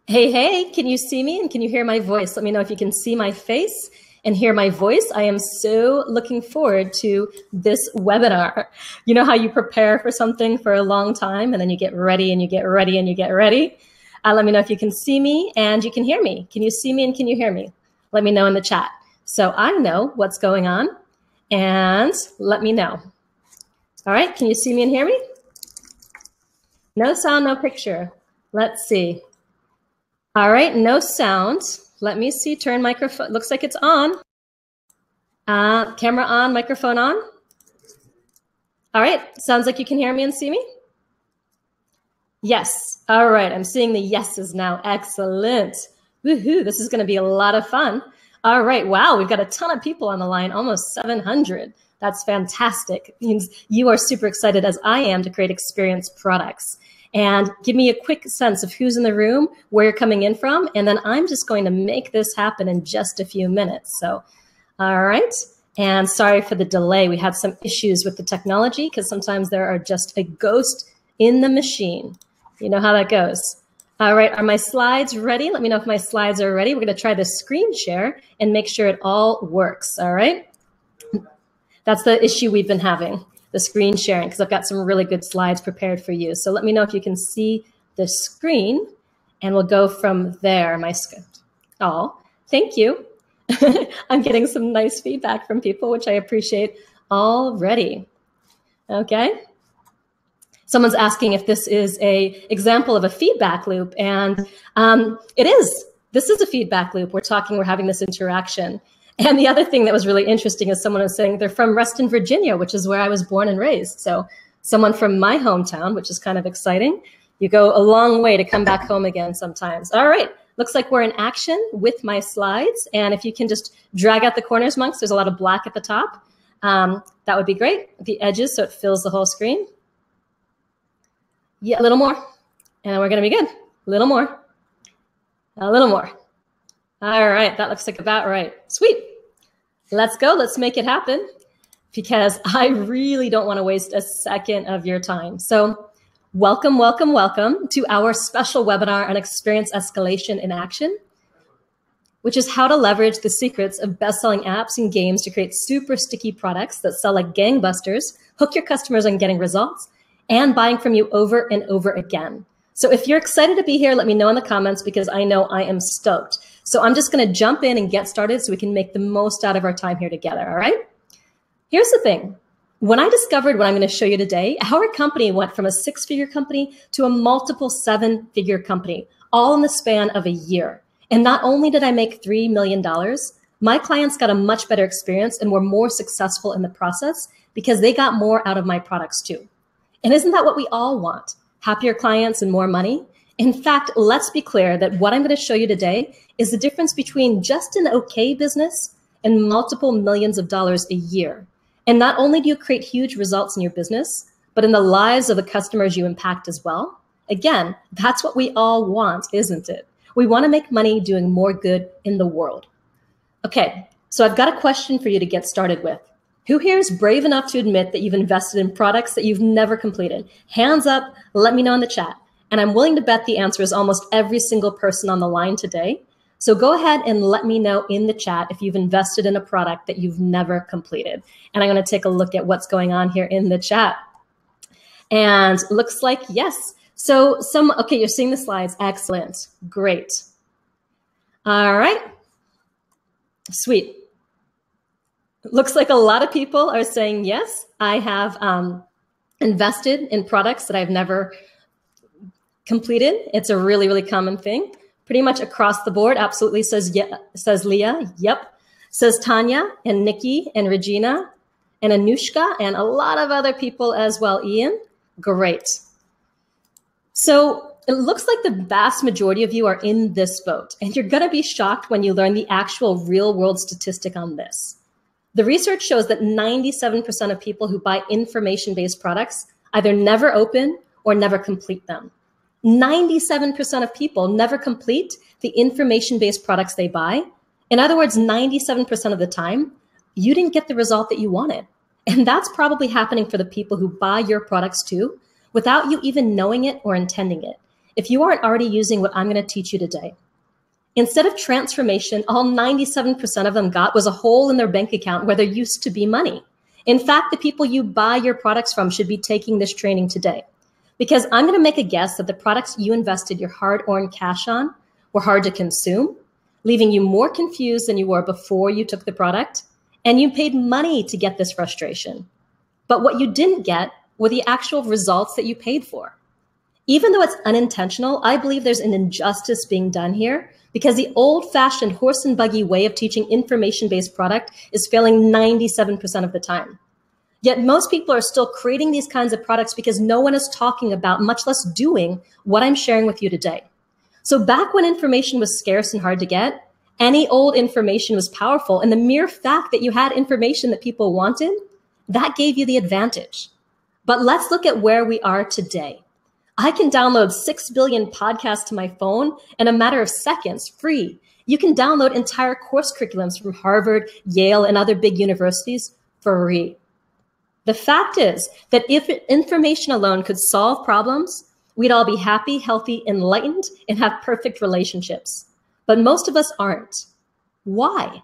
Hey, hey, can you see me and can you hear my voice? Let me know if you can see my face and hear my voice. I am so looking forward to this webinar. You know how you prepare for something for a long time and then you get ready and you get ready and you get ready? Let me know if you can see me and you can hear me. Can you see me and can you hear me? Let me know in the chat. So I know what's going on and let me know. All right, can you see me and hear me? No sound, no picture. Let's see. All right, no sound. Let me see, turn microphone. Looks like it's on. Camera on, microphone on. All right, sounds like you can hear me and see me? Yes, all right, I'm seeing the yeses now. Excellent. Woohoo, this is gonna be a lot of fun. All right, wow, we've got a ton of people on the line, almost 700. That's fantastic. It means you are super excited as I am to create experience products. And give me a quick sense of who's in the room, where you're coming in from, and then I'm just going to make this happen in just a few minutes. So, all right. And sorry for the delay. We had some issues with the technology because sometimes there are just a ghost in the machine. You know how that goes. All right, are my slides ready? Let me know if my slides are ready. We're going to try the screen share and make sure it all works, all right? That's the issue we've been having, the screen sharing, because I've got some really good slides prepared for you. So let me know if you can see the screen, and we'll go from there. My script. Oh, thank you. I'm getting some nice feedback from people, which I appreciate already. Okay. Someone's asking if this is an example of a feedback loop, and it is. This is a feedback loop. We're having this interaction. And the other thing that was really interesting is someone was saying they're from Reston, Virginia, which is where I was born and raised. So someone from my hometown, which is kind of exciting. You go a long way to come back home again sometimes. All right, looks like we're in action with my slides. And if you can just drag out the corners, monks, there's a lot of black at the top. That would be great. The edges, so it fills the whole screen. Yeah, a little more. And we're gonna be good. A little more. A little more. All right, that looks like about right. Sweet. Let's go. Let's make it happen because I really don't want to waste a second of your time. So welcome, welcome, welcome to our special webinar on experience escalation in action, which is how to leverage the secrets of best-selling apps and games to create super sticky products that sell like gangbusters, hook your customers on getting results, and buying from you over and over again. So if you're excited to be here, let me know in the comments because I know I am stoked. So I'm just gonna jump in and get started so we can make the most out of our time here together, all right? Here's the thing. When I discovered what I'm gonna show you today, our company went from a 6-figure company to a multiple 7-figure company, all in the span of a year. And not only did I make $3 million, my clients got a much better experience and were more successful in the process because they got more out of my products too. And isn't that what we all want? Happier clients and more money? In fact, let's be clear that what I'm going to show you today is the difference between just an okay business and multiple millions of dollars a year. And not only do you create huge results in your business, but in the lives of the customers you impact as well. Again, that's what we all want, isn't it? We want to make money doing more good in the world. Okay, so I've got a question for you to get started with. Who here is brave enough to admit that you've invested in products that you've never completed? Hands up, let me know in the chat. And I'm willing to bet the answer is almost every single person on the line today. So go ahead and let me know in the chat if you've invested in a product that you've never completed. And I'm gonna take a look at what's going on here in the chat. And looks like yes. So okay, you're seeing the slides, excellent, great. All right, sweet. Looks like a lot of people are saying, yes, I have invested in products that I've never completed. It's a really, really common thing. Pretty much across the board, absolutely says Leah, yep. Says Tanya and Nikki and Regina and Anushka and a lot of other people as well, Ian, great. So it looks like the vast majority of you are in this boat and you're gonna be shocked when you learn the actual real world statistic on this. The research shows that 97% of people who buy information-based products either never open or never complete them. 97% of people never complete the information-based products they buy. In other words, 97% of the time, you didn't get the result that you wanted. And that's probably happening for the people who buy your products too, without you even knowing it or intending it. if you aren't already using what I'm going to teach you today. Instead of transformation, all 97% of them got was a hole in their bank account where there used to be money. In fact, the people you buy your products from should be taking this training today. Because I'm going to make a guess that the products you invested your hard-earned cash on were hard to consume, leaving you more confused than you were before you took the product, and you paid money to get this frustration. But what you didn't get were the actual results that you paid for. Even though it's unintentional, I believe there's an injustice being done here because the old-fashioned horse and buggy way of teaching information-based product is failing 97% of the time. Yet most people are still creating these kinds of products because no one is talking about, much less doing, what I'm sharing with you today. So back when information was scarce and hard to get, any old information was powerful, and the mere fact that you had information that people wanted, that gave you the advantage. But let's look at where we are today. I can download 6 billion podcasts to my phone in a matter of seconds, free. You can download entire course curriculums from Harvard, Yale, and other big universities for free. The fact is that if information alone could solve problems, we'd all be happy, healthy, enlightened, and have perfect relationships. But most of us aren't. Why?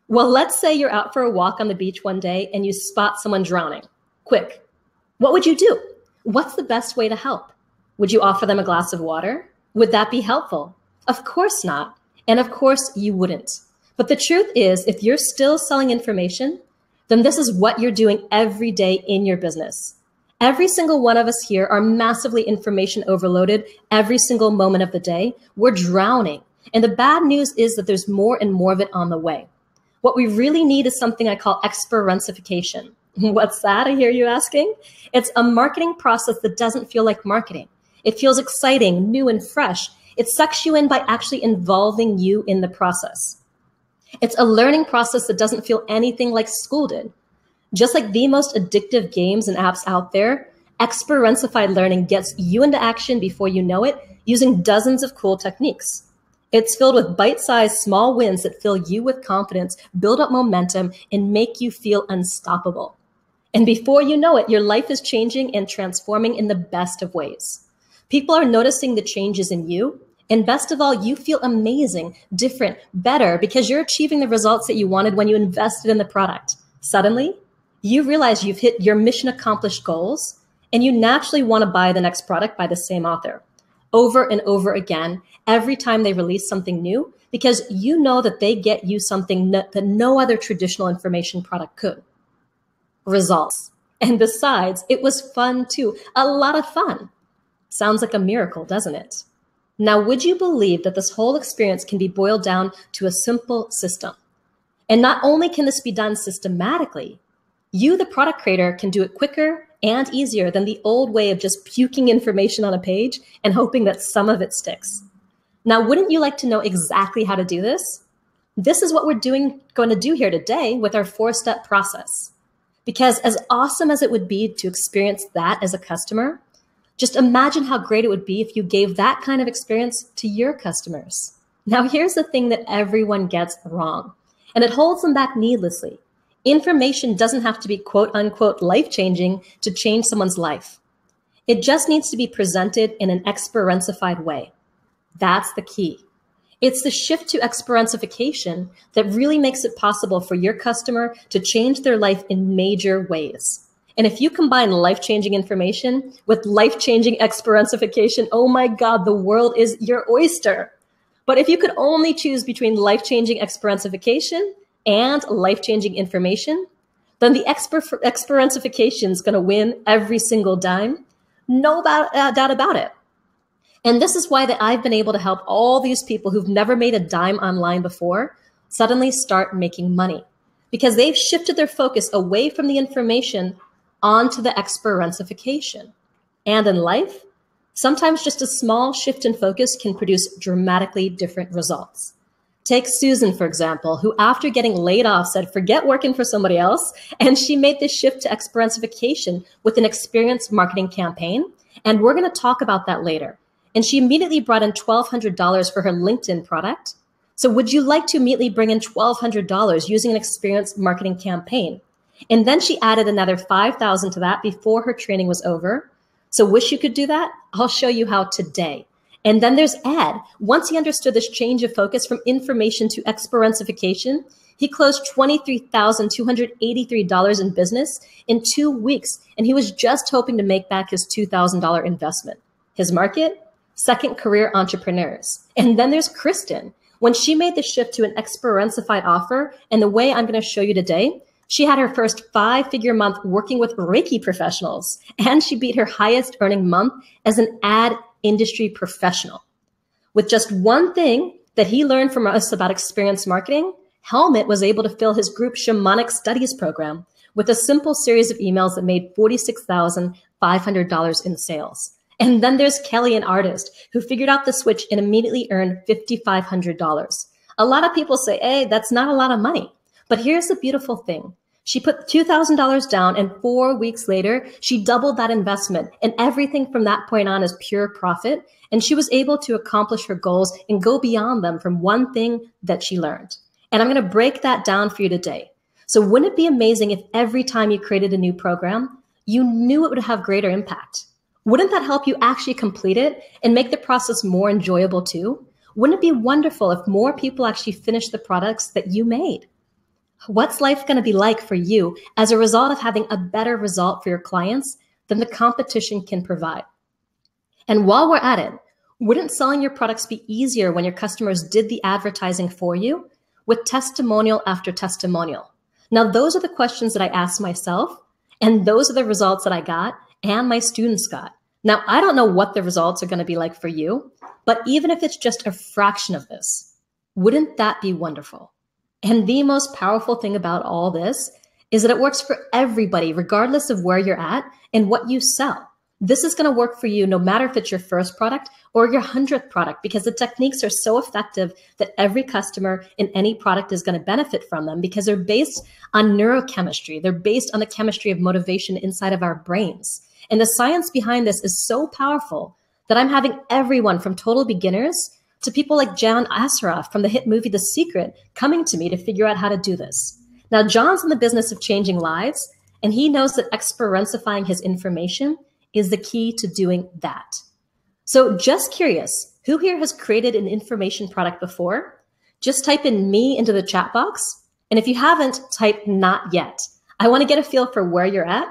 Well, let's say you're out for a walk on the beach one day and you spot someone drowning. Quick. What would you do? What's the best way to help? Would you offer them a glass of water? Would that be helpful? Of course not. And of course you wouldn't. But the truth is, if you're still selling information, then this is what you're doing every day in your business. Every single one of us here are massively information overloaded every single moment of the day. We're drowning. And the bad news is that there's more and more of it on the way. What we really need is something I call experimentification. What's that, I hear you asking? It's a marketing process that doesn't feel like marketing. It feels exciting, new, and fresh. It sucks you in by actually involving you in the process. It's a learning process that doesn't feel anything like school did. Just like the most addictive games and apps out there, experimentified learning gets you into action before you know it using dozens of cool techniques. It's filled with bite-sized small wins that fill you with confidence, build up momentum, and make you feel unstoppable. And before you know it, your life is changing and transforming in the best of ways. People are noticing the changes in you. And best of all, you feel amazing, different, better because you're achieving the results that you wanted when you invested in the product. Suddenly, you realize you've hit your mission accomplished goals and you naturally want to buy the next product by the same author over and over again every time they release something new because you know that they get you something that no other traditional information product could. Results. And besides, it was fun too. A lot of fun. Sounds like a miracle, doesn't it? Now, would you believe that this whole experience can be boiled down to a simple system? And not only can this be done systematically, you, the product creator, can do it quicker and easier than the old way of just puking information on a page and hoping that some of it sticks. Now, wouldn't you like to know exactly how to do this? This is what we're going to do here today with our 4-step process. Because as awesome as it would be to experience that as a customer, just imagine how great it would be if you gave that kind of experience to your customers. Now, here's the thing that everyone gets wrong, and it holds them back needlessly. Information doesn't have to be quote unquote life-changing to change someone's life. It just needs to be presented in an experimentified way. That's the key. It's the shift to experimentification that really makes it possible for your customer to change their life in major ways. And if you combine life-changing information with life-changing experimentification, oh my God, the world is your oyster. But if you could only choose between life-changing experimentification and life-changing information, then the experimentification is going to win every single dime. No doubt about it. And this is why that I've been able to help all these people who've never made a dime online before suddenly start making money because they've shifted their focus away from the information onto the experimentification. And in life, sometimes just a small shift in focus can produce dramatically different results. Take Susan, for example, who after getting laid off said, forget working for somebody else. And she made this shift to experimentification with an experience marketing campaign. And we're going to talk about that later. And she immediately brought in $1,200 for her LinkedIn product. So would you like to immediately bring in $1,200 using an experience marketing campaign? And then she added another $5,000 to that before her training was over. So wish you could do that? I'll show you how today. And then there's ad. Once he understood this change of focus from information to exponentification, he closed $23,283 in business in 2 weeks, and he was just hoping to make back his $2,000 investment. His market? Second career entrepreneurs. And then there's Kristen. When she made the shift to an exponentified offer, and the way I'm going to show you today, she had her first 5-figure month working with Reiki professionals, and she beat her highest earning month as an ad industry professional. With just one thing that he learned from us about experience marketing, Helmut was able to fill his group shamanic studies program with a simple series of emails that made $46,500 in sales. And then there's Kelly, an artist who figured out the switch and immediately earned $5,500. A lot of people say, hey, that's not a lot of money. But here's the beautiful thing. She put $2,000 down, and 4 weeks later, she doubled that investment. And everything from that point on is pure profit. And she was able to accomplish her goals and go beyond them from one thing that she learned. And I'm going to break that down for you today. So wouldn't it be amazing if every time you created a new program, you knew it would have greater impact? Wouldn't that help you actually complete it and make the process more enjoyable too? Wouldn't it be wonderful if more people actually finished the products that you made? What's life going to be like for you as a result of having a better result for your clients than the competition can provide? And while we're at it, wouldn't selling your products be easier when your customers did the advertising for you with testimonial after testimonial? Now, those are the questions that I asked myself, and those are the results that I got and my students got. Now, I don't know what the results are going to be like for you, but even if it's just a fraction of this, wouldn't that be wonderful? And the most powerful thing about all this is that it works for everybody, regardless of where you're at and what you sell. This is going to work for you no matter if it's your first product or your 100th product, because the techniques are so effective that every customer in any product is going to benefit from them because they're based on neurochemistry. They're based on the chemistry of motivation inside of our brains. And the science behind this is so powerful that I'm having everyone from total beginners to people like John Assaraf from the hit movie The Secret coming to me to figure out how to do this. Now, John's in the business of changing lives, and he knows that exponentifying his information is the key to doing that. So just curious, who here has created an information product before? Just type in me into the chat box. And if you haven't, type not yet. I want to get a feel for where you're at.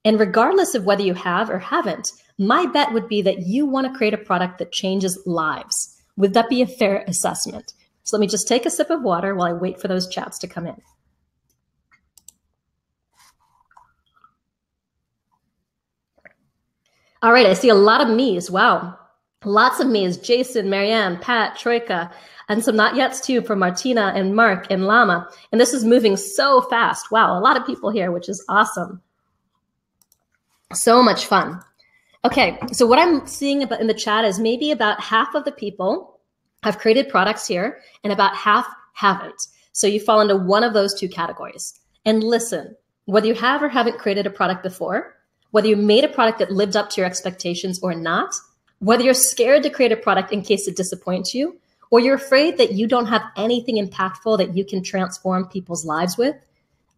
And regardless of whether you have or haven't, my bet would be that you want to create a product that changes lives. Would that be a fair assessment? So let me just take a sip of water while I wait for those chats to come in. All right, I see a lot of me's. Wow. Lots of me's. Jason, Marianne, Pat, Troika, and some not yet's too from Martina and Mark and Lama. And this is moving so fast. Wow, a lot of people here, which is awesome. So much fun. Okay, so what I'm seeing about in the chat is maybe about half of the people have created products here and about half haven't. So you fall into one of those two categories. And listen, whether you have or haven't created a product before, whether you made a product that lived up to your expectations or not, whether you're scared to create a product in case it disappoints you, or you're afraid that you don't have anything impactful that you can transform people's lives with,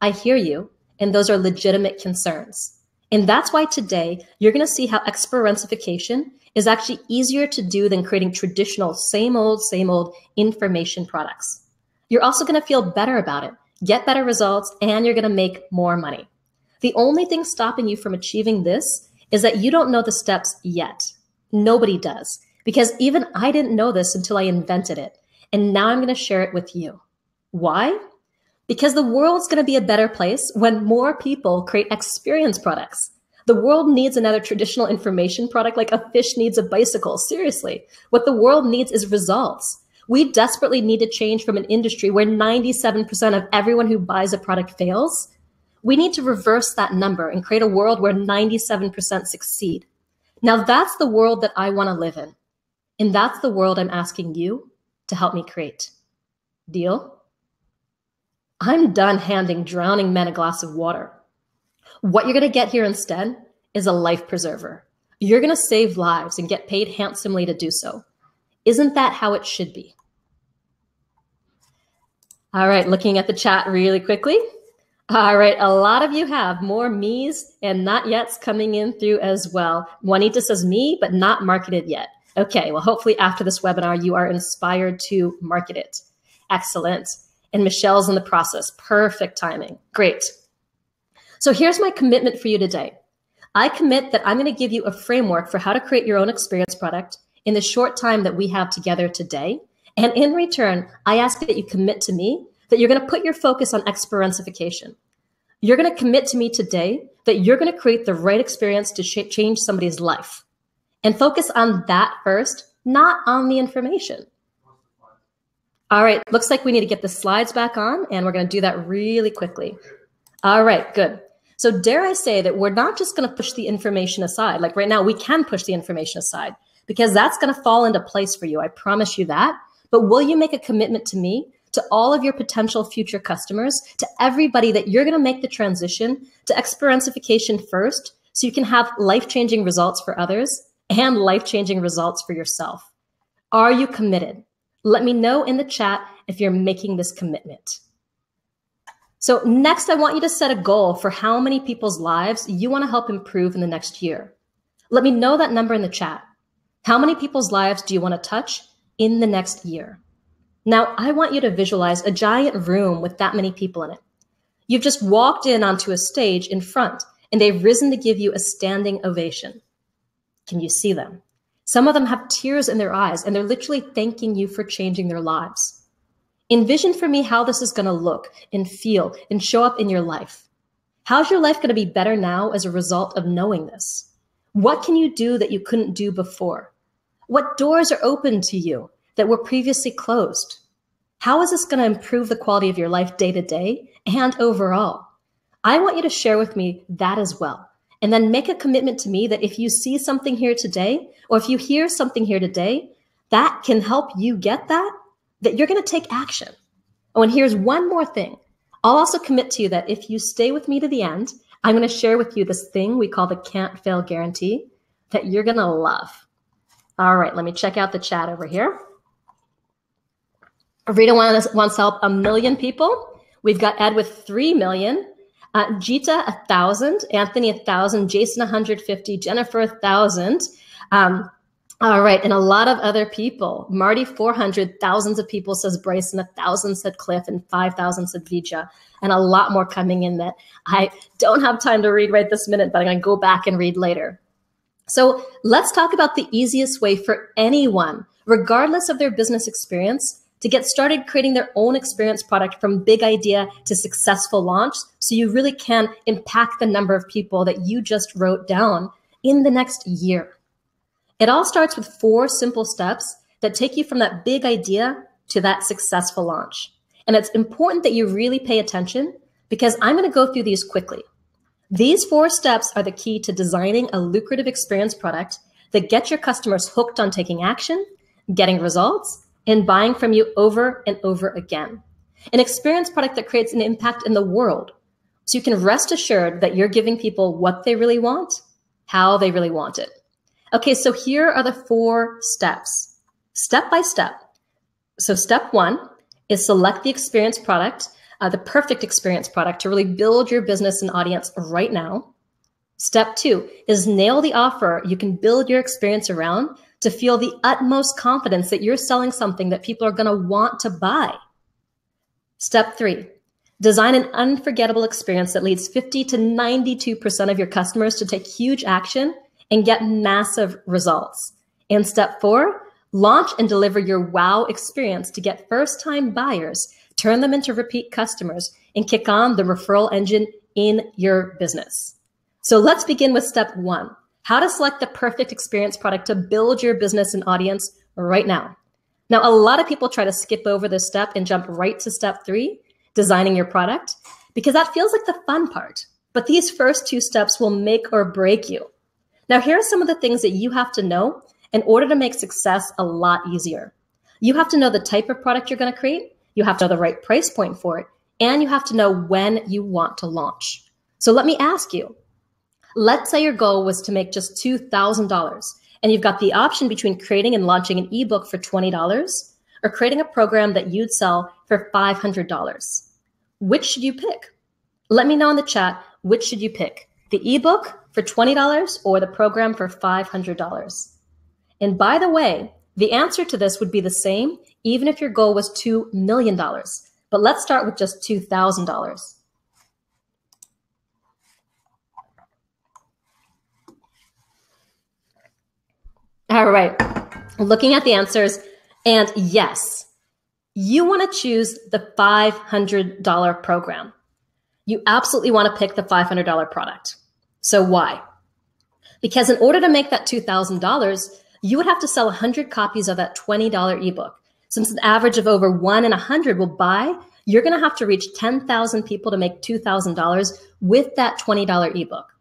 I hear you, and those are legitimate concerns. And that's why today you're going to see how exponentification is actually easier to do than creating traditional same old information products. You're also going to feel better about it, get better results, and you're going to make more money. The only thing stopping you from achieving this is that you don't know the steps yet. Nobody does, because even I didn't know this until I invented it. And now I'm going to share it with you. Why? Because the world's going to be a better place when more people create experience products. The world needs another traditional information product like a fish needs a bicycle. Seriously, what the world needs is results. We desperately need to change from an industry where 97% of everyone who buys a product fails. We need to reverse that number and create a world where 97% succeed. Now that's the world that I want to live in. And that's the world I'm asking you to help me create. Deal? I'm done handing drowning men a glass of water. What you're going to get here instead is a life preserver. You're going to save lives and get paid handsomely to do so. Isn't that how it should be? All right, looking at the chat really quickly. All right, a lot of you have more me's and not yet's coming in through as well. Juanita says me, but not marketed yet. Okay, well, hopefully after this webinar, you are inspired to market it. Excellent. And Michelle's in the process. Perfect timing. Great. So here's my commitment for you today. I commit that I'm going to give you a framework for how to create your own experience product in the short time that we have together today. And in return, I ask that you commit to me that you're going to put your focus on experientification. You're going to commit to me today that you're going to create the right experience to change somebody's life. And focus on that first, not on the information. All right, looks like we need to get the slides back on, and we're going to do that really quickly. All right, good. So dare I say that we're not just going to push the information aside. Like right now, we can push the information aside because that's going to fall into place for you. I promise you that. But will you make a commitment to me, to all of your potential future customers, to everybody that you're going to make the transition to experientification first so you can have life-changing results for others and life-changing results for yourself? Are you committed? Let me know in the chat if you're making this commitment. So next, I want you to set a goal for how many people's lives you want to help improve in the next year. Let me know that number in the chat. How many people's lives do you want to touch in the next year? Now, I want you to visualize a giant room with that many people in it. You've just walked in onto a stage in front, and they've risen to give you a standing ovation. Can you see them? Some of them have tears in their eyes, and they're literally thanking you for changing their lives. Envision for me how this is going to look and feel and show up in your life. How's your life going to be better now as a result of knowing this? What can you do that you couldn't do before? What doors are open to you that were previously closed? How is this going to improve the quality of your life day to day and overall? I want you to share with me that as well. And then make a commitment to me that if you see something here today, or if you hear something here today, that can help you get that you're going to take action. Oh, and here's one more thing. I'll also commit to you that if you stay with me to the end, I'm going to share with you this thing we call the can't fail guarantee that you're going to love. All right, let me check out the chat over here. Rita wants to help 1 million people. We've got Ed with 3 million. Jita, 1,000. Anthony, 1,000. Jason, 150. Jennifer, 1,000. All right, and a lot of other people. Marty, 400, thousands of people, says Bryson, 1,000 said Cliff, and 5,000 said Vija, and a lot more coming in that I don't have time to read right this minute, but I'm going to go back and read later. So let's talk about the easiest way for anyone, regardless of their business experience, to get started creating their own experience product from big idea to successful launch so you really can impact the number of people that you just wrote down in the next year. It all starts with 4 simple steps that take you from that big idea to that successful launch. And it's important that you really pay attention because I'm going to go through these quickly. These 4 steps are the key to designing a lucrative experience product that gets your customers hooked on taking action, getting results, and buying from you over and over again. An experience product that creates an impact in the world. So you can rest assured that you're giving people what they really want, how they really want it. Okay, so here are the 4 steps, step by step. So step 1 is select the experience product, the perfect experience product to really build your business and audience right now. Step 2 is nail the offer you can build your experience around to feel the utmost confidence that you're selling something that people are going to want to buy. Step 3, design an unforgettable experience that leads 50 to 92% of your customers to take huge action and get massive results. And step 4, launch and deliver your wow experience to get first-time buyers, turn them into repeat customers, and kick on the referral engine in your business. So let's begin with step 1, how to select the perfect experience product to build your business and audience right now. Now, a lot of people try to skip over this step and jump right to step 3, designing your product, because that feels like the fun part. But these first 2 steps will make or break you. Now, here are some of the things that you have to know in order to make success a lot easier. You have to know the type of product you're going to create, you have to know the right price point for it, and you have to know when you want to launch. So let me ask you, let's say your goal was to make just $2,000, and you've got the option between creating and launching an ebook for $20 or creating a program that you'd sell for $500. Which should you pick? Let me know in the chat, which should you pick? The ebook for $20 or the program for $500? And by the way, the answer to this would be the same even if your goal was $2 million. But let's start with just $2,000. All right, looking at the answers, and yes, you want to choose the $500 program. You absolutely want to pick the $500 product. So why? Because in order to make that $2,000, you would have to sell 100 copies of that $20 ebook. Since an average of over 1 in 100 will buy, you're going to have to reach 10,000 people to make $2,000 with that $20 ebook.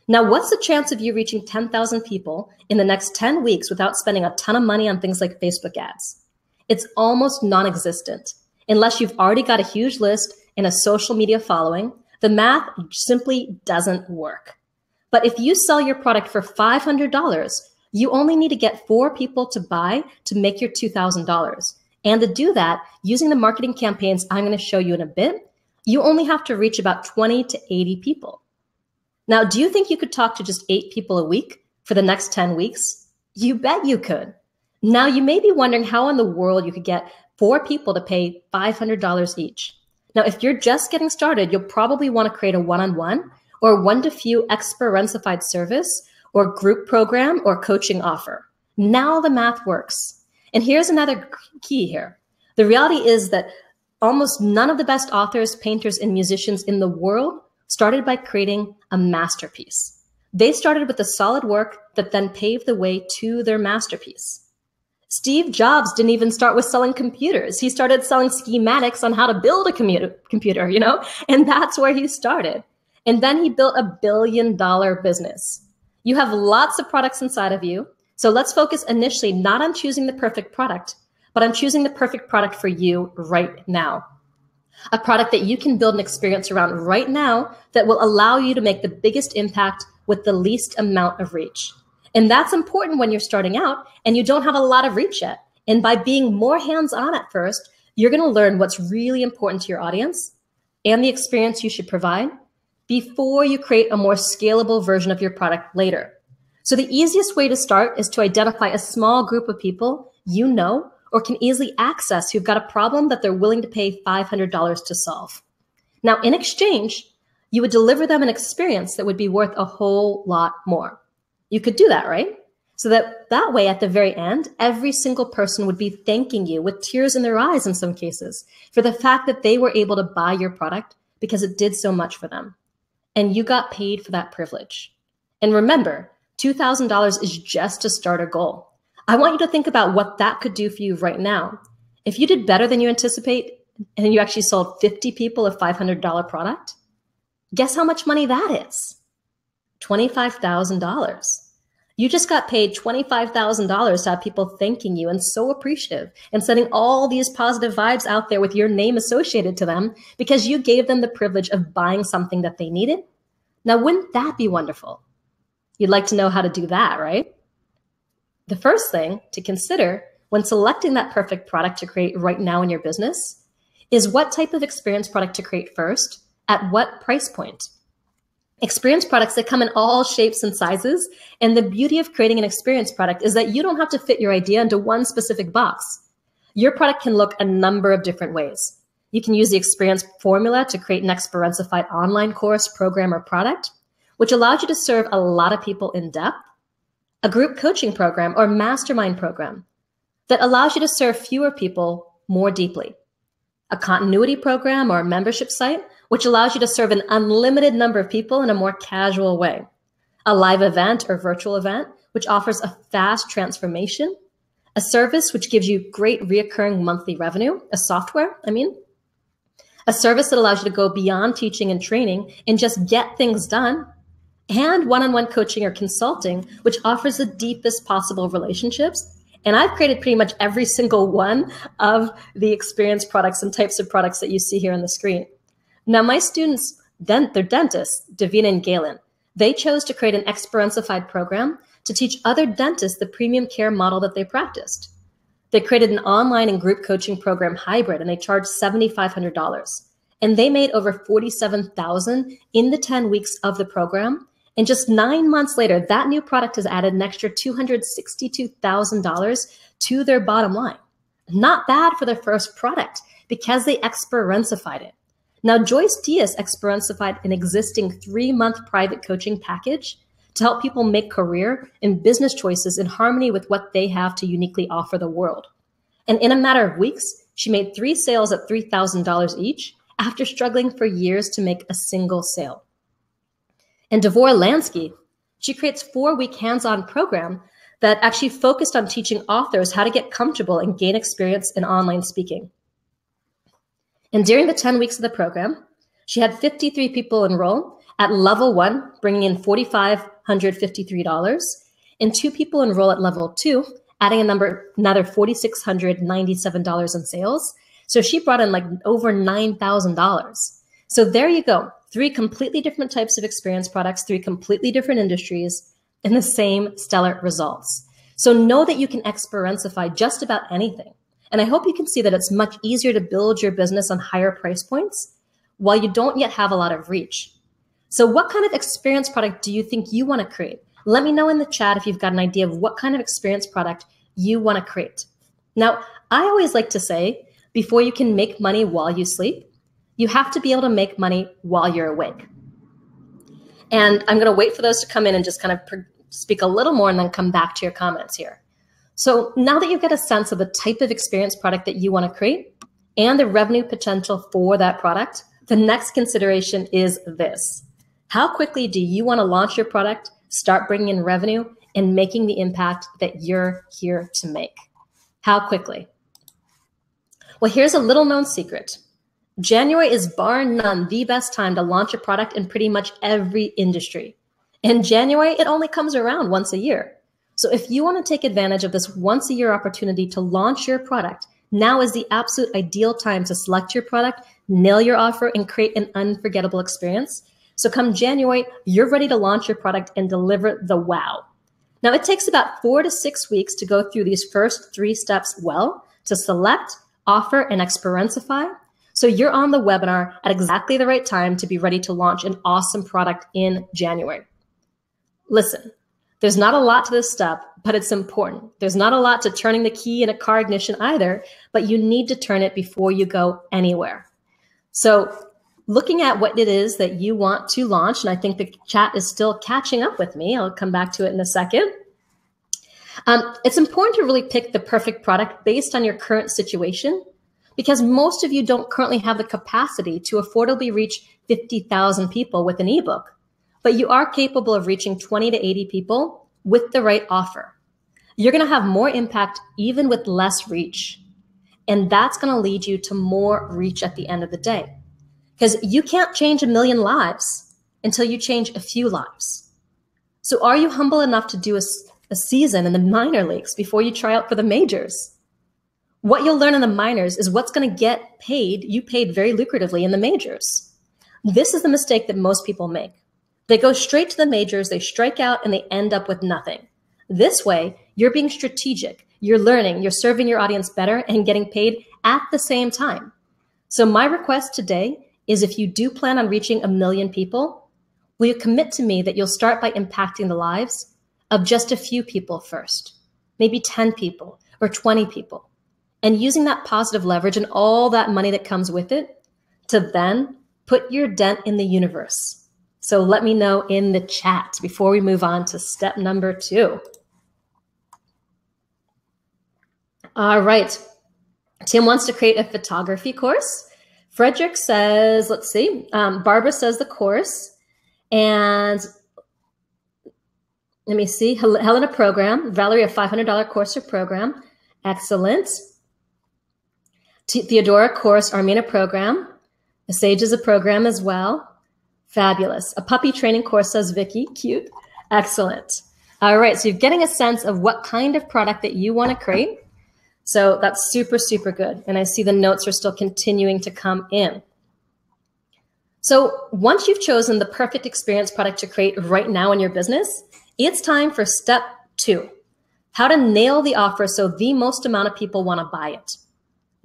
Now, what's the chance of you reaching 10,000 people in the next 10 weeks without spending a ton of money on things like Facebook ads? It's almost non-existent. Unless you've already got a huge list and a social media following, the math simply doesn't work. But if you sell your product for $500, you only need to get 4 people to buy to make your $2,000. And to do that, using the marketing campaigns I'm going to show you in a bit, you only have to reach about 20 to 80 people. Now, do you think you could talk to just 8 people a week for the next 10 weeks? You bet you could. Now, you may be wondering how in the world you could get 4 people to pay $500 each. Now, if you're just getting started, you'll probably want to create a one-on-one or one-to-few experientified service or group program or coaching offer. Now the math works. And here's another key here. The reality is that almost none of the best authors, painters, and musicians in the world started by creating a masterpiece. They started with the solid work that then paved the way to their masterpiece. Steve Jobs didn't even start with selling computers. He started selling schematics on how to build a computer, and that's where he started. And then he built a billion-dollar business. You have lots of products inside of you. So let's focus initially not on choosing the perfect product, but on choosing the perfect product for you right now. A product that you can build an experience around right now that will allow you to make the biggest impact with the least amount of reach. And that's important when you're starting out and you don't have a lot of reach yet. And by being more hands-on at first, you're going to learn what's really important to your audience and the experience you should provide before you create a more scalable version of your product later. So the easiest way to start is to identify a small group of people you know or can easily access who've got a problem that they're willing to pay $500 to solve. Now, in exchange, you would deliver them an experience that would be worth a whole lot more. You could do that, right? So that way, at the very end, every single person would be thanking you with tears in their eyes in some cases for the fact that they were able to buy your product because it did so much for them. And you got paid for that privilege. And remember, $2,000 is just a starter goal. I want you to think about what that could do for you right now. If you did better than you anticipate and you actually sold 50 people a $500 product, guess how much money that is? $25,000. You just got paid $25,000 to have people thanking you and so appreciative and sending all these positive vibes out there with your name associated to them because you gave them the privilege of buying something that they needed. Now, wouldn't that be wonderful? You'd like to know how to do that, right? The first thing to consider when selecting that perfect product to create right now in your business is what type of experience product to create first, at what price point. Experience products that come in all shapes and sizes, and the beauty of creating an experience product is that you don't have to fit your idea into one specific box. Your product can look a number of different ways. You can use the experience formula to create an experientified online course, program, or product, which allows you to serve a lot of people in depth, a group coaching program or mastermind program that allows you to serve fewer people more deeply, a continuity program or a membership site, which allows you to serve an unlimited number of people in a more casual way, a live event or virtual event, which offers a fast transformation, a service which gives you great reoccurring monthly revenue, a service that allows you to go beyond teaching and training and just get things done, and one-on-one coaching or consulting, which offers the deepest possible relationships. And I've created pretty much every single one of the experience products and types of products that you see here on the screen. Now, my students, they're dentists, Davina and Galen. They chose to create an experientified program to teach other dentists the premium care model that they practiced. They created an online and group coaching program hybrid, and they charged $7,500. And they made over $47,000 in the 10 weeks of the program And just 9 months later, that new product has added an extra $262,000 to their bottom line. Not bad for their first product because they experientified it. Now, Joyce Diaz experientified an existing 3-month private coaching package to help people make career and business choices in harmony with what they have to uniquely offer the world. And in a matter of weeks, she made 3 sales at $3,000 each after struggling for years to make a single sale. And Devorah Lansky, she creates 4-week hands-on program that actually focused on teaching authors how to get comfortable and gain experience in online speaking. And during the 10 weeks of the program, she had 53 people enroll at level 1, bringing in $4,553, and 2 people enroll at level 2, adding another $4,697 in sales. So she brought in like over $9,000. So there you go. 3 completely different types of experience products, 3 completely different industries, and the same stellar results. So know that you can experientify just about anything. And I hope you can see that it's much easier to build your business on higher price points while you don't yet have a lot of reach. So what kind of experience product do you think you want to create? Let me know in the chat if you've got an idea of what kind of experience product you want to create. Now, I always like to say, before you can make money while you sleep, you have to be able to make money while you're awake. And I'm going to wait for those to come in and just kind of speak a little more and then come back to your comments here. So now that you've got a sense of the type of experience product that you want to create and the revenue potential for that product, the next consideration is this. How quickly do you want to launch your product, start bringing in revenue, and making the impact that you're here to make? How quickly? Well, here's a little known secret. January is bar none the best time to launch a product in pretty much every industry. In January, it only comes around once a year. So if you want to take advantage of this once a year opportunity to launch your product, now is the absolute ideal time to select your product, nail your offer, and create an unforgettable experience. So come January, you're ready to launch your product and deliver the wow. Now it takes about 4 to 6 weeks to go through these first 3 steps well, to select, offer, and experientify. So you're on the webinar at exactly the right time to be ready to launch an awesome product in January. Listen, there's not a lot to this step, but it's important. There's not a lot to turning the key in a car ignition either, but you need to turn it before you go anywhere. So looking at what it is that you want to launch, and I think the chat is still catching up with me. I'll come back to it in a second. It's important to really pick the perfect product based on your current situation, because most of you don't currently have the capacity to affordably reach 50,000 people with an ebook, but you are capable of reaching 20 to 80 people with the right offer. You're going to have more impact even with less reach. And that's going to lead you to more reach at the end of the day. Because you can't change 1 million lives until you change a few lives. So are you humble enough to do a season in the minor leagues before you try out for the majors? What you'll learn in the minors is what's going to get paid, you paid very lucratively in the majors. This is the mistake that most people make. They go straight to the majors, they strike out, and they end up with nothing. This way, you're being strategic, you're learning, you're serving your audience better, and getting paid at the same time. So my request today is, if you do plan on reaching 1 million people, will you commit to me that you'll start by impacting the lives of just a few people first, maybe 10 people or 20 people, and using that positive leverage and all that money that comes with it to then put your dent in the universe. So let me know in the chat before we move on to step number 2. All right. Tim wants to create a photography course. Frederick says, let's see, Barbara says the course. And let me see, Helena program, Valerie a $500 course or program. Excellent. Theodora course, Armina program. The Sage is a program as well. Fabulous. A puppy training course, says Vicky. Cute. Excellent. All right. So you're getting a sense of what kind of product that you want to create. So that's super, super good. And I see the notes are still continuing to come in. So once you've chosen the perfect experience product to create right now in your business, it's time for step 2, how to nail the offer so the most amount of people want to buy it.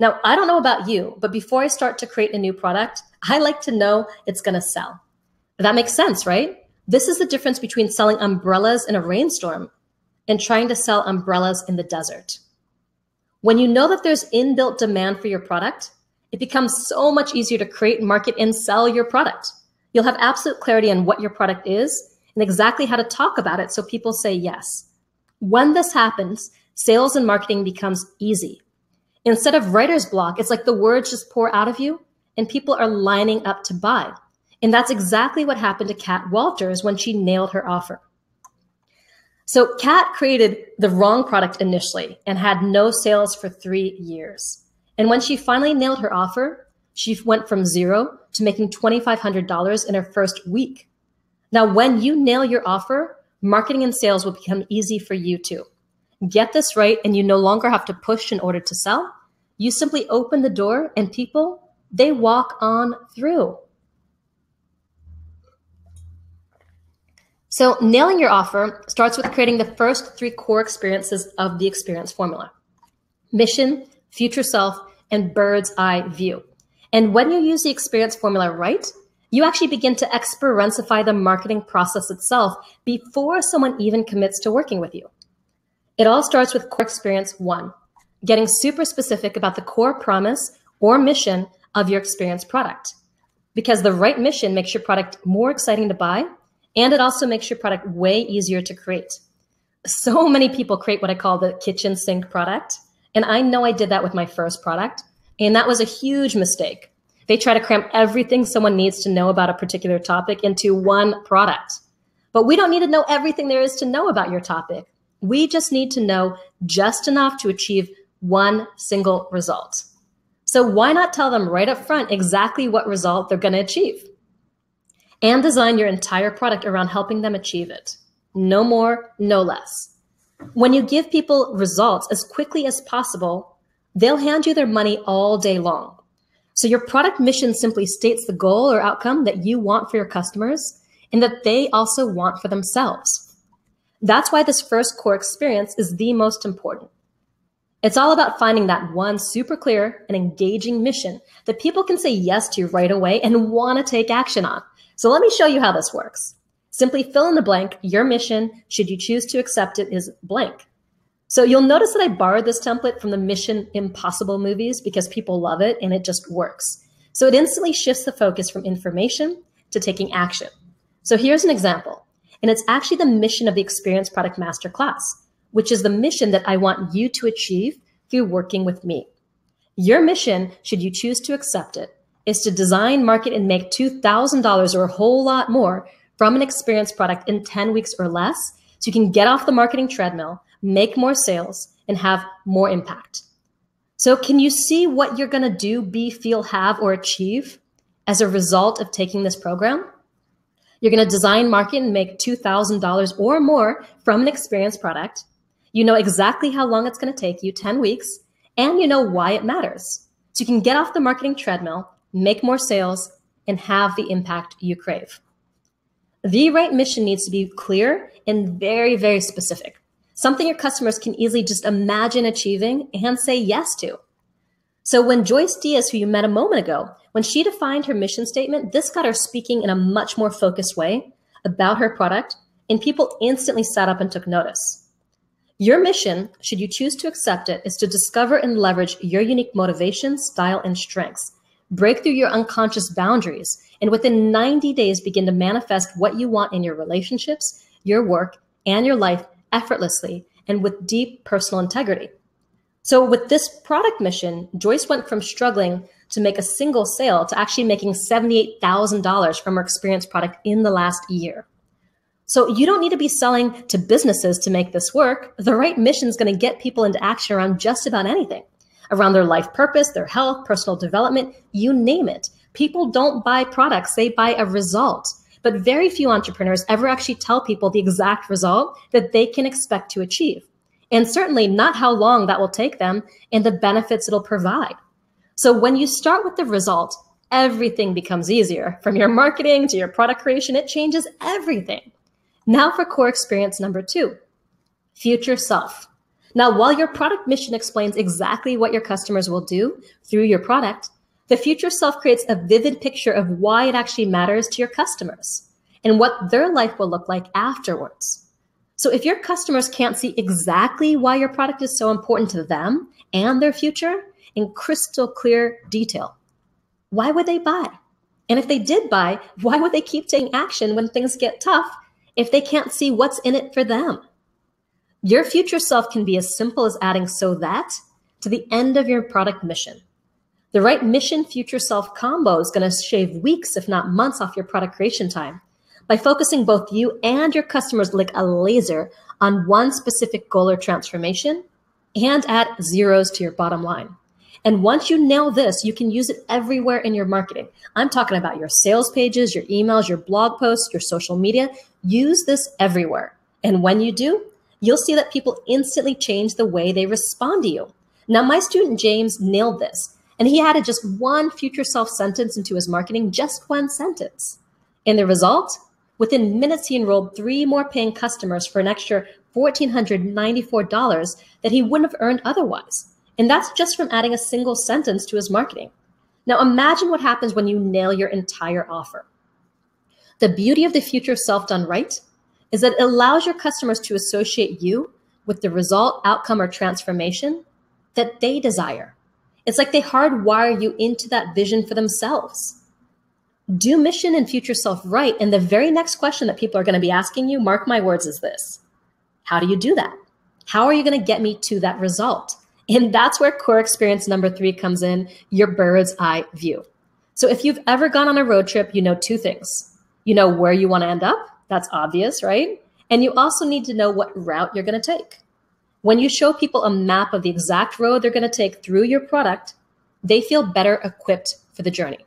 Now, I don't know about you, but before I start to create a new product, I like to know it's going to sell. That makes sense, right? This is the difference between selling umbrellas in a rainstorm and trying to sell umbrellas in the desert. When you know that there's inbuilt demand for your product, it becomes so much easier to create, market, and sell your product. You'll have absolute clarity on what your product is and exactly how to talk about it so people say yes. When this happens, sales and marketing becomes easy. Instead of writer's block, it's like the words just pour out of you and people are lining up to buy. And that's exactly what happened to Kat Walters when she nailed her offer. So Kat created the wrong product initially and had no sales for 3 years. And when she finally nailed her offer, she went from zero to making $2,500 in her first week. Now, when you nail your offer, marketing and sales will become easy for you too. Get this right, and you no longer have to push in order to sell. You simply open the door and people, they walk on through. So nailing your offer starts with creating the first 3 core experiences of the experience formula: mission, future self, and bird's eye view. And when you use the experience formula right, you actually begin to experientiify the marketing process itself before someone even commits to working with you. It all starts with core experience 1, getting super specific about the core promise or mission of your experience product. Because the right mission makes your product more exciting to buy, and it also makes your product way easier to create. So many people create what I call the kitchen sink product. And I know I did that with my first product. And that was a huge mistake. They try to cram everything someone needs to know about a particular topic into one product. But we don't need to know everything there is to know about your topic. We just need to know just enough to achieve one single result. So why not tell them right up front exactly what result they're going to achieve? And design your entire product around helping them achieve it. No more, no less. When you give people results as quickly as possible, they'll hand you their money all day long. So your product mission simply states the goal or outcome that you want for your customers and that they also want for themselves. That's why this first core experience is the most important. It's all about finding that one super clear and engaging mission that people can say yes to right away and want to take action on. So let me show you how this works. Simply fill in the blank. Your mission, should you choose to accept it, is blank. So you'll notice that I borrowed this template from the Mission Impossible movies because people love it and it just works. So it instantly shifts the focus from information to taking action. So here's an example. And it's actually the mission of the Experience Product Masterclass, which is the mission that I want you to achieve through working with me. Your mission, should you choose to accept it, is to design, market, and make $2,000 or a whole lot more from an experience product in 10 weeks or less, so you can get off the marketing treadmill, make more sales, and have more impact. So can you see what you're going to do, be, feel, have, or achieve as a result of taking this program? You're going to design, market, and make $2,000 or more from an experience product. You know exactly how long it's going to take you, 10 weeks, and you know why it matters. So you can get off the marketing treadmill, make more sales, and have the impact you crave. The right mission needs to be clear and very, very specific. Something your customers can easily just imagine achieving and say yes to. So when Joyce Diaz, who you met a moment ago, when she defined her mission statement, this got her speaking in a much more focused way about her product, and people instantly sat up and took notice. Your mission, should you choose to accept it, is to discover and leverage your unique motivation, style, and strengths. Break through your unconscious boundaries, and within 90 days, begin to manifest what you want in your relationships, your work, and your life effortlessly and with deep personal integrity. So with this product mission, Joyce went from struggling to make a single sale to actually making $78,000 from her experience product in the last year. So you don't need to be selling to businesses to make this work. The right mission is going to get people into action around just about anything. Around their life purpose, their health, personal development, you name it. People don't buy products, they buy a result. But very few entrepreneurs ever actually tell people the exact result that they can expect to achieve. And certainly not how long that will take them and the benefits it'll provide. So when you start with the result, everything becomes easier. From your marketing to your product creation, it changes everything. Now for core experience number 2, future self. Now, while your product mission explains exactly what your customers will do through your product, the future self creates a vivid picture of why it actually matters to your customers. and what their life will look like afterwards. So if your customers can't see exactly why your product is so important to them and their future in crystal clear detail, why would they buy? And if they did buy, why would they keep taking action when things get tough if they can't see what's in it for them? Your future self can be as simple as adding "so that" to the end of your product mission. The right mission future self combo is going to shave weeks, if not months, off your product creation time by focusing both you and your customers like a laser on one specific goal or transformation and add zeros to your bottom line. And once you nail this, you can use it everywhere in your marketing. I'm talking about your sales pages, your emails, your blog posts, your social media. Use this everywhere. And when you do, you'll see that people instantly change the way they respond to you. Now, my student James nailed this, and he added just one future self sentence into his marketing, just one sentence. And the result? Within minutes, he enrolled 3 more paying customers for an extra $1,494 that he wouldn't have earned otherwise. And that's just from adding a single sentence to his marketing. Now imagine what happens when you nail your entire offer. The beauty of the future self done right is that it allows your customers to associate you with the result, outcome, or transformation that they desire. It's like they hardwire you into that vision for themselves. Do mission and future self right, and the very next question that people are going to be asking you, mark my words, is this: how do you do that? How are you going to get me to that result? And that's where core experience number 3 comes in, your bird's eye view. So if you've ever gone on a road trip, you know 2 things. You know where you want to end up. That's obvious, right? And you also need to know what route you're going to take. When you show people a map of the exact road they're going to take through your product, they feel better equipped for the journey.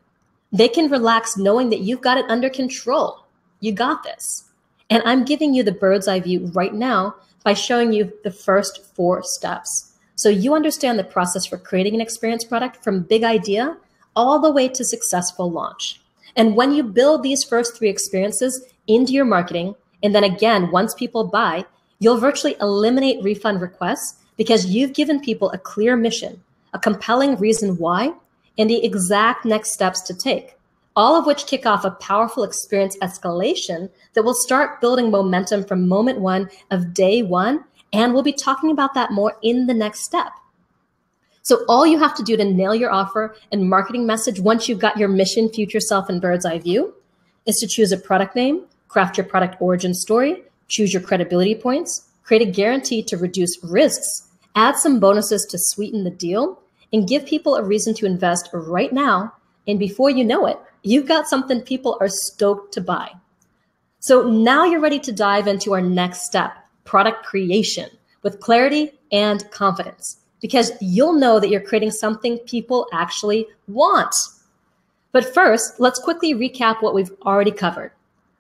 They can relax knowing that you've got it under control. You got this. And I'm giving you the bird's eye view right now by showing you the first 4 steps. So you understand the process for creating an experience product from big idea all the way to successful launch. And when you build these first 3 experiences into your marketing, and then again, once people buy, you'll virtually eliminate refund requests because you've given people a clear mission, a compelling reason why, and the exact next steps to take, all of which kick off a powerful experience escalation that will start building momentum from moment 1 of day 1. And we'll be talking about that more in the next step. So all you have to do to nail your offer and marketing message once you've got your mission, future self, and bird's eye view is to choose a product name, craft your product origin story, choose your credibility points, create a guarantee to reduce risks, add some bonuses to sweeten the deal, and give people a reason to invest right now. And before you know it, you've got something people are stoked to buy. So now you're ready to dive into our next step, product creation, with clarity and confidence, because you'll know that you're creating something people actually want. But first, let's quickly recap what we've already covered.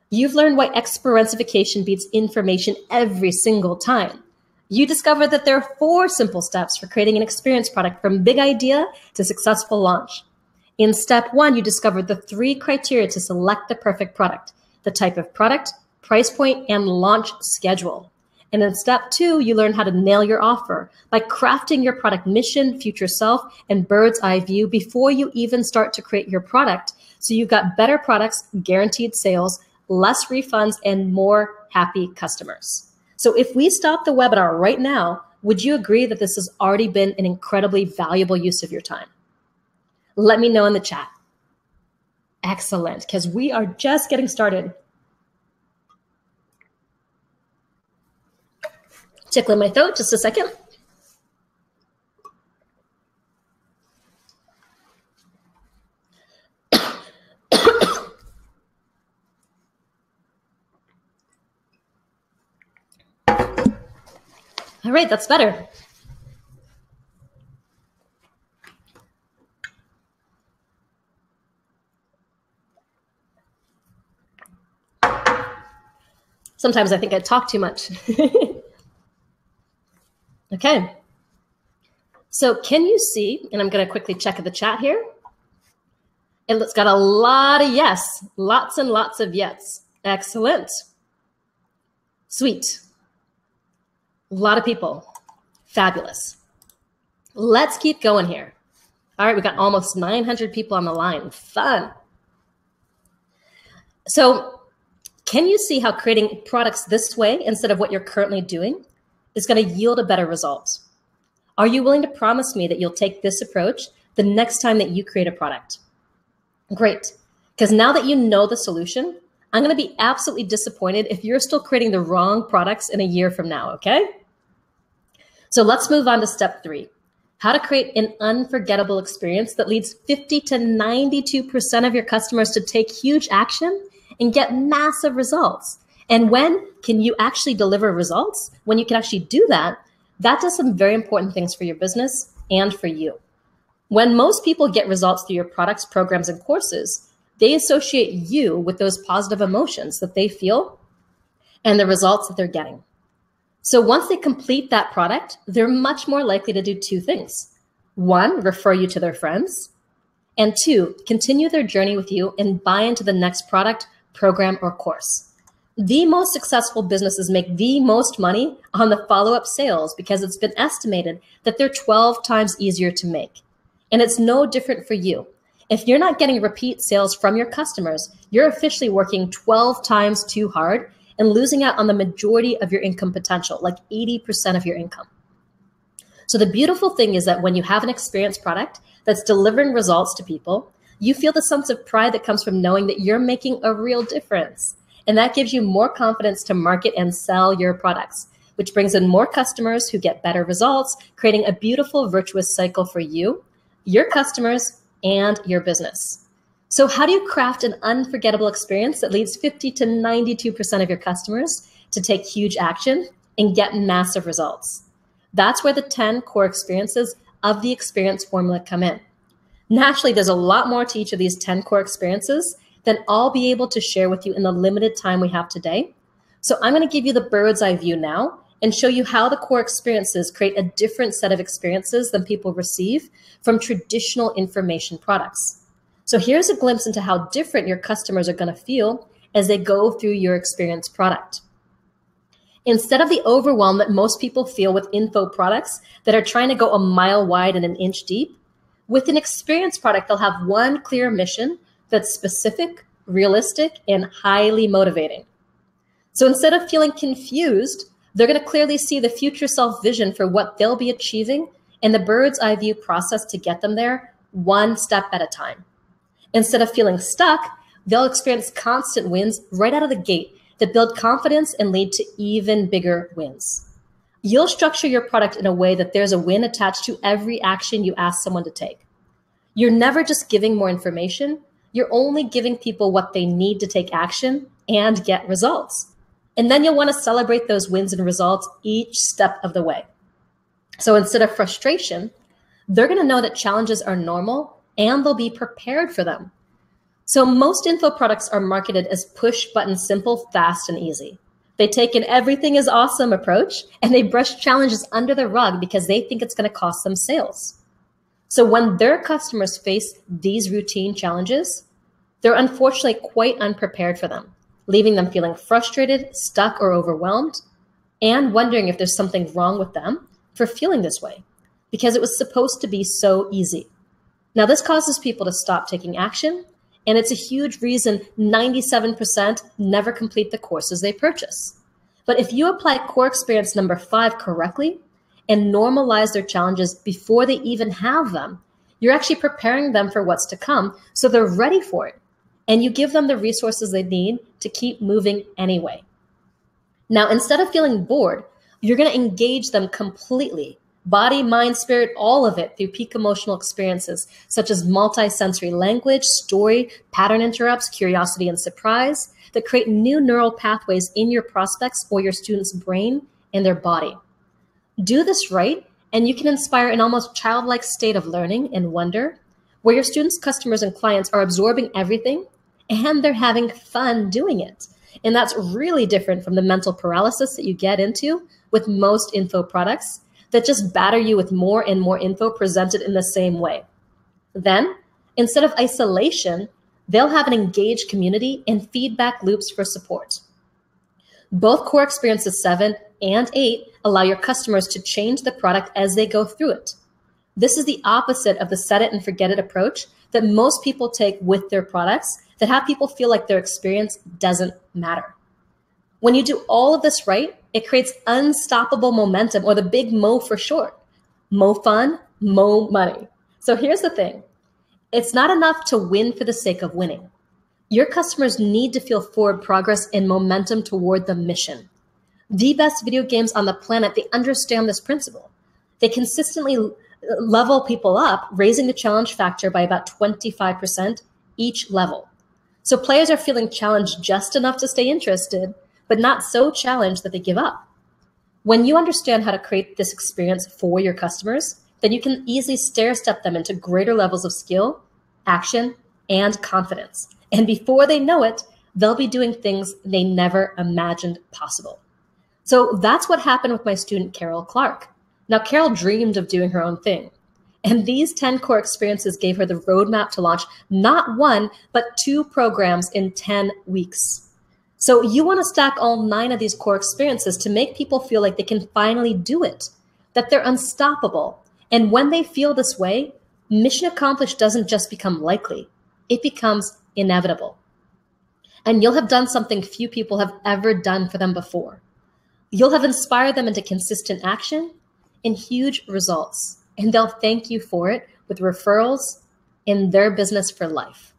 You've learned why exponentification beats information every single time. You discovered that there are 4 simple steps for creating an experience product from big idea to successful launch. In step 1, you discovered the 3 criteria to select the perfect product: the type of product, price point, and launch schedule. And in step 2, you learn how to nail your offer by crafting your product mission, future self, and bird's eye view before you even start to create your product. So you've got better products, guaranteed sales, less refunds, and more happy customers. So if we stop the webinar right now, would you agree that this has already been an incredibly valuable use of your time? Let me know in the chat. Excellent, because we are just getting started. Tickling my throat, just a second. All right, that's better. Sometimes I think I talk too much. Okay. So can you see, and I'm going to quickly check the chat here. It's got a lot of yes, lots and lots of yes. Excellent. Sweet. A lot of people. Fabulous. Let's keep going here. All right, we got almost 900 people on the line. Fun. So Can you see how creating products this way instead of what you're currently doing is going to yield a better result? Are you willing to promise me that you'll take this approach the next time that you create a product? Great, because now that you know the solution, I'm going to be absolutely disappointed if you're still creating the wrong products in a year from now, okay? So let's move on to step 3, how to create an unforgettable experience that leads 50 to 92% of your customers to take huge action and get massive results. And when can you actually deliver results? When you can actually do that, that does some very important things for your business and for you. When most people get results through your products, programs, and courses, they associate you with those positive emotions that they feel and the results that they're getting. So once they complete that product, they're much more likely to do 2 things. 1, refer you to their friends, and 2, continue their journey with you and buy into the next product, program, or course. The most successful businesses make the most money on the follow-up sales because it's been estimated that they're 12 times easier to make. And it's no different for you. If you're not getting repeat sales from your customers, you're officially working 12 times too hard and losing out on the majority of your income potential, like 80% of your income. So the beautiful thing is that when you have an experienced product that's delivering results to people, you feel the sense of pride that comes from knowing that you're making a real difference. And that gives you more confidence to market and sell your products, which brings in more customers who get better results, creating a beautiful virtuous cycle for you, your customers, and your business. So how do you craft an unforgettable experience that leads 50 to 92% of your customers to take huge action and get massive results? That's where the 10 core experiences of the experience formula come in. Naturally, there's a lot more to each of these 10 core experiences than I'll be able to share with you in the limited time we have today. So I'm going to give you the bird's eye view now and show you how the core experiences create a different set of experiences than people receive from traditional information products. So here's a glimpse into how different your customers are going to feel as they go through your experience product. Instead of the overwhelm that most people feel with info products that are trying to go a mile wide and an inch deep, with an experience product, they'll have one clear mission that's specific, realistic, and highly motivating. So instead of feeling confused, they're going to clearly see the future self vision for what they'll be achieving and the bird's eye view process to get them there, one step at a time. Instead of feeling stuck, they'll experience constant wins right out of the gate that build confidence and lead to even bigger wins. You'll structure your product in a way that there's a win attached to every action you ask someone to take. You're never just giving more information. You're only giving people what they need to take action and get results. And then you'll want to celebrate those wins and results each step of the way. So instead of frustration, they're going to know that challenges are normal and they'll be prepared for them. So most info products are marketed as push button simple, fast, and easy. They take an everything is awesome approach and they brush challenges under the rug because they think it's going to cost them sales. So when their customers face these routine challenges, they're unfortunately quite unprepared for them, leaving them feeling frustrated, stuck, or overwhelmed, and wondering if there's something wrong with them for feeling this way, because it was supposed to be so easy. Now, this causes people to stop taking action, and it's a huge reason 97% never complete the courses they purchase. But if you apply core experience number 5 correctly and normalize their challenges before they even have them, you're actually preparing them for what's to come so they're ready for it. And you give them the resources they need to keep moving anyway. Now, instead of feeling bored, you're going to engage them completely. Body, mind, spirit, all of it through peak emotional experiences, such as multi-sensory language, story, pattern interrupts, curiosity, and surprise that create new neural pathways in your prospects or your student's brain and their body. Do this right, and you can inspire an almost childlike state of learning and wonder where your students, customers, and clients are absorbing everything and they're having fun doing it. And that's really different from the mental paralysis that you get into with most info products that just batter you with more and more info presented in the same way. Then, instead of isolation, they'll have an engaged community and feedback loops for support. Both core experiences 7 and 8 allow your customers to change the product as they go through it. This is the opposite of the set it and forget it approach that most people take with their products that have people feel like their experience doesn't matter. When you do all of this right, it creates unstoppable momentum, or the big MO for short. Mo fun, mo money. So here's the thing. It's not enough to win for the sake of winning. Your customers need to feel forward progress and momentum toward the mission. The best video games on the planet, they understand this principle. They consistently level people up, raising the challenge factor by about 25% each level. So players are feeling challenged just enough to stay interested, but not so challenged that they give up. When you understand how to create this experience for your customers, then you can easily stair-step them into greater levels of skill, action, and confidence. And before they know it, they'll be doing things they never imagined possible. So that's what happened with my student, Carol Clark. Now, Carol dreamed of doing her own thing. And these 10 core experiences gave her the roadmap to launch not 1, but 2 programs in 10 weeks. So you want to stack all 9 of these core experiences to make people feel like they can finally do it, that they're unstoppable. And when they feel this way, mission accomplished doesn't just become likely, it becomes inevitable. And you'll have done something few people have ever done for them before. You'll have inspired them into consistent action and huge results, and they'll thank you for it with referrals in their business for life.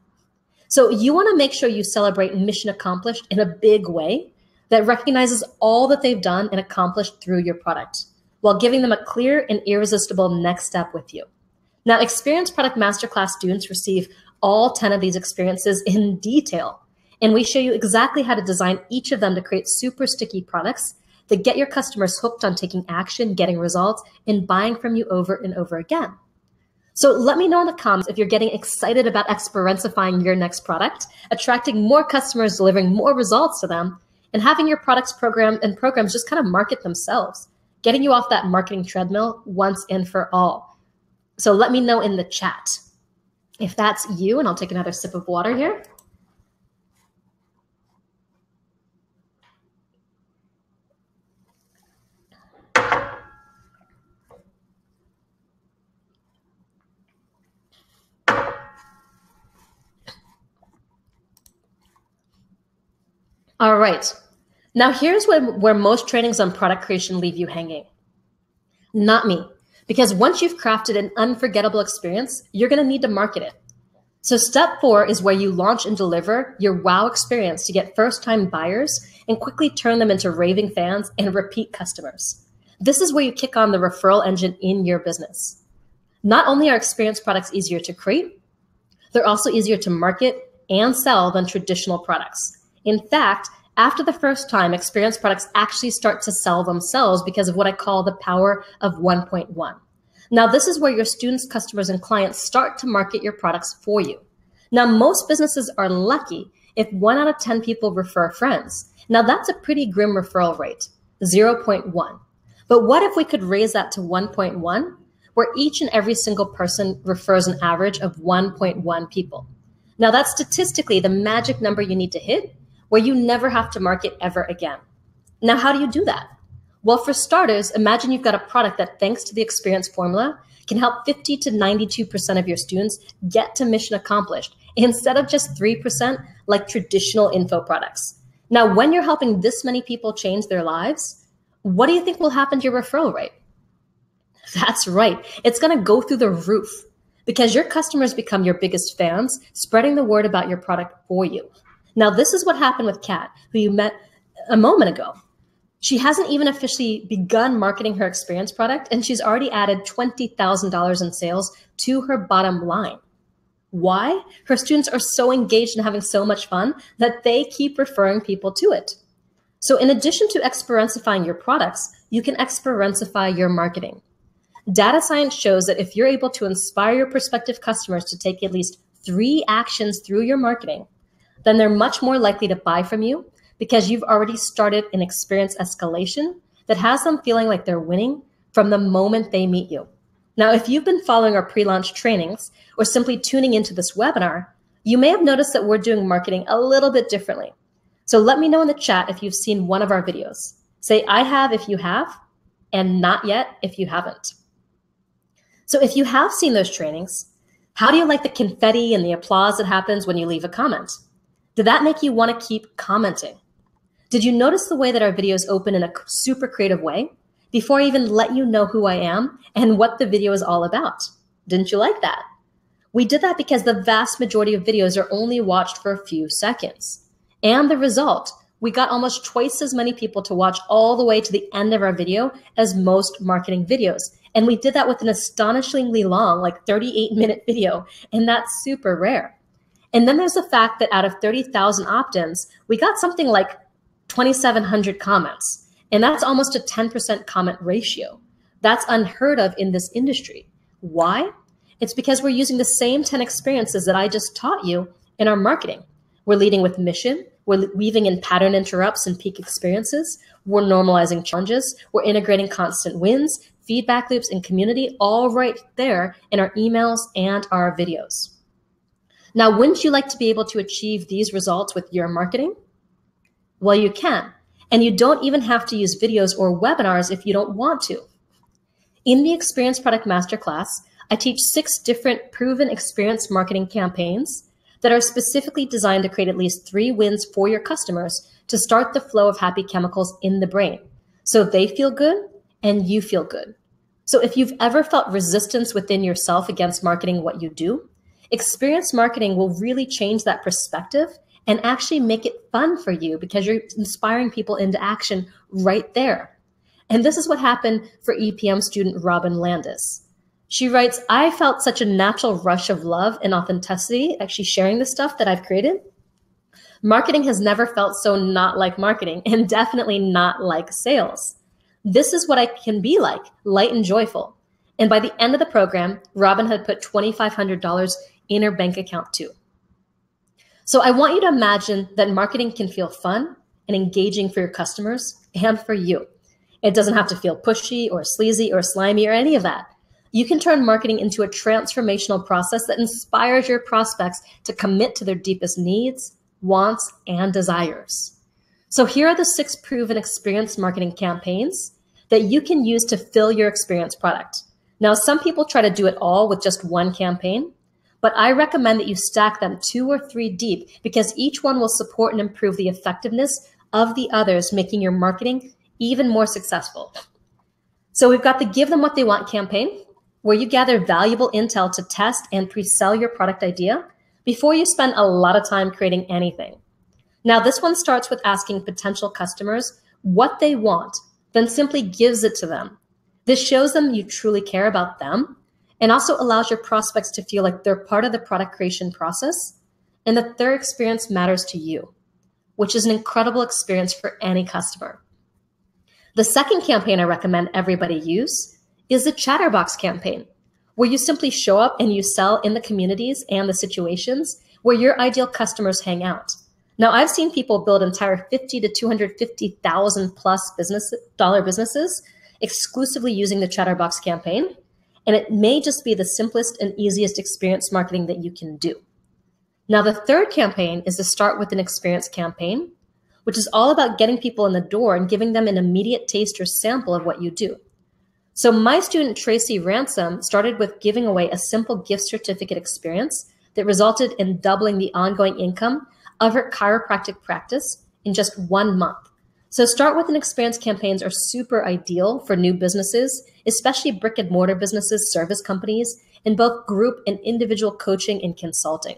So you want to make sure you celebrate mission accomplished in a big way that recognizes all that they've done and accomplished through your product, while giving them a clear and irresistible next step with you. Now, experienced product masterclass students receive all 10 of these experiences in detail, and we show you exactly how to design each of them to create super sticky products that get your customers hooked on taking action, getting results, and buying from you over and over again. So let me know in the comments if you're getting excited about experiencifying your next product, attracting more customers, delivering more results to them, and having your products programs just kind of market themselves, getting you off that marketing treadmill once and for all. So let me know in the chat if that's you, and I'll take another sip of water here. All right. Now here's where most trainings on product creation leave you hanging. Not me. Because once you've crafted an unforgettable experience, you're going to need to market it. So step 4 is where you launch and deliver your wow experience to get first-time buyers and quickly turn them into raving fans and repeat customers. This is where you kick on the referral engine in your business. Not only are experience products easier to create, they're also easier to market and sell than traditional products. In fact, after the first time, experience products actually start to sell themselves because of what I call the power of 1.1. Now, this is where your students, customers, and clients start to market your products for you. Now, most businesses are lucky if 1 out of 10 people refer friends. Now, that's a pretty grim referral rate, 0.1. But what if we could raise that to 1.1, where each and every single person refers an average of 1.1 people? Now, that's statistically the magic number you need to hit, where you never have to market ever again. Now, how do you do that? Well, for starters, imagine you've got a product that, thanks to the experience formula, can help 50 to 92% of your students get to mission accomplished instead of just 3% like traditional info products. Now, when you're helping this many people change their lives, what do you think will happen to your referral rate? That's right. It's going to go through the roof because your customers become your biggest fans, spreading the word about your product for you. Now, this is what happened with Kat, who you met a moment ago. She hasn't even officially begun marketing her experience product, and she's already added $20,000 in sales to her bottom line. Why? Her students are so engaged and having so much fun that they keep referring people to it. So in addition to experiencifying your products, you can experiencify your marketing. Data science shows that if you're able to inspire your prospective customers to take at least 3 actions through your marketing, then they're much more likely to buy from you because you've already started an experience escalation that has them feeling like they're winning from the moment they meet you. Now, if you've been following our pre-launch trainings or simply tuning into this webinar, you may have noticed that we're doing marketing a little bit differently. So let me know in the chat if you've seen one of our videos. Say, I have if you have, and not yet if you haven't. So if you have seen those trainings, how do you like the confetti and the applause that happens when you leave a comment? Did that make you want to keep commenting? Did you notice the way that our videos open in a super creative way before I even let you know who I am and what the video is all about? Didn't you like that? We did that because the vast majority of videos are only watched for a few seconds. And the result, we got almost twice as many people to watch all the way to the end of our video as most marketing videos. And we did that with an astonishingly long, like 38-minute video, and that's super rare. And then there's the fact that out of 30,000 opt-ins, we got something like 2,700 comments. And that's almost a 10% comment ratio. That's unheard of in this industry. Why? It's because we're using the same 10 experiences that I just taught you in our marketing. We're leading with mission. We're weaving in pattern interrupts and peak experiences. We're normalizing challenges. We're integrating constant wins, feedback loops, and community, all right there in our emails and our videos. Now, wouldn't you like to be able to achieve these results with your marketing? Well, you can. And you don't even have to use videos or webinars if you don't want to. In the Experience Product Masterclass, I teach 6 different proven experience marketing campaigns that are specifically designed to create at least 3 wins for your customers to start the flow of happy chemicals in the brain so they feel good and you feel good. So if you've ever felt resistance within yourself against marketing what you do, experience marketing will really change that perspective and actually make it fun for you because you're inspiring people into action right there. And this is what happened for EPM student Robin Landis. She writes, I felt such a natural rush of love and authenticity actually sharing the stuff that I've created. Marketing has never felt so not like marketing and definitely not like sales. This is what I can be like, light and joyful. And by the end of the program, Robin had put $2,500 in her bank account too. So I want you to imagine that marketing can feel fun and engaging for your customers and for you. It doesn't have to feel pushy or sleazy or slimy or any of that. You can turn marketing into a transformational process that inspires your prospects to commit to their deepest needs, wants, and desires. So here are the 6 proven experience marketing campaigns that you can use to fill your experience product. Now, some people try to do it all with just one campaign, but I recommend that you stack them 2 or 3 deep because each one will support and improve the effectiveness of the others, making your marketing even more successful. So we've got the Give Them What They Want campaign, where you gather valuable intel to test and pre-sell your product idea before you spend a lot of time creating anything. Now, this one starts with asking potential customers what they want, then simply gives it to them. This shows them you truly care about them and also allows your prospects to feel like they're part of the product creation process and that their experience matters to you, which is an incredible experience for any customer. The second campaign I recommend everybody use is the Chatterbox campaign, where you simply show up and you sell in the communities and the situations where your ideal customers hang out. Now, I've seen people build entire $50,000 to $250,000 plus businesses exclusively using the Chatterbox campaign, and it may just be the simplest and easiest experience marketing that you can do. Now, the third campaign is the Start with an Experience campaign, which is all about getting people in the door and giving them an immediate taste or sample of what you do. So my student Tracy Ransom started with giving away a simple gift certificate experience that resulted in doubling the ongoing income of her chiropractic practice in just 1 month. So Start with an Experience campaigns are super ideal for new businesses, especially brick and mortar businesses, service companies, in both group and individual coaching and consulting.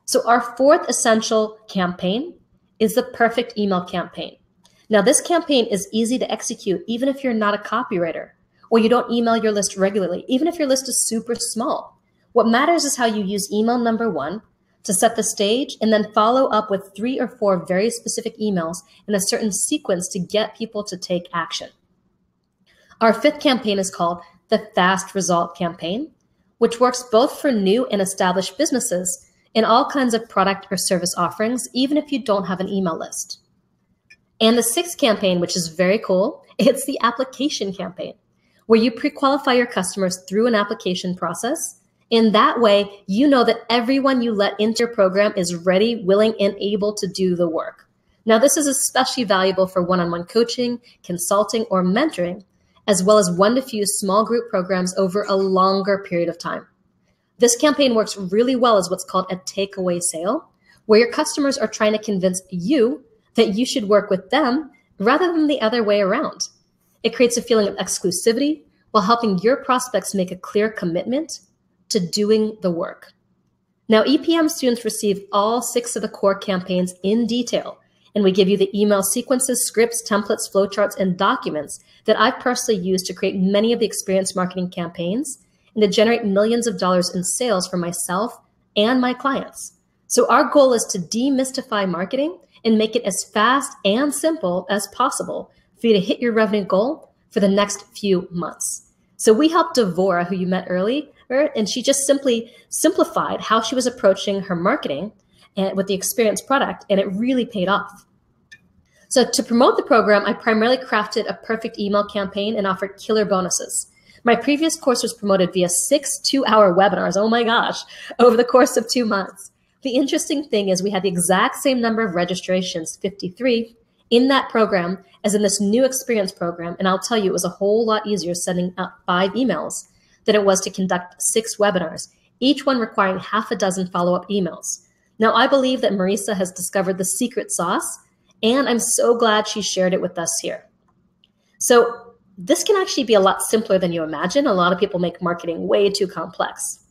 So our 4th essential campaign is the perfect email campaign. Now, this campaign is easy to execute even if you're not a copywriter or you don't email your list regularly, even if your list is super small. What matters is how you use email number 1 to set the stage and then follow up with 3 or 4 very specific emails in a certain sequence to get people to take action. Our 5th campaign is called the Fast Result campaign, which works both for new and established businesses in all kinds of product or service offerings, even if you don't have an email list. And the 6th campaign, which is very cool, it's the application campaign, where you pre-qualify your customers through an application process. In that way, you know that everyone you let into your program is ready, willing, and able to do the work. Now, this is especially valuable for one-on-one coaching, consulting, or mentoring, as well as 1 to few small group programs over a longer period of time. This campaign works really well as what's called a takeaway sale, where your customers are trying to convince you that you should work with them rather than the other way around. It creates a feeling of exclusivity while helping your prospects make a clear commitment to doing the work. Now, EPM students receive all 6 of the core campaigns in detail, and we give you the email sequences, scripts, templates, flowcharts, and documents that I've personally used to create many of the experience marketing campaigns and to generate millions of dollars in sales for myself and my clients. So our goal is to demystify marketing and make it as fast and simple as possible for you to hit your revenue goal for the next few months. So we helped Devora, who you met earlier, and she just simply simplified how she was approaching her marketing and with the experience product, and it really paid off. So to promote the program, I primarily crafted a perfect email campaign and offered killer bonuses. My previous course was promoted via 6 two-hour webinars, oh my gosh, over the course of 2 months. The interesting thing is we had the exact same number of registrations, 53, in that program as in this new experience program. And I'll tell you, it was a whole lot easier sending out 5 emails than it was to conduct 6 webinars, each one requiring half a dozen follow-up emails. Now, I believe that Marisa has discovered the secret sauce, and I'm so glad she shared it with us here. So this can actually be a lot simpler than you imagine. A lot of people make marketing way too complex.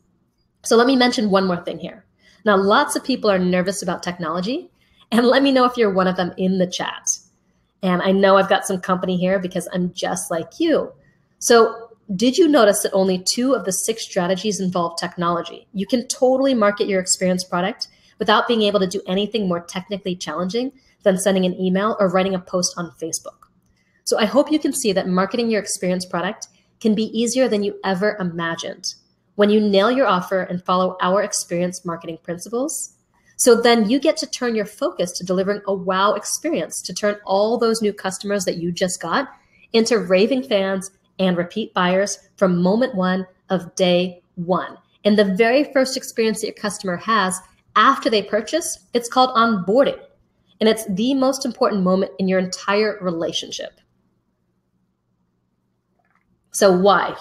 So let me mention one more thing here. Now, lots of people are nervous about technology, and let me know if you're one of them in the chat. And I know I've got some company here because I'm just like you. So did you notice that only 2 of the 6 strategies involve technology? You can totally market your experience product without being able to do anything more technically challenging than sending an email or writing a post on Facebook. So I hope you can see that marketing your experience product can be easier than you ever imagined when you nail your offer and follow our experience marketing principles. So then you get to turn your focus to delivering a wow experience, to turn all those new customers that you just got into raving fans and repeat buyers from moment 1 of day 1. And the very first experience that your customer has after they purchase, it's called onboarding. And it's the most important moment in your entire relationship. So why?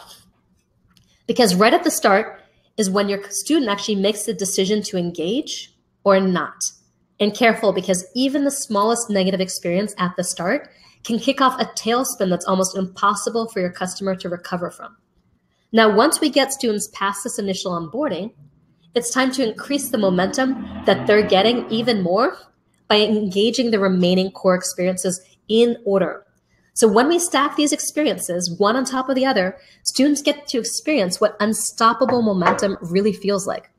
Because right at the start is when your student actually makes the decision to engage or not. And careful, because even the smallest negative experience at the start can kick off a tailspin that's almost impossible for your customer to recover from. Now, once we get students past this initial onboarding, it's time to increase the momentum that they're getting even more by engaging the remaining core experiences in order. So when we stack these experiences, one on top of the other, students get to experience what unstoppable momentum really feels like,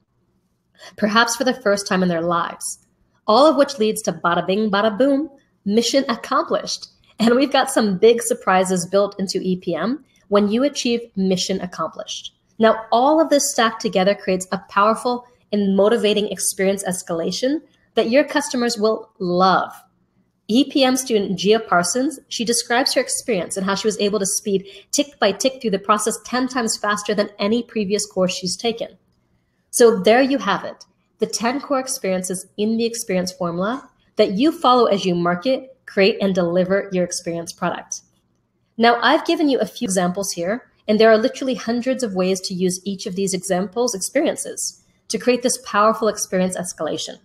perhaps for the first time in their lives, all of which leads to bada bing, bada boom, mission accomplished. And we've got some big surprises built into EPM when you achieve mission accomplished. Now, all of this stacked together creates a powerful and motivating experience escalation that your customers will love. EPM student Gia Parsons, she describes her experience and how she was able to speed tick by tick through the process 10 times faster than any previous course she's taken. So there you have it, the 10 core experiences in the experience formula that you follow as you market, create, and deliver your experience product. Now, I've given you a few examples here, and there are literally hundreds of ways to use each of these experiences to create this powerful experience escalation.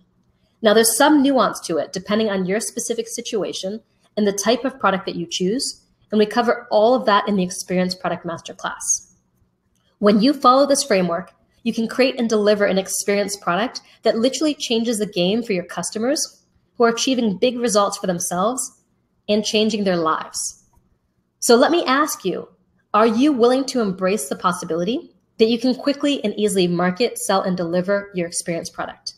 Now, there's some nuance to it depending on your specific situation and the type of product that you choose, and we cover all of that in the Experience Product Masterclass. When you follow this framework, you can create and deliver an experience product that literally changes the game for your customers who are achieving big results for themselves and changing their lives. So let me ask you, are you willing to embrace the possibility that you can quickly and easily market, sell, and deliver your experience product?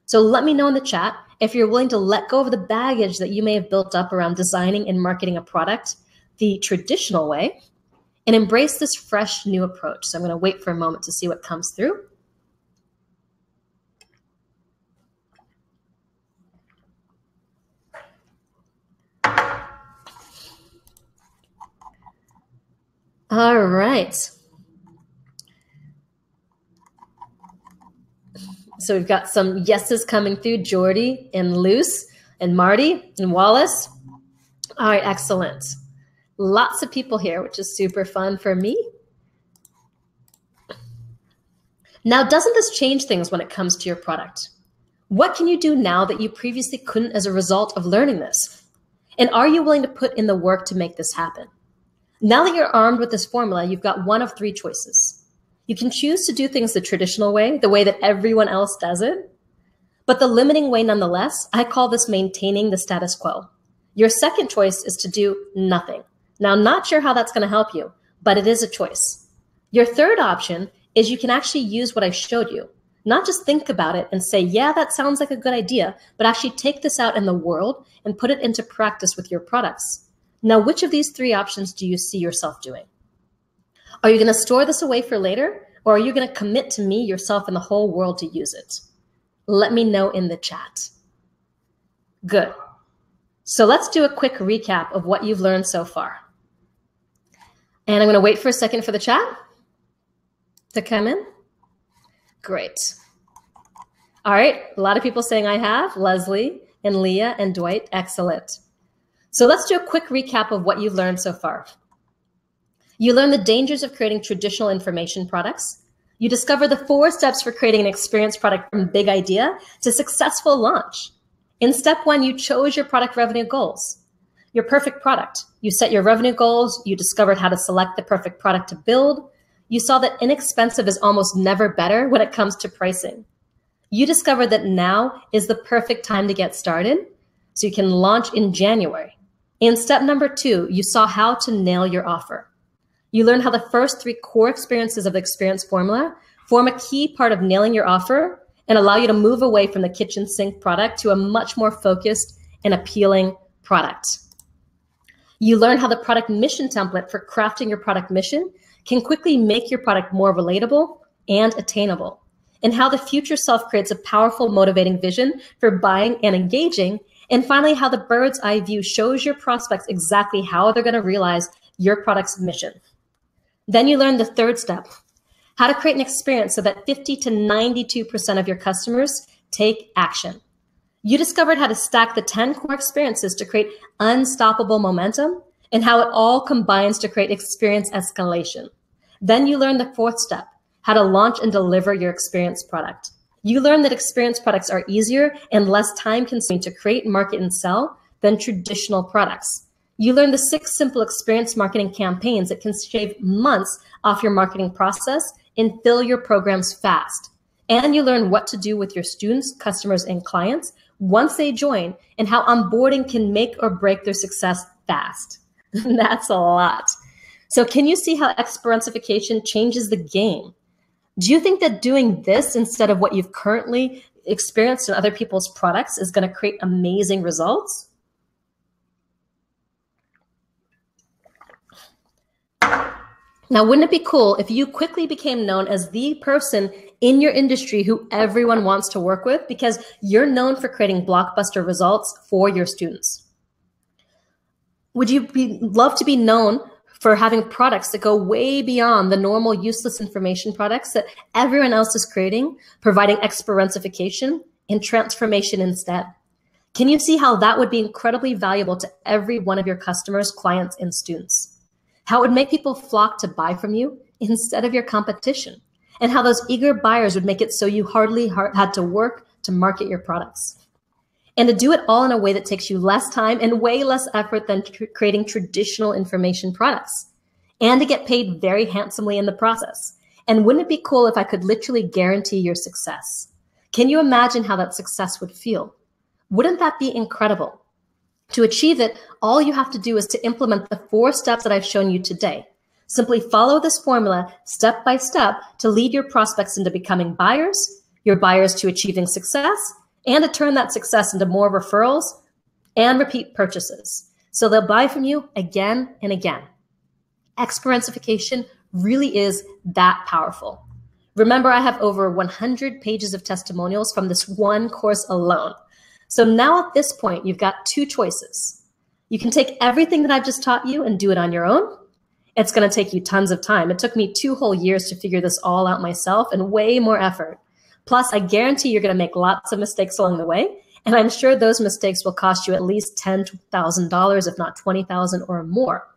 So let me know in the chat if you're willing to let go of the baggage that you may have built up around designing and marketing a product the traditional way and embrace this fresh new approach. So I'm going to wait for a moment to see what comes through. All right. So we've got some yeses coming through, Jordy and Luce and Marty and Wallace. All right, excellent. Lots of people here, which is super fun for me. Now, doesn't this change things when it comes to your product? What can you do now that you previously couldn't as a result of learning this? And are you willing to put in the work to make this happen? Now that you're armed with this formula, you've got one of three choices. You can choose to do things the traditional way, the way that everyone else does it, but the limiting way nonetheless. I call this maintaining the status quo. Your second choice is to do nothing. Now, not sure how that's going to help you, but it is a choice. Your third option is you can actually use what I showed you. Not just think about it and say, yeah, that sounds like a good idea, but actually take this out in the world and put it into practice with your products. Now, which of these three options do you see yourself doing? Are you going to store this away for later, or are you going to commit to me, yourself, and the whole world to use it? Let me know in the chat. Good. So let's do a quick recap of what you've learned so far. And I'm going to wait for a second for the chat to come in. Great. All right. A lot of people saying I have. Leslie and Leah and Dwight. Excellent. So let's do a quick recap of what you've learned so far. You learned the dangers of creating traditional information products. You discovered the 4 steps for creating an experience product from big idea to successful launch. In step 1, you chose your product revenue goals. Your perfect product. You set your revenue goals. You discovered how to select the perfect product to build. You saw that inexpensive is almost never better when it comes to pricing. You discovered that now is the perfect time to get started, so you can launch in January. In step number 2, you saw how to nail your offer. You learned how the first 3 core experiences of the experience formula form a key part of nailing your offer and allow you to move away from the kitchen sink product to a much more focused and appealing product. You learned how the product mission template for crafting your product mission can quickly make your product more relatable and attainable, and how the future self creates a powerful, motivating vision for buying and engaging. And finally, how the bird's eye view shows your prospects exactly how they're going to realize your product's mission. Then you learn the third step, how to create an experience so that 50 to 92% of your customers take action. You discovered how to stack the 10 core experiences to create unstoppable momentum and how it all combines to create experience escalation. Then you learn the fourth step, how to launch and deliver your experience product. You learn that experience products are easier and less time-consuming to create, market, and sell than traditional products. You learn the 6 simple experience marketing campaigns that can shave months off your marketing process and fill your programs fast. And you learn what to do with your students, customers, and clients once they join, and how onboarding can make or break their success fast. That's a lot. So can you see how exponentification changes the game? Do you think that doing this instead of what you've currently experienced in other people's products is going to create amazing results? Now, wouldn't it be cool if you quickly became known as the person in your industry who everyone wants to work with because you're known for creating blockbuster results for your students? Would you love to be known for having products that go way beyond the normal useless information products that everyone else is creating, providing exponentification and transformation instead? Can you see how that would be incredibly valuable to every one of your customers, clients, and students? How it would make people flock to buy from you instead of your competition, and how those eager buyers would make it so you hardly had to work to market your products. And to do it all in a way that takes you less time and way less effort than creating traditional information products, and to get paid very handsomely in the process. And wouldn't it be cool if I could literally guarantee your success? Can you imagine how that success would feel? Wouldn't that be incredible? To achieve it, all you have to do is to implement the 4 steps that I've shown you today. Simply follow this formula step by step to lead your prospects into becoming buyers, your buyers to achieving success, and to turn that success into more referrals and repeat purchases. So they'll buy from you again and again. Exponentification really is that powerful. Remember, I have over 100 pages of testimonials from this one course alone. So now at this point, you've got 2 choices. You can take everything that I've just taught you and do it on your own. It's going to take you tons of time. It took me 2 whole years to figure this all out myself and way more effort. Plus, I guarantee you're going to make lots of mistakes along the way. And I'm sure those mistakes will cost you at least $10,000, if not $20,000 or more.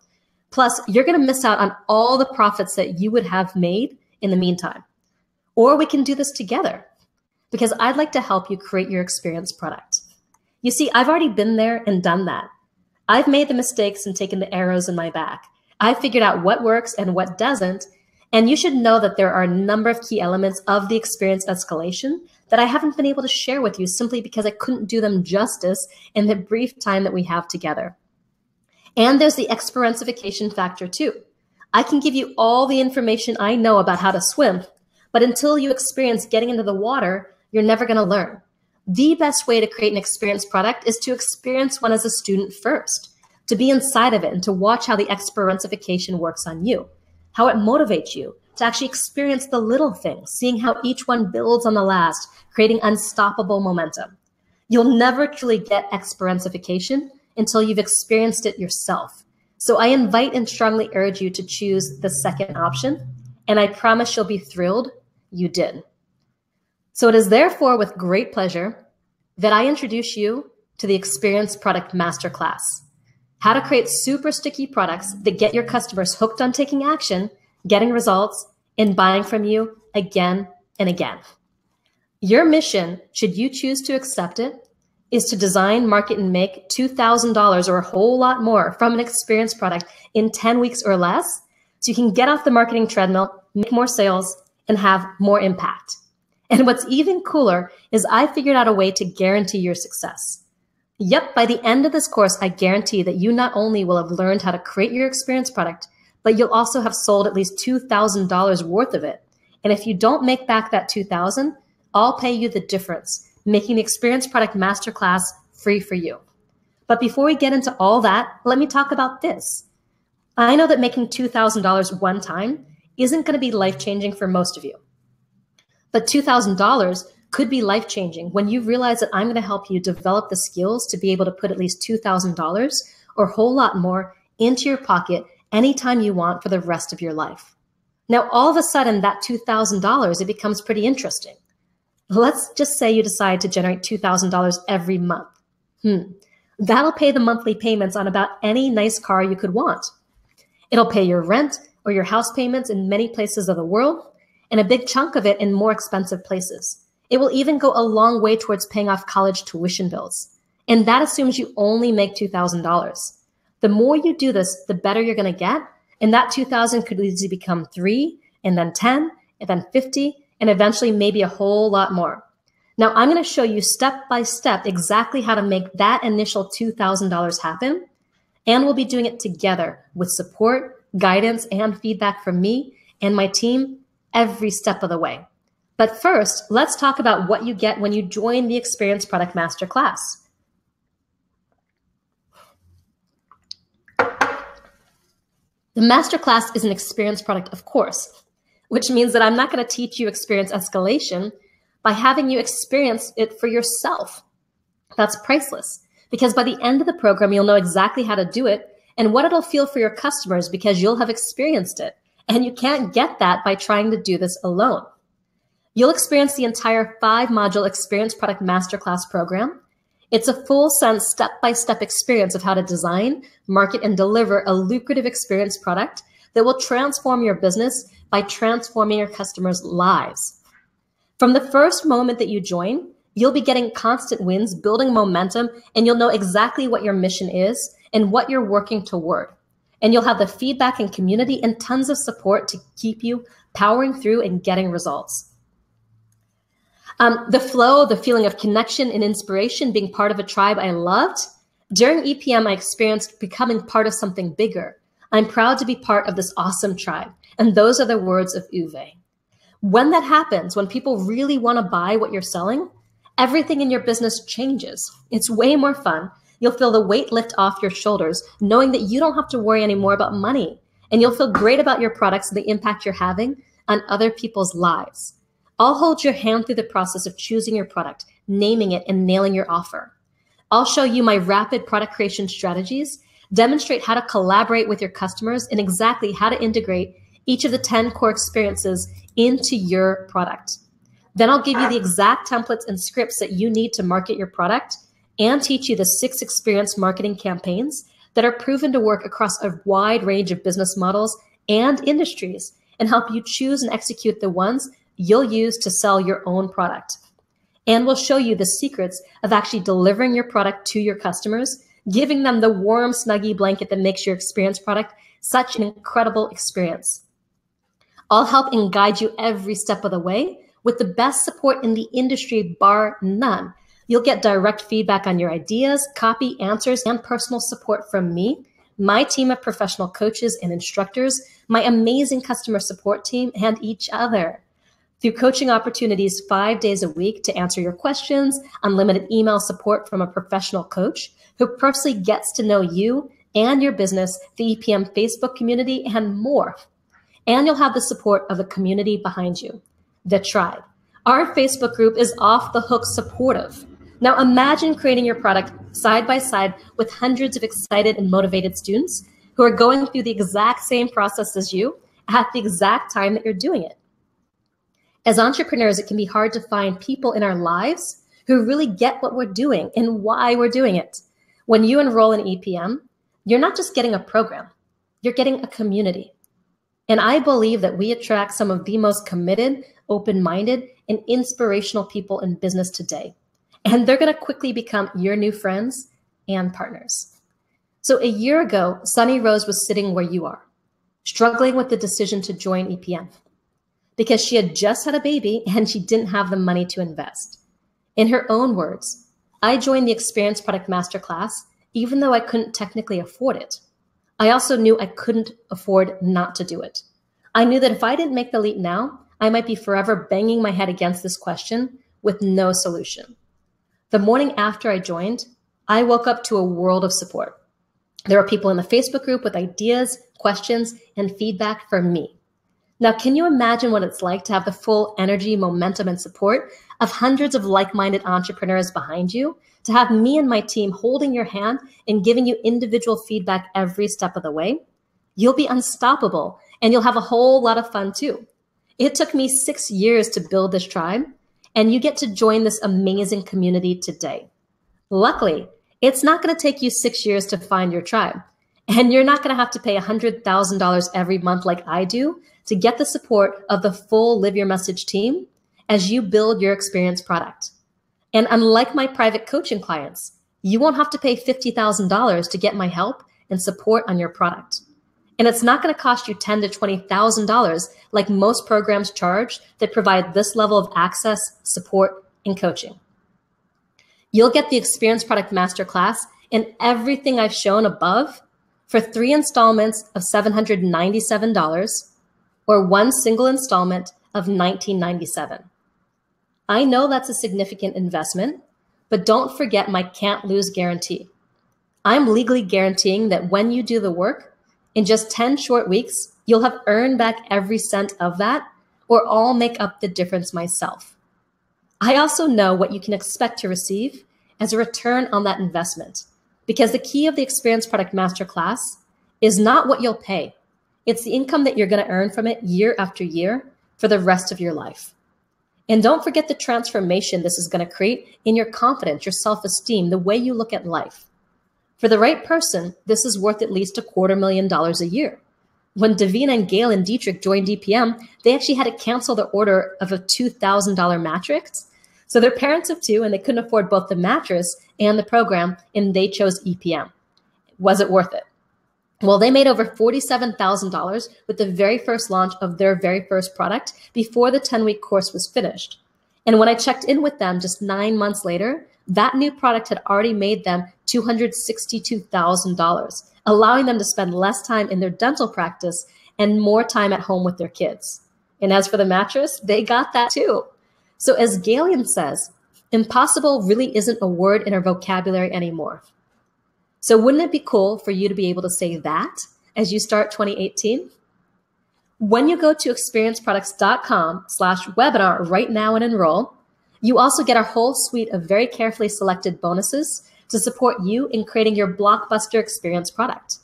Plus, you're going to miss out on all the profits that you would have made in the meantime. Or we can do this together. because I'd like to help you create your experience product. You see, I've already been there and done that. I've made the mistakes and taken the arrows in my back. I've figured out what works and what doesn't. And you should know that there are a number of key elements of the experience escalation that I haven't been able to share with you simply because I couldn't do them justice in the brief time that we have together. And there's the experientification factor too. I can give you all the information I know about how to swim, but until you experience getting into the water, you're never going to learn. The best way to create an experience product is to experience one as a student first, to be inside of it and to watch how the experientification works on you, how it motivates you to actually experience the little things, seeing how each one builds on the last, creating unstoppable momentum. You'll never truly get experientification until you've experienced it yourself. So I invite and strongly urge you to choose the second option, and I promise you'll be thrilled you did. So it is therefore with great pleasure that I introduce you to the Experience Product Masterclass, how to create super sticky products that get your customers hooked on taking action, getting results, and buying from you again and again. Your mission, should you choose to accept it, is to design, market, and make $2,000 or a whole lot more from an experience product in 10 weeks or less, so you can get off the marketing treadmill, make more sales, and have more impact. And what's even cooler is I figured out a way to guarantee your success. Yep, by the end of this course, I guarantee that you not only will have learned how to create your experience product, but you'll also have sold at least $2,000 worth of it. And if you don't make back that $2,000, I'll pay you the difference, making the Experience Product Masterclass free for you. But before we get into all that, let me talk about this. I know that making $2,000 one time isn't going to be life-changing for most of you. But $2,000 could be life-changing when you realize that I'm going to help you develop the skills to be able to put at least $2,000 or a whole lot more into your pocket anytime you want for the rest of your life. Now, all of a sudden, that $2,000, it becomes pretty interesting. Let's just say you decide to generate $2,000 every month. That'll pay the monthly payments on about any nice car you could want. It'll pay your rent or your house payments in many places of the world, and a big chunk of it in more expensive places. It will even go a long way towards paying off college tuition bills. And that assumes you only make $2,000. The more you do this, the better you're going to get. And that $2,000 could easily become $3,000, and then $10,000, and then $50,000, and eventually maybe a whole lot more. Now, I'm going to show you step by step exactly how to make that initial $2,000 happen. And we'll be doing it together with support, guidance, and feedback from me and my team every step of the way. But first, let's talk about what you get when you join the Experience Product Masterclass. The Masterclass is an experience product, of course, which means that I'm not going to teach you experience escalation by having you experience it for yourself. That's priceless, because by the end of the program, you'll know exactly how to do it and what it'll feel for your customers because you'll have experienced it. And you can't get that by trying to do this alone. You'll experience the entire 5-module Experience Product Masterclass program. It's a full-sense, step-by-step experience of how to design, market, and deliver a lucrative experience product that will transform your business by transforming your customers' lives. From the first moment that you join, you'll be getting constant wins, building momentum, and you'll know exactly what your mission is and what you're working toward. And you'll have the feedback and community and tons of support to keep you powering through and getting results. The flow, the feeling of connection and inspiration, being part of a tribe I loved. During EPM, I experienced becoming part of something bigger. I'm proud to be part of this awesome tribe. And those are the words of Uwe. When that happens, when people really want to buy what you're selling, everything in your business changes. It's way more fun. You'll feel the weight lift off your shoulders, knowing that you don't have to worry anymore about money. And you'll feel great about your products and the impact you're having on other people's lives. I'll hold your hand through the process of choosing your product, naming it, and nailing your offer. I'll show you my rapid product creation strategies, demonstrate how to collaborate with your customers, and exactly how to integrate each of the 10 core experiences into your product. Then I'll give you the exact templates and scripts that you need to market your product and teach you the 6 experience marketing campaigns that are proven to work across a wide range of business models and industries, and help you choose and execute the ones you'll use to sell your own product. And we'll show you the secrets of actually delivering your product to your customers, giving them the warm, snuggy blanket that makes your experience product such an incredible experience. I'll help and guide you every step of the way with the best support in the industry, bar none. You'll get direct feedback on your ideas, copy, answers, and personal support from me, my team of professional coaches and instructors, my amazing customer support team, and each other. Through coaching opportunities 5 days a week to answer your questions, unlimited email support from a professional coach who personally gets to know you and your business, the EPM Facebook community, and more. And you'll have the support of the community behind you, the tribe. Our Facebook group is off the hook supportive. Now imagine creating your product side by side with hundreds of excited and motivated students who are going through the exact same process as you at the exact time that you're doing it. As entrepreneurs, it can be hard to find people in our lives who really get what we're doing and why we're doing it. When you enroll in EPM, you're not just getting a program, you're getting a community. And I believe that we attract some of the most committed, open-minded, and inspirational people in business today. And they're going to quickly become your new friends and partners. So a year ago, Sunny Rose was sitting where you are, struggling with the decision to join EPM because she had just had a baby and she didn't have the money to invest. In her own words, I joined the Experience Product Masterclass even though I couldn't technically afford it. I also knew I couldn't afford not to do it. I knew that if I didn't make the leap now, I might be forever banging my head against this question with no solution. The morning after I joined, I woke up to a world of support. There were people in the Facebook group with ideas, questions, and feedback for me. Now, can you imagine what it's like to have the full energy, momentum, and support of hundreds of like-minded entrepreneurs behind you, to have me and my team holding your hand and giving you individual feedback every step of the way? You'll be unstoppable, and you'll have a whole lot of fun too. It took me 6 years to build this tribe, and you get to join this amazing community today. Luckily, it's not going to take you 6 years to find your tribe, and you're not going to have to pay $100,000 every month like I do to get the support of the full Live Your Message team as you build your experience product. And unlike my private coaching clients, you won't have to pay $50,000 to get my help and support on your product. And it's not going to cost you $10,000 to $20,000 like most programs charge that provide this level of access, support, and coaching. You'll get the Experience Product Masterclass and everything I've shown above for 3 installments of $797 or 1 single installment of $1997. I know that's a significant investment, but don't forget my can't lose guarantee. I'm legally guaranteeing that when you do the work, in just 10 short weeks, you'll have earned back every cent of that, or I'll make up the difference myself. I also know what you can expect to receive as a return on that investment, because the key of the Experience Product Masterclass is not what you'll pay. It's the income that you're going to earn from it year after year for the rest of your life. And don't forget the transformation this is going to create in your confidence, your self-esteem, the way you look at life. For the right person, this is worth at least $250,000 a year. When Davina and Gail and Dietrich joined EPM, they actually had to cancel the order of a $2,000 mattress. So their parents of 2, and they couldn't afford both the mattress and the program, and they chose EPM. Was it worth it? Well, they made over $47,000 with the very first launch of their very first product before the 10-week course was finished. And when I checked in with them just 9 months later, that new product had already made them $262,000, allowing them to spend less time in their dental practice and more time at home with their kids. And as for the mattress, they got that too. So as Galen says, impossible really isn't a word in our vocabulary anymore. So wouldn't it be cool for you to be able to say that as you start 2018? When you go to experienceproducts.com/webinar right now and enroll, you also get our whole suite of very carefully selected bonuses to support you in creating your blockbuster experience product.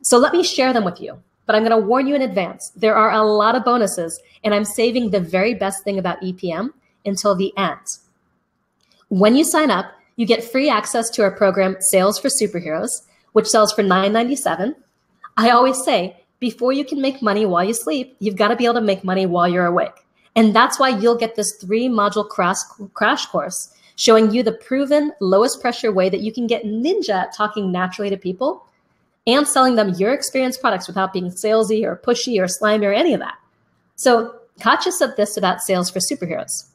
So let me share them with you, but I'm going to warn you in advance. There are a lot of bonuses, and I'm saving the very best thing about EPM until the end. When you sign up, you get free access to our program, Sales for Superheroes, which sells for $997. I always say, before you can make money while you sleep, you've got to be able to make money while you're awake. And that's why you'll get this 3-module crash course showing you the proven lowest pressure way that you can get ninja at talking naturally to people and selling them your experience products without being salesy or pushy or slimy or any of that. So Katja said this about sales for superheroes.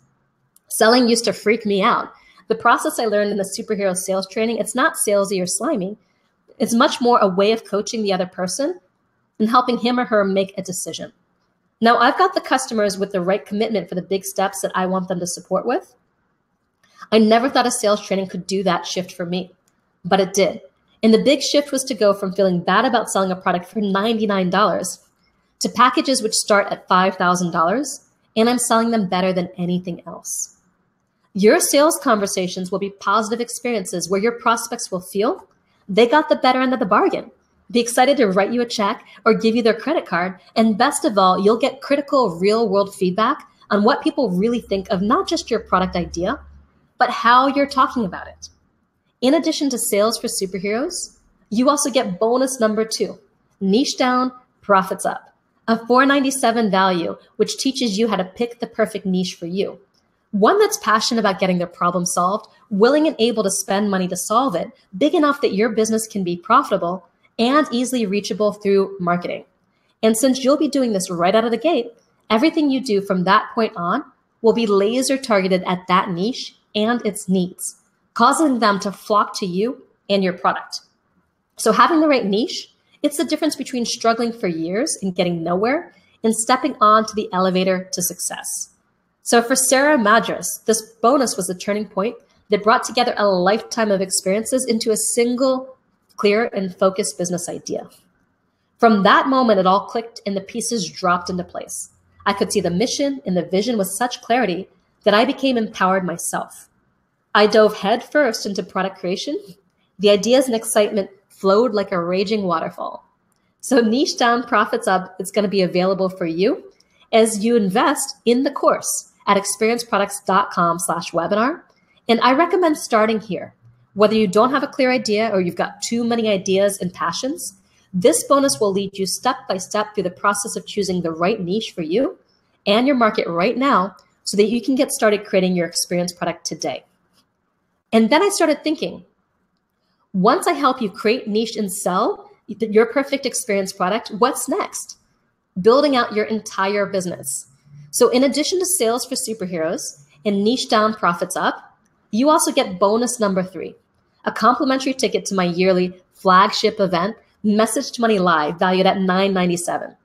Selling used to freak me out. The process I learned in the superhero sales training, it's not salesy or slimy. It's much more a way of coaching the other person and helping him or her make a decision. Now, I've got the customers with the right commitment for the big steps that I want them to support with. I never thought a sales training could do that shift for me, but it did. And the big shift was to go from feeling bad about selling a product for $99 to packages which start at $5,000, and I'm selling them better than anything else. Your sales conversations will be positive experiences where your prospects will feel they got the better end of the bargain, be excited to write you a check or give you their credit card, and best of all, you'll get critical real-world feedback on what people really think of not just your product idea, but how you're talking about it. In addition to sales for superheroes, you also get bonus number 2, niche down, profits up, a $497 value, which teaches you how to pick the perfect niche for you. One that's passionate about getting their problem solved, willing and able to spend money to solve it, big enough that your business can be profitable and easily reachable through marketing. And since you'll be doing this right out of the gate, everything you do from that point on will be laser targeted at that niche and its needs, causing them to flock to you and your product. So having the right niche, it's the difference between struggling for years and getting nowhere and stepping on to the elevator to success. So for Sarah Madras, this bonus was the turning point that brought together a lifetime of experiences into a single, clear, and focused business idea. From that moment, it all clicked and the pieces dropped into place. I could see the mission and the vision with such clarity that I became empowered myself. I dove headfirst into product creation. The ideas and excitement flowed like a raging waterfall. So Niche Down, Profits Up, it's going to be available for you as you invest in the course at experienceproducts.com/webinar. And I recommend starting here. Whether you don't have a clear idea or you've got too many ideas and passions, this bonus will lead you step by step through the process of choosing the right niche for you and your market right now so that you can get started creating your experience product today. And then I started thinking, once I help you create, niche, and sell your perfect experience product, what's next? Building out your entire business. So in addition to sales for superheroes and Niche Down, Profits Up, you also get bonus number 3, a complimentary ticket to my yearly flagship event, Message to Money Live, valued at $997.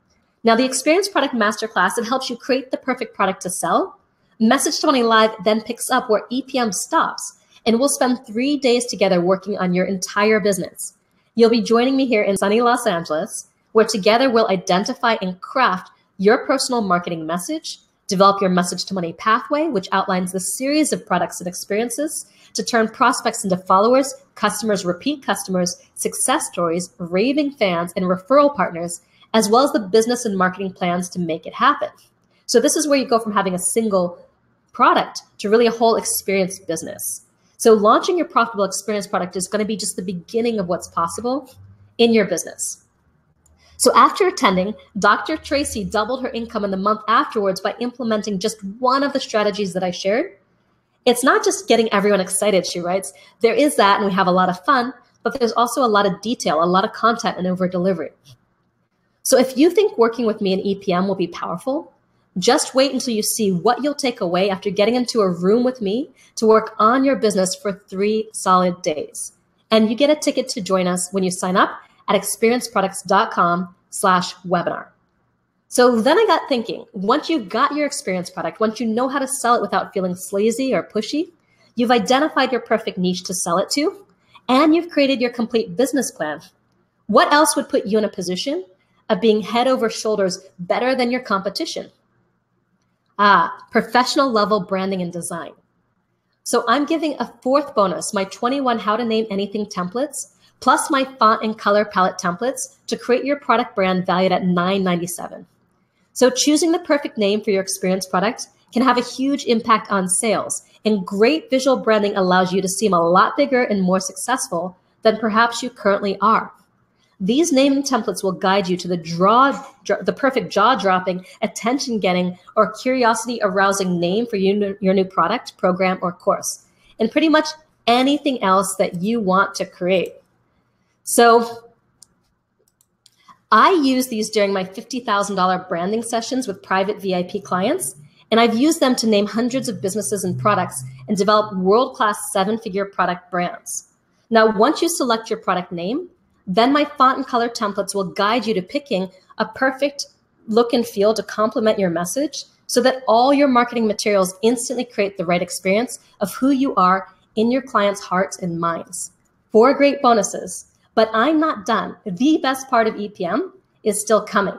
Now, the Experience Product Masterclass, it helps you create the perfect product to sell. Message to Money Live then picks up where EPM stops, and we'll spend 3 days together working on your entire business. You'll be joining me here in sunny Los Angeles, where together we'll identify and craft your personal marketing message, develop your message to money pathway, which outlines the series of products and experiences to turn prospects into followers, customers, repeat customers, success stories, raving fans, and referral partners, as well as the business and marketing plans to make it happen. So this is where you go from having a single product to really a whole experience business. So launching your profitable experience product is going to be just the beginning of what's possible in your business. So after attending, Dr. Tracy doubled her income in the month afterwards by implementing just one of the strategies that I shared. It's not just getting everyone excited, she writes. There is that, and we have a lot of fun, but there's also a lot of detail, a lot of content, and over delivery. So if you think working with me in EPM will be powerful, just wait until you see what you'll take away after getting into a room with me to work on your business for 3 solid days. And you get a ticket to join us when you sign up at experienceproducts.com/webinar. So then I got thinking, once you've got your experience product, once you know how to sell it without feeling sleazy or pushy, you've identified your perfect niche to sell it to, and you've created your complete business plan. What else would put you in a position of being head over shoulders better than your competition? Professional level branding and design. So I'm giving a 4th bonus, my 21 How to Name Anything templates, plus my font and color palette templates to create your product brand valued at $997. So choosing the perfect name for your experience product can have a huge impact on sales, and great visual branding allows you to seem a lot bigger and more successful than perhaps you currently are. These naming templates will guide you to the perfect jaw-dropping, attention-getting, or curiosity-arousing name for your new product, program, or course, and pretty much anything else that you want to create. So I use these during my $50,000 branding sessions with private VIP clients, and I've used them to name hundreds of businesses and products and develop world-class 7-figure product brands. Now, once you select your product name, then my font and color templates will guide you to picking a perfect look and feel to complement your message so that all your marketing materials instantly create the right experience of who you are in your clients' hearts and minds. 4 great bonuses, but I'm not done. The best part of EPM is still coming.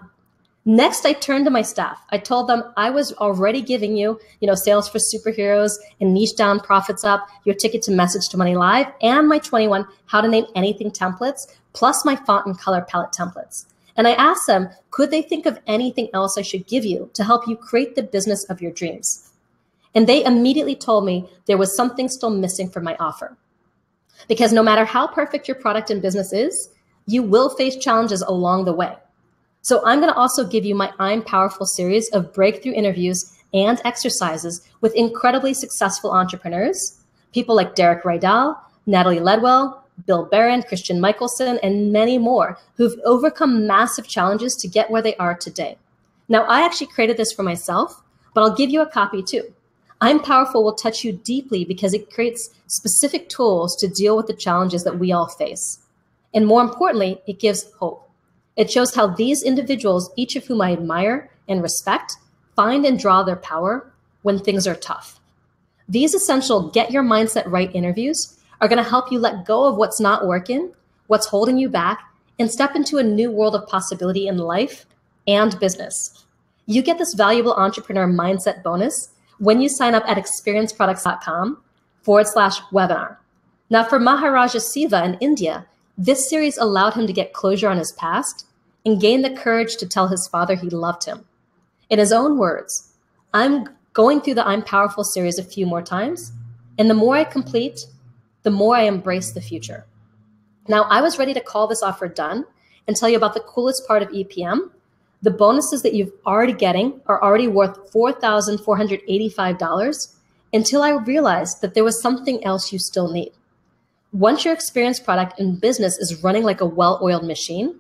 Next, I turned to my staff. I told them I was already giving you, Sales for Superheroes and Niche Down, Profits Up, your ticket to Message to Money Live, and my 21 How to Name Anything templates, plus my font and color palette templates. And I asked them, could they think of anything else I should give you to help you create the business of your dreams? And they immediately told me there was something still missing from my offer. Because no matter how perfect your product and business is, you will face challenges along the way. So I'm going to also give you my I'm Powerful series of breakthrough interviews and exercises with incredibly successful entrepreneurs, people like Derek Rydell, Natalie Ledwell, Bill Barron, Christian Michelson, and many more who've overcome massive challenges to get where they are today. Now, I actually created this for myself, but I'll give you a copy too. I'm Powerful will touch you deeply because it creates specific tools to deal with the challenges that we all face. And more importantly, it gives hope. It shows how these individuals, each of whom I admire and respect, find and draw their power when things are tough. These essential get your mindset right interviews are going to help you let go of what's not working, what's holding you back, and step into a new world of possibility in life and business. You get this valuable entrepreneur mindset bonus when you sign up at experienceproducts.com/webinar. Now, for Maharaja Siva in India, this series allowed him to get closure on his past and gain the courage to tell his father he loved him. In his own words, I'm going through the I'm Powerful series a few more times, and the more I complete, the more I embrace the future. Now, I was ready to call this offer done and tell you about the coolest part of EPM. The bonuses that you've already getting are already worth $4,485 until I realized that there was something else you still need. Once your experience product and business is running like a well-oiled machine,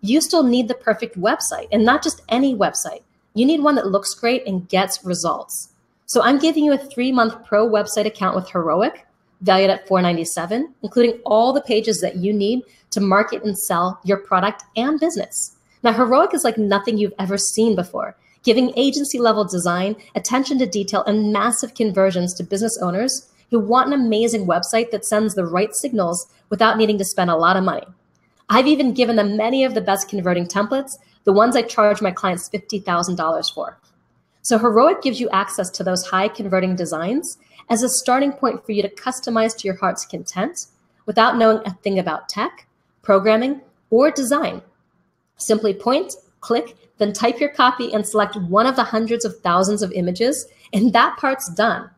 you still need the perfect website, and not just any website. You need one that looks great and gets results. So I'm giving you a 3-month pro website account with Heroic, valued at $497, including all the pages that you need to market and sell your product and business. Now, Heroic is like nothing you've ever seen before, giving agency-level design, attention to detail, and massive conversions to business owners who want an amazing website that sends the right signals without needing to spend a lot of money. I've even given them many of the best converting templates, the ones I charge my clients $50,000 for. So Heroic gives you access to those high converting designs as a starting point for you to customize to your heart's content without knowing a thing about tech, programming, or design. Simply point, click, then type your copy and select one of the hundreds of thousands of images, and that part's done.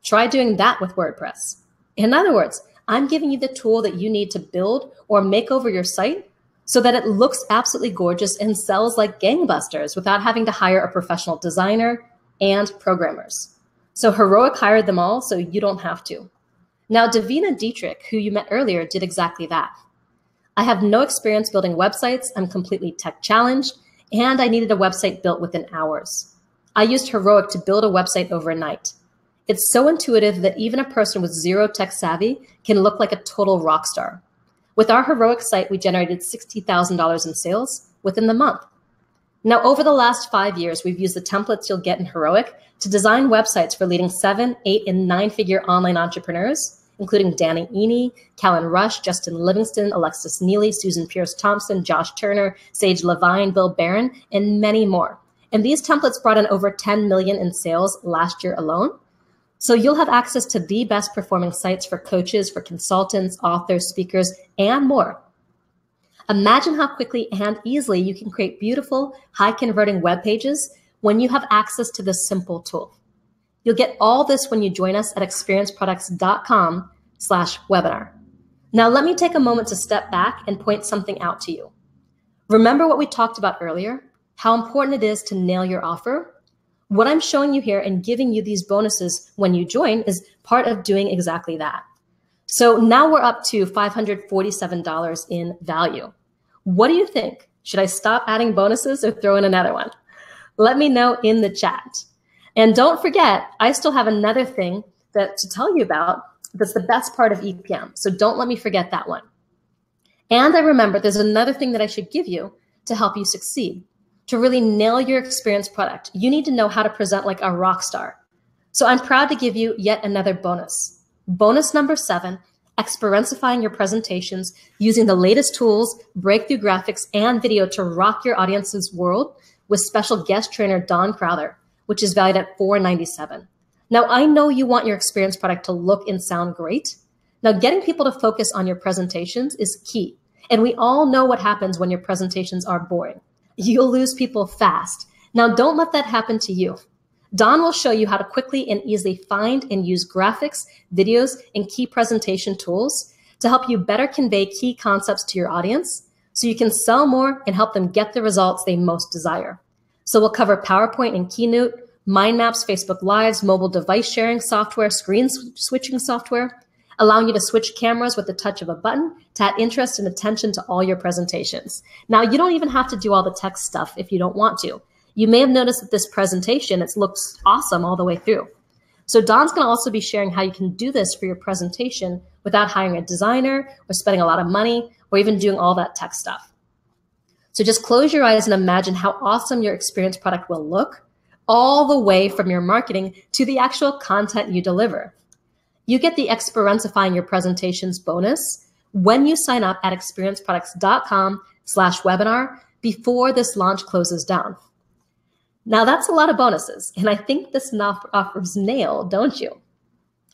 Try doing that with WordPress. In other words, I'm giving you the tool that you need to build or make over your site so that it looks absolutely gorgeous and sells like gangbusters without having to hire a professional designer and programmers. So Heroic hired them all, so you don't have to. Now, Davina Dietrich, who you met earlier, did exactly that. I have no experience building websites. I'm completely tech challenged, and I needed a website built within hours. I used Heroic to build a website overnight. It's so intuitive that even a person with zero tech savvy can look like a total rock star. With our Heroic site, we generated $60,000 in sales within the month. Now, over the last 5 years, we've used the templates you'll get in Heroic to design websites for leading 7, 8, and 9-figure online entrepreneurs, including Danny Eny, Callan Rush, Justin Livingston, Alexis Neely, Susan Pierce Thompson, Josh Turner, Sage Levine, Bill Barron, and many more. And these templates brought in over 10 million in sales last year alone. So you'll have access to the best performing sites for coaches, for consultants, authors, speakers, and more. Imagine how quickly and easily you can create beautiful, high-converting web pages when you have access to this simple tool. You'll get all this when you join us at experienceproducts.com/webinar. Now let me take a moment to step back and point something out to you. Remember what we talked about earlier? How important it is to nail your offer? What I'm showing you here and giving you these bonuses when you join is part of doing exactly that. So now we're up to $547 in value. What do you think? Should I stop adding bonuses or throw in another one? Let me know in the chat. And don't forget, I still have another thing to tell you about that's the best part of EPM. So don't let me forget that one. And I remember there's another thing that I should give you to help you succeed. To really nail your experience product, you need to know how to present like a rock star. So I'm proud to give you yet another bonus. Bonus number 7, experiencifying your presentations using the latest tools, breakthrough graphics, and video to rock your audience's world with special guest trainer Don Crowther, which is valued at $497. Now, I know you want your experience product to look and sound great. Now, getting people to focus on your presentations is key. And we all know what happens when your presentations are boring. You'll lose people fast. Now, don't let that happen to you. Don will show you how to quickly and easily find and use graphics, videos, and key presentation tools to help you better convey key concepts to your audience so you can sell more and help them get the results they most desire. So we'll cover PowerPoint and Keynote, mind maps, Facebook Lives, mobile device sharing software, screen switching software, allowing you to switch cameras with the touch of a button to add interest and attention to all your presentations. Now, you don't even have to do all the tech stuff if you don't want to. You may have noticed that this presentation, it looks awesome all the way through. So Don's going to also be sharing how you can do this for your presentation without hiring a designer or spending a lot of money or even doing all that tech stuff. So just close your eyes and imagine how awesome your experience product will look all the way from your marketing to the actual content you deliver. You get the Experiencifying Your Presentations bonus when you sign up at experienceproducts.com/webinar before this launch closes down. Now that's a lot of bonuses, and I think this offer's nailed, don't you?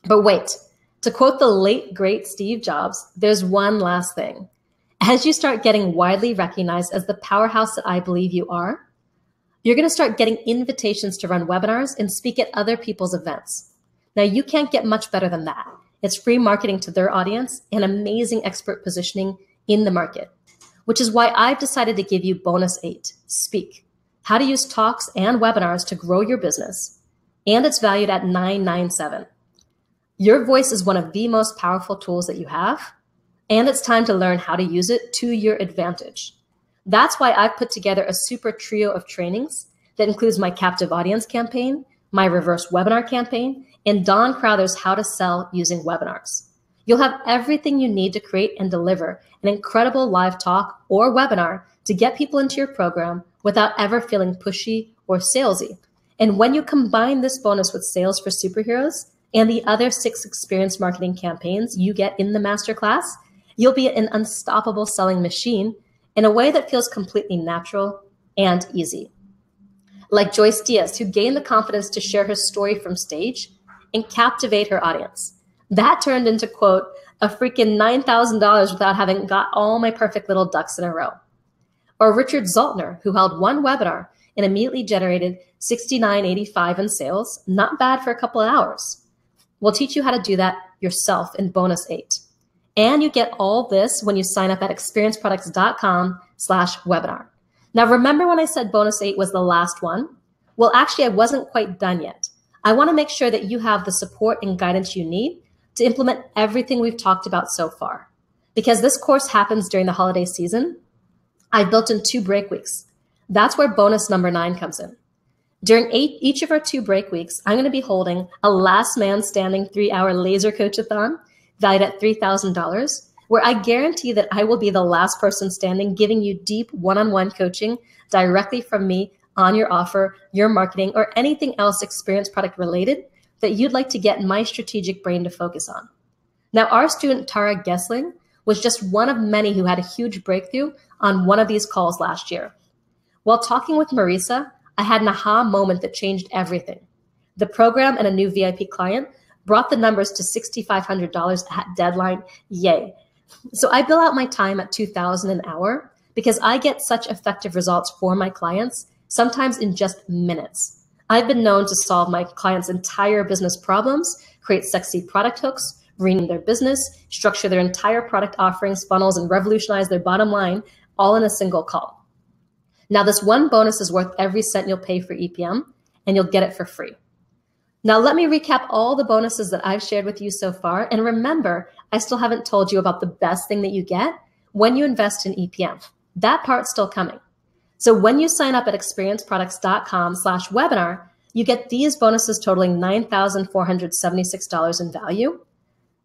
But wait, to quote the late, great Steve Jobs, there's one last thing. As you start getting widely recognized as the powerhouse that I believe you are, you're going to start getting invitations to run webinars and speak at other people's events. Now, you can't get much better than that. It's free marketing to their audience and amazing expert positioning in the market, which is why I've decided to give you bonus 8, Speak, how to use talks and webinars to grow your business. And it's valued at $997. Your voice is one of the most powerful tools that you have, and it's time to learn how to use it to your advantage. That's why I've put together a super trio of trainings that includes my captive audience campaign, my reverse webinar campaign, and Don Crowther's How to Sell Using Webinars. You'll have everything you need to create and deliver an incredible live talk or webinar to get people into your program without ever feeling pushy or salesy. And when you combine this bonus with Sales for Superheroes and the other 6 experience marketing campaigns you get in the masterclass, you'll be an unstoppable selling machine in a way that feels completely natural and easy. Like Joyce Diaz, who gained the confidence to share her story from stage and captivate her audience. That turned into, quote, a freaking $9,000 without having got all my perfect little ducks in a row. Or Richard Zoltner, who held one webinar and immediately generated $69.85 in sales, not bad for a couple of hours. We'll teach you how to do that yourself in bonus 8. And you get all this when you sign up at experienceproducts.com/webinar. Now, remember when I said bonus 8 was the last one? Well, actually, I wasn't quite done yet. I want to make sure that you have the support and guidance you need to implement everything we've talked about so far. Because this course happens during the holiday season, I've built in 2 break weeks. That's where bonus number 9 comes in. During each of our 2 break weeks, I'm going to be holding a last man standing 3-hour laser coach-a-thon valued at $3,000, where I guarantee that I will be the last person standing giving you deep one-on-one coaching directly from me on your offer, your marketing, or anything else experience product related that you'd like to get my strategic brain to focus on. Now, our student Tara Gessling was just one of many who had a huge breakthrough on one of these calls last year. While talking with Marisa, I had an aha moment that changed everything. The program and a new VIP client brought the numbers to $6,500 at deadline. Yay. So I bill out my time at $2,000 an hour because I get such effective results for my clients, sometimes in just minutes. I've been known to solve my clients' entire business problems, create sexy product hooks, rename their business, structure their entire product offerings, funnels, and revolutionize their bottom line all in a single call. Now, this one bonus is worth every cent you'll pay for EPM, and you'll get it for free. Now, let me recap all the bonuses that I've shared with you so far. And remember, I still haven't told you about the best thing that you get when you invest in EPM. That part's still coming. So when you sign up at experienceproducts.com/webinar, you get these bonuses totaling $9,476 in value.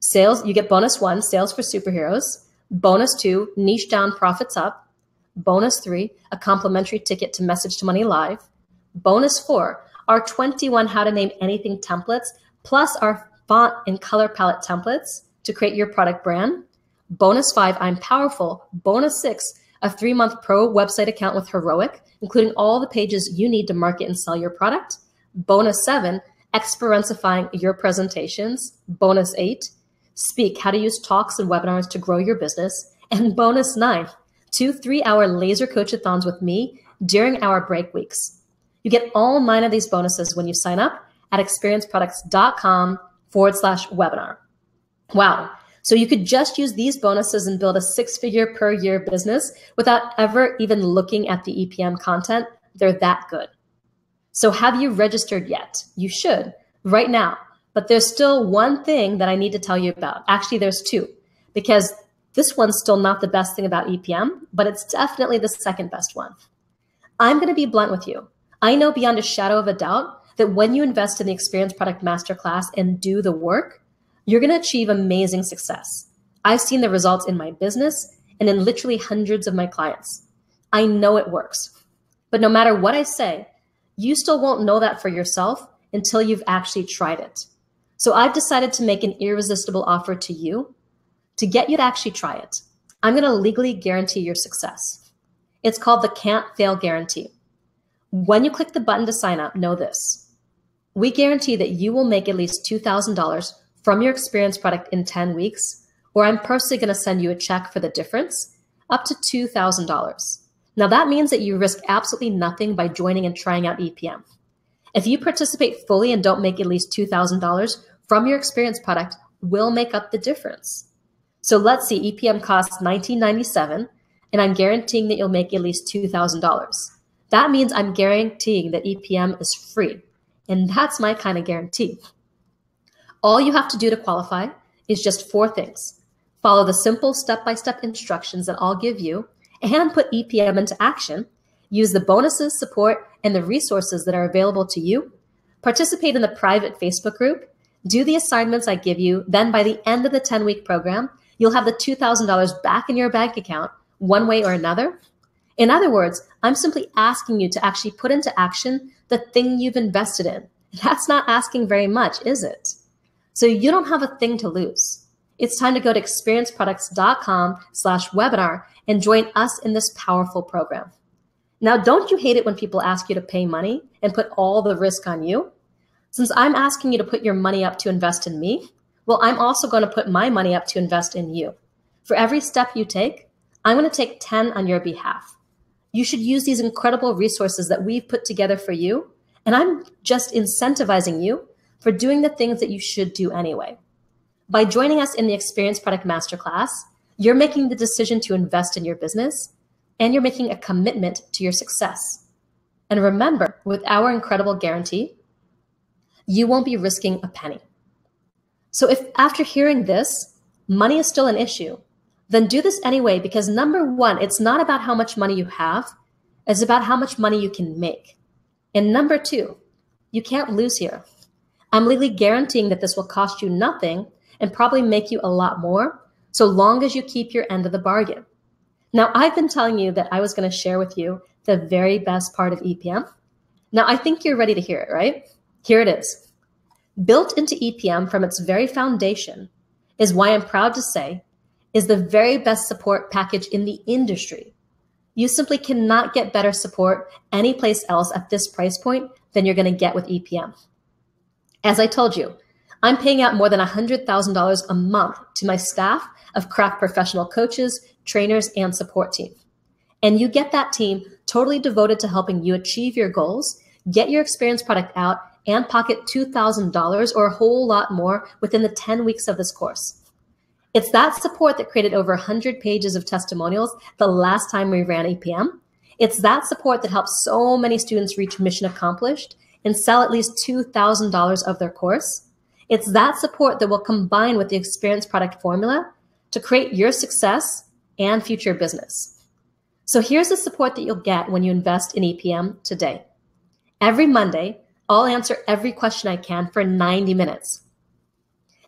Sales, you get bonus 1, sales for superheroes. Bonus 2, niche down, profits up. Bonus 3, a complimentary ticket to Message to Money Live. Bonus 4, our 21 how to name anything templates, plus our font and color palette templates to create your product brand. Bonus 5, I'm powerful. Bonus 6, a 3-month pro website account with Heroic, including all the pages you need to market and sell your product. Bonus 7, experiencifying your presentations. Bonus 8, speak how to use talks and webinars to grow your business. And bonus 9, 2 3-hour laser coach-a-thons with me during our break weeks. You get all 9 of these bonuses when you sign up at experienceproducts.com/webinar. Wow. So you could just use these bonuses and build a 6-figure per year business without ever even looking at the EPM content. They're that good. So have you registered yet? You should right now. But there's still one thing that I need to tell you about. Actually, there's 2, because this one's still not the best thing about EPM, but it's definitely the second best one. I'm going to be blunt with you. I know beyond a shadow of a doubt that when you invest in the Experience Product Masterclass and do the work, you're going to achieve amazing success. I've seen the results in my business and in literally hundreds of my clients. I know it works. But no matter what I say, you still won't know that for yourself until you've actually tried it. So I've decided to make an irresistible offer to you to get you to actually try it. I'm going to legally guarantee your success. It's called the Can't Fail Guarantee. When you click the button to sign up, know this. We guarantee that you will make at least $2,000 from your Experience product in 10 weeks, or I'm personally going to send you a check for the difference, up to $2,000. Now that means that you risk absolutely nothing by joining and trying out EPM. If you participate fully and don't make at least $2,000 from your Experience product, we'll make up the difference. So let's see, EPM costs $19.97, and I'm guaranteeing that you'll make at least $2,000. That means I'm guaranteeing that EPM is free, and that's my kind of guarantee. All you have to do to qualify is just 4 things. Follow the simple step-by-step instructions that I'll give you and put EPM into action. Use the bonuses, support, and the resources that are available to you. Participate in the private Facebook group. Do the assignments I give you. Then by the end of the 10-week program, you'll have the $2,000 back in your bank account one way or another. In other words, I'm simply asking you to actually put into action the thing you've invested in. That's not asking very much, is it? So you don't have a thing to lose. It's time to go to experienceproducts.com/webinar and join us in this powerful program. Now, don't you hate it when people ask you to pay money and put all the risk on you? Since I'm asking you to put your money up to invest in me, well, I'm also going to put my money up to invest in you. For every step you take, I'm going to take 10 on your behalf. You should use these incredible resources that we've put together for you, and I'm just incentivizing you for doing the things that you should do anyway. By joining us in the Experience Product Masterclass, you're making the decision to invest in your business, and you're making a commitment to your success. And remember, with our incredible guarantee, you won't be risking a penny. So if after hearing this, money is still an issue, then do this anyway, because number 1, it's not about how much money you have, it's about how much money you can make. And number 2, you can't lose here. I'm legally guaranteeing that this will cost you nothing and probably make you a lot more, so long as you keep your end of the bargain. Now, I've been telling you that I was going to share with you the very best part of EPM. Now, I think you're ready to hear it, right? Here it is. Built into EPM from its very foundation is why I'm proud to say is the very best support package in the industry. You simply cannot get better support anyplace else at this price point than you're going to get with EPM. As I told you, I'm paying out more than $100,000 a month to my staff of crack professional coaches, trainers, and support team. And you get that team totally devoted to helping you achieve your goals, get your Experience product out, and pocket $2,000 or a whole lot more within the 10 weeks of this course. It's that support that created over 100 pages of testimonials the last time we ran EPM. It's that support that helped so many students reach mission accomplished and sell at least $2,000 of their course. It's that support that will combine with the experience product formula to create your success and future business. So here's the support that you'll get when you invest in EPM today. Every Monday, I'll answer every question I can for 90 minutes.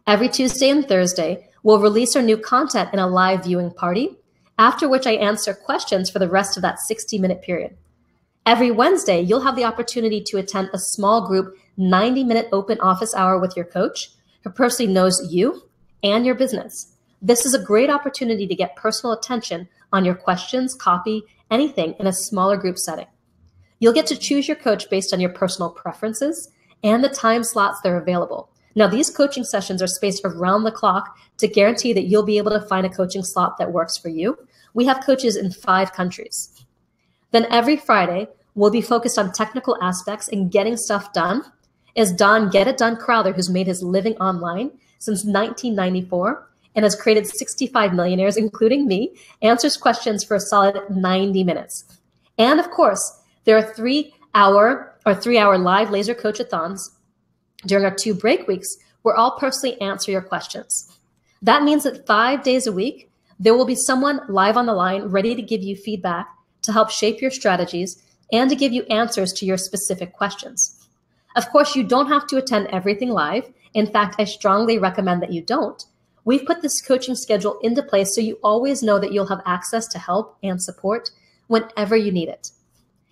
Every Tuesday and Thursday, we'll release our new content in a live viewing party, after which I answer questions for the rest of that 60-minute period. Every Wednesday, you'll have the opportunity to attend a small group 90-minute open office hour with your coach, who personally knows you and your business. This is a great opportunity to get personal attention on your questions, copy, anything in a smaller group setting. You'll get to choose your coach based on your personal preferences and the time slots that are available. Now, these coaching sessions are spaced around the clock to guarantee that you'll be able to find a coaching slot that works for you. We have coaches in 5 countries. Then every Friday, we'll be focused on technical aspects and getting stuff done. As Don Get It Done Crowther, who's made his living online since 1994 and has created 65 millionaires, including me, answers questions for a solid 90 minutes. And of course, there are 3-hour live laser coach-a-thons during our 2 break weeks where I'll personally answer your questions. That means that 5 days a week, there will be someone live on the line ready to give you feedback to help shape your strategies and to give you answers to your specific questions. Of course, you don't have to attend everything live. In fact, I strongly recommend that you don't. We've put this coaching schedule into place so you always know that you'll have access to help and support whenever you need it.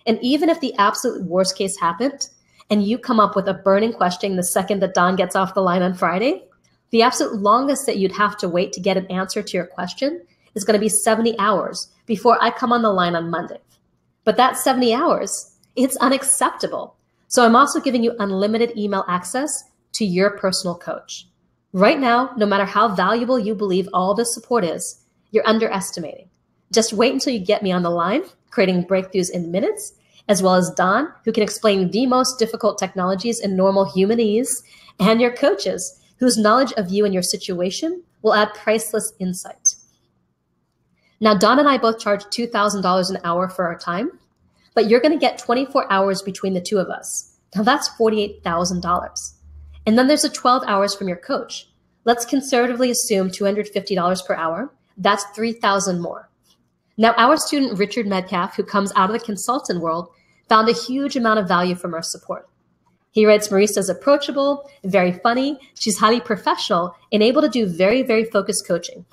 And even if the absolute worst case happened and you come up with a burning question the second that Don gets off the line on Friday, the absolute longest that you'd have to wait to get an answer to your question is going to be 70 hours before I come on the line on Monday. But that 70 hours, it's unacceptable. So I'm also giving you unlimited email access to your personal coach. Right now, no matter how valuable you believe all this support is, you're underestimating. Just wait until you get me on the line, creating breakthroughs in minutes, as well as Don, who can explain the most difficult technologies in normal humanese, and your coaches, whose knowledge of you and your situation will add priceless insight. Now, Don and I both charge $2,000 an hour for our time, but you're going to get 24 hours between the two of us. Now, that's $48,000. And then there's the 12 hours from your coach. Let's conservatively assume $250 per hour. That's $3,000 more. Now, our student, Richard Metcalf, who comes out of the consultant world, found a huge amount of value from our support. He writes, Marisa's approachable, very funny, she's highly professional, and able to do very, very focused coaching.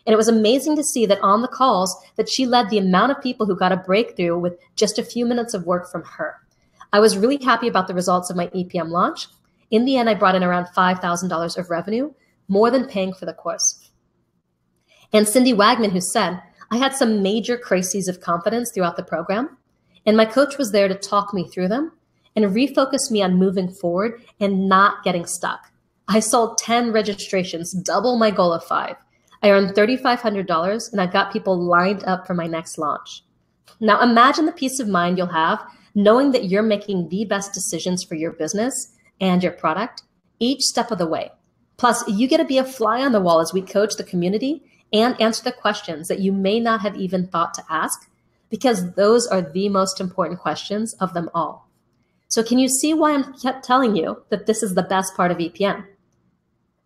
And it was amazing to see that on the calls that she led the amount of people who got a breakthrough with just a few minutes of work from her. I was really happy about the results of my EPM launch. In the end, I brought in around $5,000 of revenue, more than paying for the course. And Cindy Wagman, who said, I had some major crises of confidence throughout the program, and my coach was there to talk me through them and refocus me on moving forward and not getting stuck. I sold 10 registrations, double my goal of 5. I earned $3,500, and I've got people lined up for my next launch. Now imagine the peace of mind you'll have knowing that you're making the best decisions for your business and your product each step of the way. Plus, you get to be a fly on the wall as we coach the community and answer the questions that you may not have even thought to ask, because those are the most important questions of them all. So can you see why I'm kept telling you that this is the best part of EPM?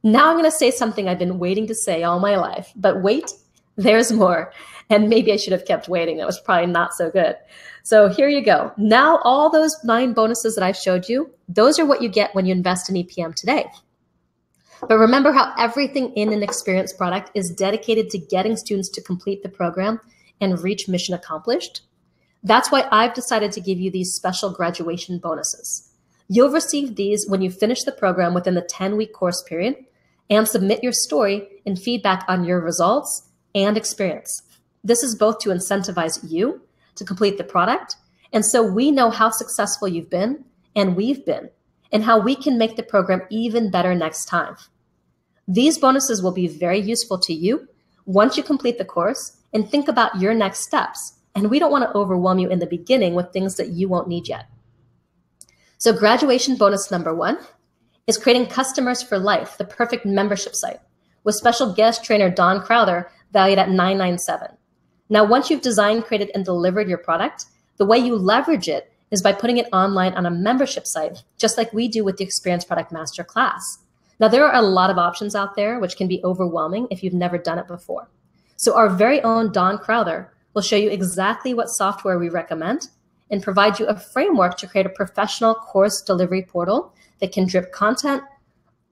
Now I'm going to say something I've been waiting to say all my life, but wait, there's more. And maybe I should have kept waiting. That was probably not so good. So here you go. Now all those 9 bonuses that I showed you, those are what you get when you invest in EPM today. But remember how everything in an experience product is dedicated to getting students to complete the program and reach mission accomplished? That's why I've decided to give you these special graduation bonuses. You'll receive these when you finish the program within the 10-week course period and submit your story and feedback on your results and experience. This is both to incentivize you to complete the product, and so we know how successful you've been and we've been, and how we can make the program even better next time. These bonuses will be very useful to you once you complete the course and think about your next steps. And we don't want to overwhelm you in the beginning with things that you won't need yet. So graduation bonus number 1 is creating customers for life, the perfect membership site, with special guest trainer Don Crowther valued at $997. Now, once you've designed, created, and delivered your product, the way you leverage it is by putting it online on a membership site, just like we do with the Experience Product Masterclass. Now, there are a lot of options out there, which can be overwhelming if you've never done it before. So our very own Don Crowther will show you exactly what software we recommend and provide you a framework to create a professional course delivery portal that can drip content,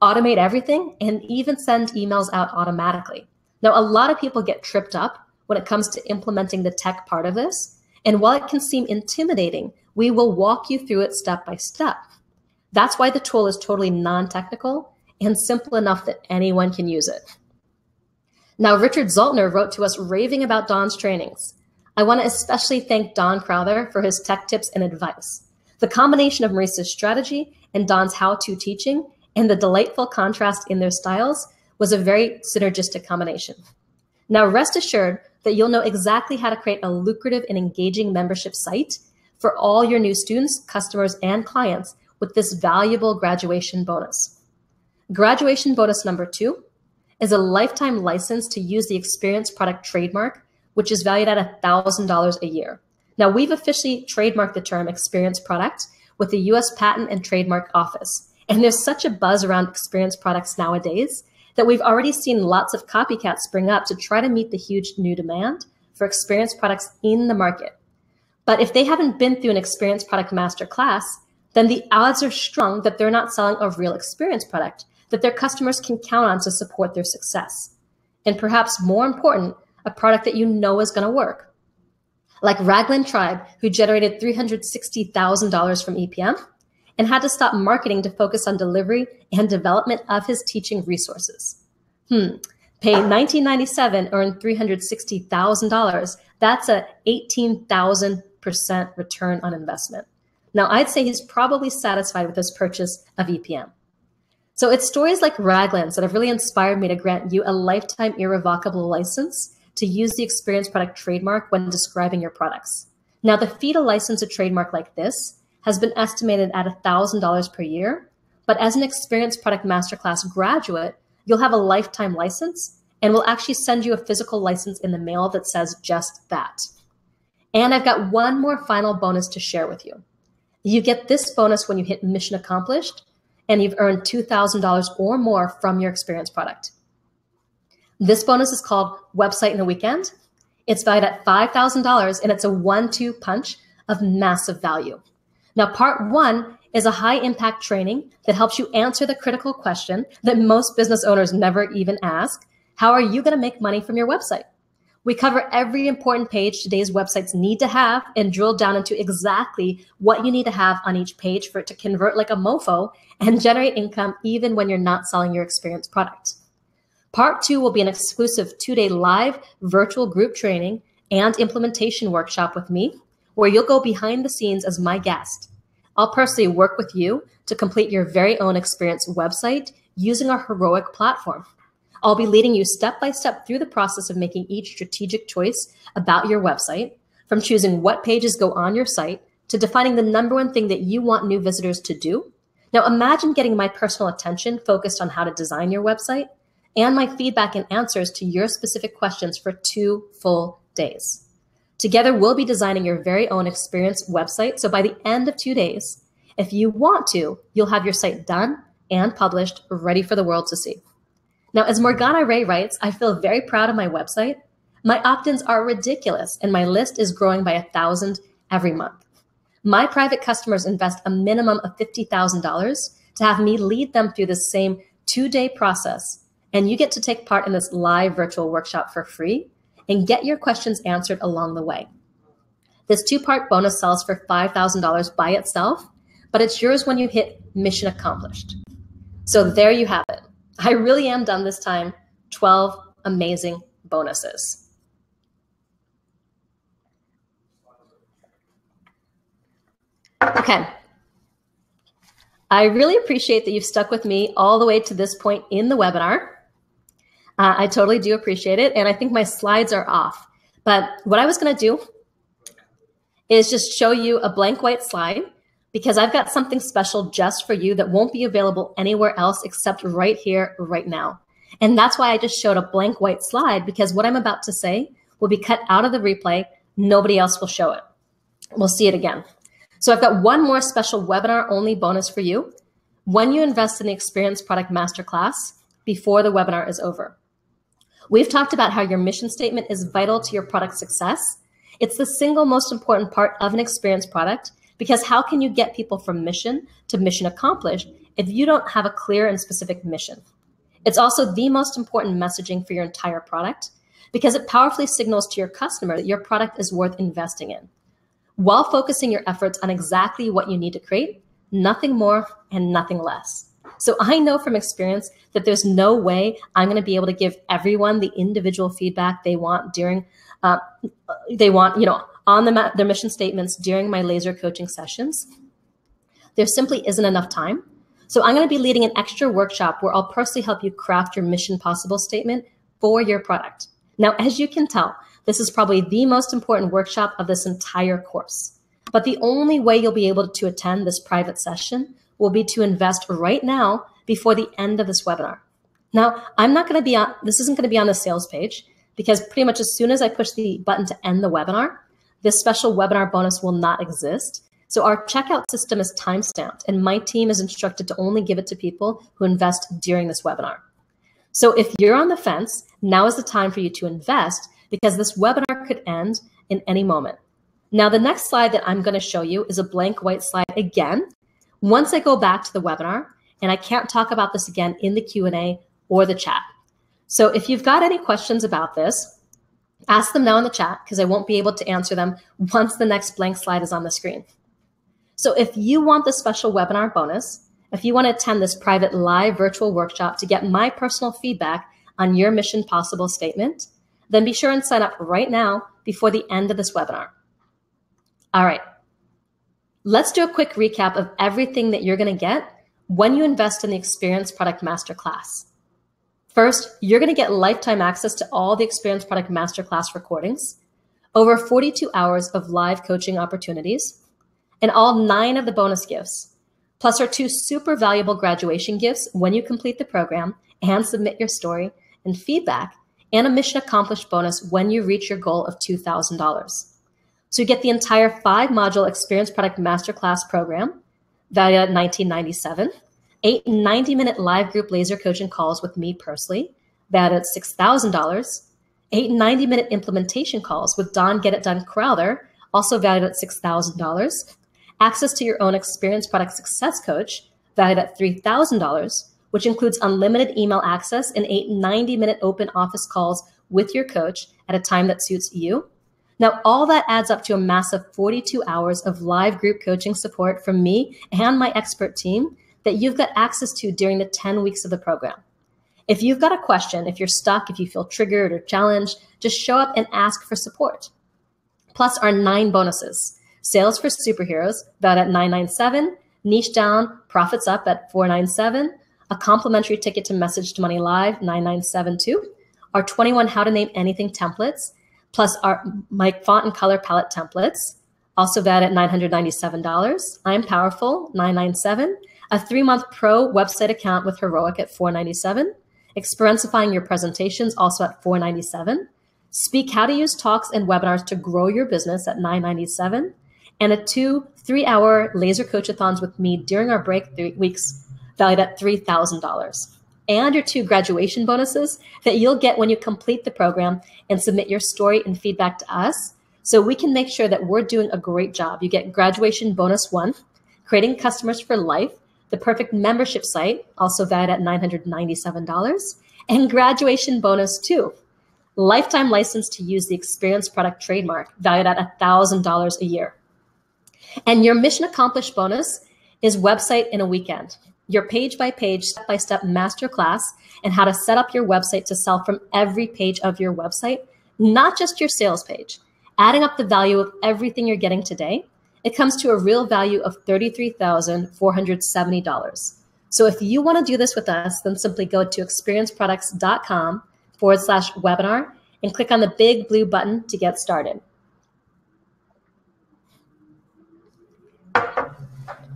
automate everything, and even send emails out automatically. Now, a lot of people get tripped up when it comes to implementing the tech part of this. And while it can seem intimidating, we will walk you through it step by step. That's why the tool is totally non-technical and simple enough that anyone can use it. Now, Richard Zoltner wrote to us raving about Don's trainings. I want to especially thank Don Crowther for his tech tips and advice. The combination of Maurice's strategy and Don's how-to teaching and the delightful contrast in their styles was a very synergistic combination. Now, rest assured that you'll know exactly how to create a lucrative and engaging membership site for all your new students, customers, and clients with this valuable graduation bonus. Graduation bonus number 2 is a lifetime license to use the Experience Product trademark, which is valued at $1,000 a year. Now, we've officially trademarked the term Experience Product with the US Patent and Trademark Office. And there's such a buzz around experience products nowadays that we've already seen lots of copycats spring up to try to meet the huge new demand for experience products in the market. But if they haven't been through an Experience Product Masterclass, then the odds are strong that they're not selling a real experience product that their customers can count on to support their success. And perhaps more important, a product that you know is going to work. Like Raglan Tribe, who generated $360,000 from EPM and had to stop marketing to focus on delivery and development of his teaching resources. Pay $19.97, earn $360,000. That's a 18,000% return on investment. Now, I'd say he's probably satisfied with his purchase of EPM. So it's stories like Raglan's that have really inspired me to grant you a lifetime irrevocable license to use the Experience Product trademark when describing your products. Now, the fee to license a trademark like this has been estimated at $1,000 per year, but as an Experience Product Masterclass graduate, you'll have a lifetime license, and we'll actually send you a physical license in the mail that says just that. And I've got one more final bonus to share with you. You get this bonus when you hit mission accomplished, and you've earned $2,000 or more from your experience product. This bonus is called Website in a Weekend. It's valued at $5,000, and it's a 1-2 punch of massive value. Now, part 1 is a high-impact training that helps you answer the critical question that most business owners never even ask: how are you going to make money from your website? We cover every important page today's websites need to have and drill down into exactly what you need to have on each page for it to convert like a mofo and generate income even when you're not selling your experience product. Part 2 will be an exclusive 2-day live virtual group training and implementation workshop with me, where you'll go behind the scenes as my guest. I'll personally work with you to complete your very own experience website using our heroic platform. I'll be leading you step by step through the process of making each strategic choice about your website, from choosing what pages go on your site to defining the #1 thing that you want new visitors to do. Now, imagine getting my personal attention focused on how to design your website and my feedback and answers to your specific questions for 2 full days. Together, we'll be designing your very own experience website. So by the end of 2 days, if you want to, you'll have your site done and published, ready for the world to see. Now, as Morgana Ray writes, I feel very proud of my website. My opt-ins are ridiculous, and my list is growing by 1,000 every month. My private customers invest a minimum of $50,000 to have me lead them through the same 2-day process, and you get to take part in this live virtual workshop for free and get your questions answered along the way. This 2-part bonus sells for $5,000 by itself, but it's yours when you hit mission accomplished. So there you have it. I really am done this time. 12 amazing bonuses. Okay. I really appreciate that you've stuck with me all the way to this point in the webinar. I totally do appreciate it. And I think my slides are off. But what I was going to do is just show you a blank white slide because I've got something special just for you that won't be available anywhere else except right here, right now. And that's why I just showed a blank white slide, because what I'm about to say will be cut out of the replay. Nobody else will show it. We'll see it again. So I've got one more special webinar only bonus for you when you invest in the Experience Product Masterclass before the webinar is over. We've talked about how your mission statement is vital to your product success. It's the single most important part of an experience product, because how can you get people from mission to mission accomplished if you don't have a clear and specific mission? It's also the most important messaging for your entire product, because it powerfully signals to your customer that your product is worth investing in, while focusing your efforts on exactly what you need to create, nothing more and nothing less. So I know from experience that there's no way I'm going to be able to give everyone the individual feedback they want during, on their mission statements during my laser coaching sessions. There simply isn't enough time. So I'm going to be leading an extra workshop where I'll personally help you craft your mission possible statement for your product. Now, as you can tell, this is probably the most important workshop of this entire course. But the only way you'll be able to attend this private session will be to invest right now before the end of this webinar. Now, this isn't going to be on the sales page, because pretty much as soon as I push the button to end the webinar, this special webinar bonus will not exist. So our checkout system is time-stamped, and my team is instructed to only give it to people who invest during this webinar. So if you're on the fence, now is the time for you to invest, because this webinar could end in any moment. Now, the next slide that I'm going to show you is a blank white slide again, once I go back to the webinar, and I can't talk about this again in the Q&A or the chat. So if you've got any questions about this, ask them now in the chat, because I won't be able to answer them once the next blank slide is on the screen. So if you want the special webinar bonus, if you want to attend this private live virtual workshop to get my personal feedback on your mission possible statement, then be sure and sign up right now before the end of this webinar. All right, let's do a quick recap of everything that you're going to get when you invest in the Experience Product Masterclass. First, you're going to get lifetime access to all the Experience Product Masterclass recordings, over 42 hours of live coaching opportunities, and all 9 of the bonus gifts, plus our 2 super valuable graduation gifts when you complete the program and submit your story and feedback, and a mission accomplished bonus when you reach your goal of $2,000. So you get the entire 5-module Experience Product Masterclass program, valued at $19.97, 8 90-minute live group laser coaching calls with me personally, valued at $6,000, 8 90-minute implementation calls with Don Get It Done Crowther, also valued at $6,000, access to your own Experience Product Success Coach, valued at $3,000, which includes unlimited email access and 8 90-minute open office calls with your coach at a time that suits you. Now, all that adds up to a massive 42 hours of live group coaching support from me and my expert team that you've got access to during the 10 weeks of the program. If you've got a question, if you're stuck, if you feel triggered or challenged, just show up and ask for support. Plus our 9 bonuses: Sales for Superheroes, valued at $997, Niche Down, Profits Up at $497, a complimentary ticket to Message to Money Live, $997 too, our 21 How to Name Anything templates, plus my font and color palette templates, also valued at $997. I'm Powerful, $997, a 3-month pro website account with Heroic at $497, Experiencifying Your Presentations, also at $497, Speak How to Use Talks and Webinars to Grow Your Business at $997, and a 2 3-hour laser coach-a-thons with me during our break weeks, valued at $3,000. And your 2 graduation bonuses that you'll get when you complete the program and submit your story and feedback to us, so we can make sure that we're doing a great job. You get graduation bonus 1, Creating Customers for Life, the perfect membership site, also valued at $997, and graduation bonus 2, lifetime license to use the Experience Product trademark, valued at $1,000 a year. And your mission accomplished bonus is Website in a Weekend, your page-by-page, step-by-step masterclass and how to set up your website to sell from every page of your website, not just your sales page. Adding up the value of everything you're getting today, it comes to a real value of $33,470. So if you want to do this with us, then simply go to experienceproducts.com/webinar and click on the big blue button to get started.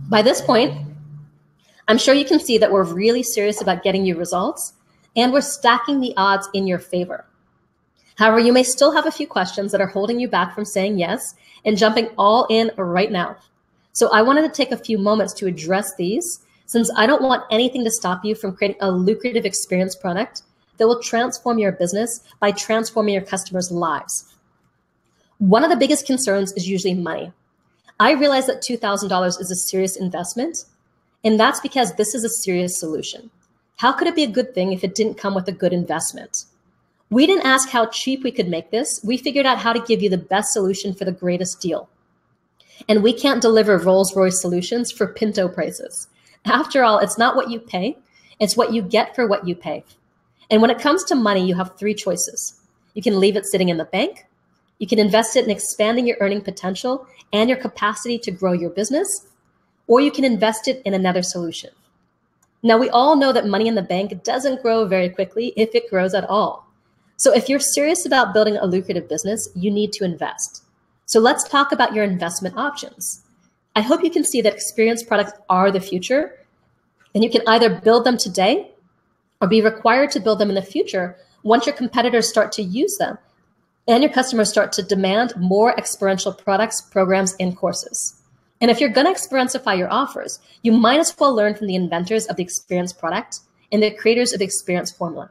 By this point, I'm sure you can see that we're really serious about getting you results, and we're stacking the odds in your favor. However, you may still have a few questions that are holding you back from saying yes and jumping all in right now. So I wanted to take a few moments to address these, since I don't want anything to stop you from creating a lucrative experience product that will transform your business by transforming your customers' lives. One of the biggest concerns is usually money. I realize that $2,000 is a serious investment, and that's because this is a serious solution. How could it be a good thing if it didn't come with a good investment? We didn't ask how cheap we could make this. We figured out how to give you the best solution for the greatest deal. And we can't deliver Rolls-Royce solutions for Pinto prices. After all, it's not what you pay, it's what you get for what you pay. And when it comes to money, you have three choices. You can leave it sitting in the bank, you can invest it in expanding your earning potential and your capacity to grow your business, or you can invest it in another solution. Now, we all know that money in the bank doesn't grow very quickly if it grows at all. So if you're serious about building a lucrative business, you need to invest. So let's talk about your investment options. I hope you can see that experience products are the future, and you can either build them today or be required to build them in the future once your competitors start to use them and your customers start to demand more experiential products, programs, and courses. And if you're going to experientify your offers, you might as well learn from the inventors of the experience product and the creators of the experience formula.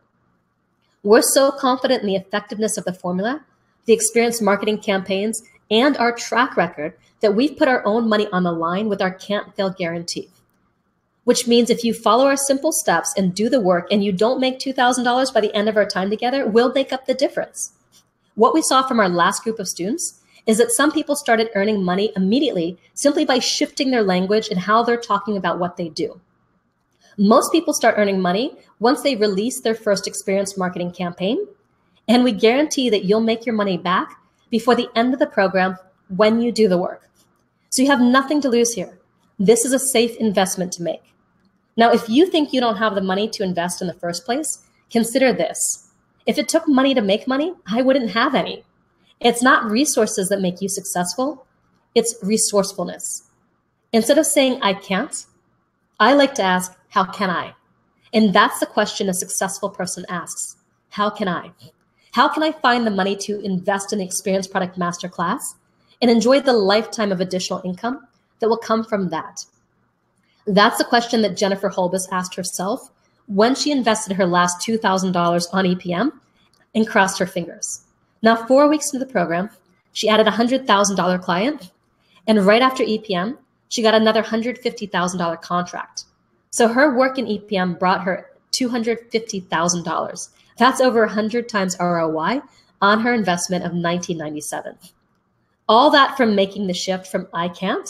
We're so confident in the effectiveness of the formula, the experience marketing campaigns, and our track record that we've put our own money on the line with our can't fail guarantee. Which means if you follow our simple steps and do the work and you don't make $2,000 by the end of our time together, we'll make up the difference. What we saw from our last group of students is that some people started earning money immediately simply by shifting their language and how they're talking about what they do. Most people start earning money once they release their first experience marketing campaign, and we guarantee that you'll make your money back before the end of the program when you do the work. So you have nothing to lose here. This is a safe investment to make. Now, if you think you don't have the money to invest in the first place, consider this. If it took money to make money, I wouldn't have any. It's not resources that make you successful, it's resourcefulness. Instead of saying, I can't, I like to ask, how can I? And that's the question a successful person asks. How can I? How can I find the money to invest in the Experience Product Masterclass and enjoy the lifetime of additional income that will come from that? That's the question that Jennifer Holbus asked herself when she invested her last $2,000 on EPM and crossed her fingers. Now, 4 weeks into the program, she added a $100,000 client, and right after EPM, she got another $150,000 contract. So her work in EPM brought her $250,000. That's over 100 times ROI on her investment of $1997. All that from making the shift from I can't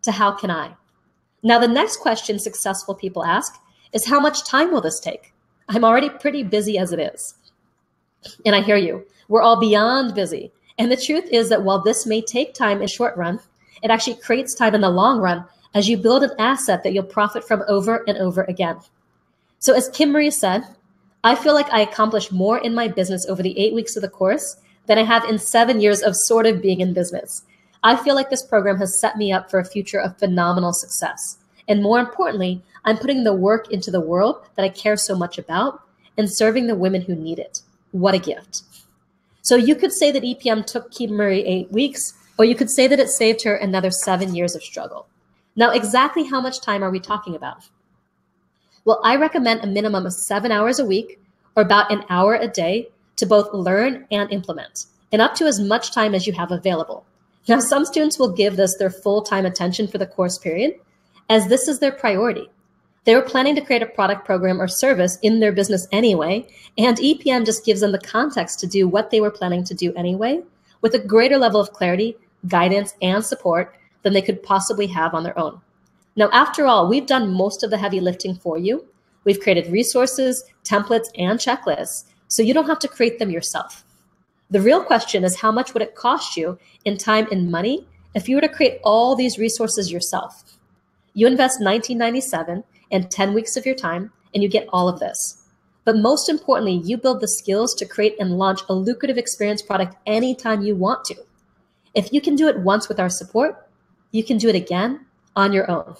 to how can I? Now, the next question successful people ask is, how much time will this take? I'm already pretty busy as it is. And I hear you. We're all beyond busy. And the truth is that while this may take time in short run, it actually creates time in the long run as you build an asset that you'll profit from over and over again. So as Kim Marie said, I feel like I accomplished more in my business over the 8 weeks of the course than I have in 7 years of sort of being in business. I feel like this program has set me up for a future of phenomenal success. And more importantly, I'm putting the work into the world that I care so much about and serving the women who need it. What a gift. So you could say that EPM took Kim Marie 8 weeks, or you could say that it saved her another 7 years of struggle. Now, exactly how much time are we talking about? Well, I recommend a minimum of 7 hours a week, or about an hour a day, to both learn and implement, and up to as much time as you have available. Now, some students will give this their full-time attention for the course period, as this is their priority. They were planning to create a product, program, or service in their business anyway, and EPM just gives them the context to do what they were planning to do anyway, with a greater level of clarity, guidance, and support than they could possibly have on their own. Now, after all, we've done most of the heavy lifting for you. We've created resources, templates, and checklists, so you don't have to create them yourself. The real question is, how much would it cost you in time and money if you were to create all these resources yourself? You invest $1997 and 10 weeks of your time, and you get all of this. But most importantly, you build the skills to create and launch a lucrative experience product anytime you want to. If you can do it once with our support, you can do it again on your own.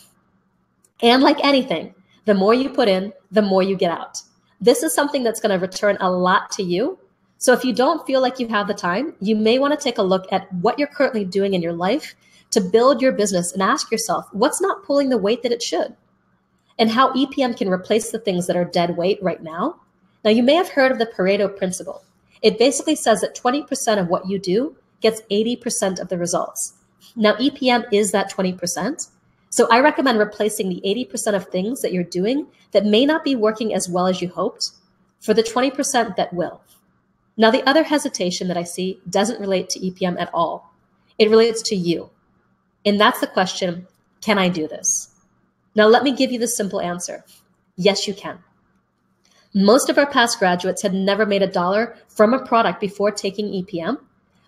And like anything, the more you put in, the more you get out. This is something that's going to return a lot to you. So if you don't feel like you have the time, you may want to take a look at what you're currently doing in your life to build your business and ask yourself, what's not pulling the weight that it should? And how EPM can replace the things that are dead weight right now. Now, you may have heard of the Pareto principle. It basically says that 20% of what you do gets 80% of the results. Now, EPM is that 20%. So I recommend replacing the 80% of things that you're doing that may not be working as well as you hoped for the 20% that will. Now, the other hesitation that I see doesn't relate to EPM at all. It relates to you. And that's the question, can I do this? Now, let me give you the simple answer. Yes, you can. Most of our past graduates had never made $1 from a product before taking EPM.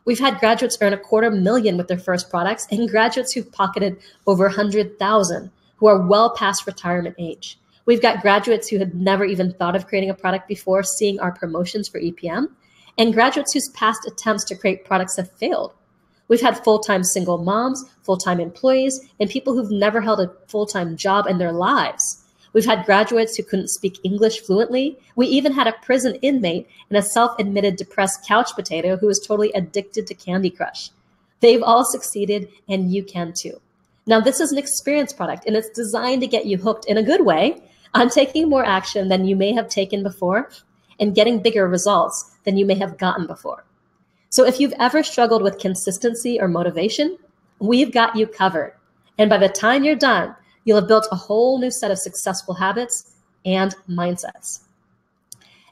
We've had graduates earn $250,000 with their first products and graduates who've pocketed over $100,000 who are well past retirement age. We've got graduates who had never even thought of creating a product before seeing our promotions for EPM, and graduates whose past attempts to create products have failed. We've had full-time single moms, full-time employees, and people who've never held a full-time job in their lives. We've had graduates who couldn't speak English fluently. We even had a prison inmate and a self-admitted depressed couch potato who was totally addicted to Candy Crush. They've all succeeded, and you can too. Now, this is an experience product, and it's designed to get you hooked in a good way on taking more action than you may have taken before and getting bigger results than you may have gotten before. So if you've ever struggled with consistency or motivation, we've got you covered. And by the time you're done, you'll have built a whole new set of successful habits and mindsets.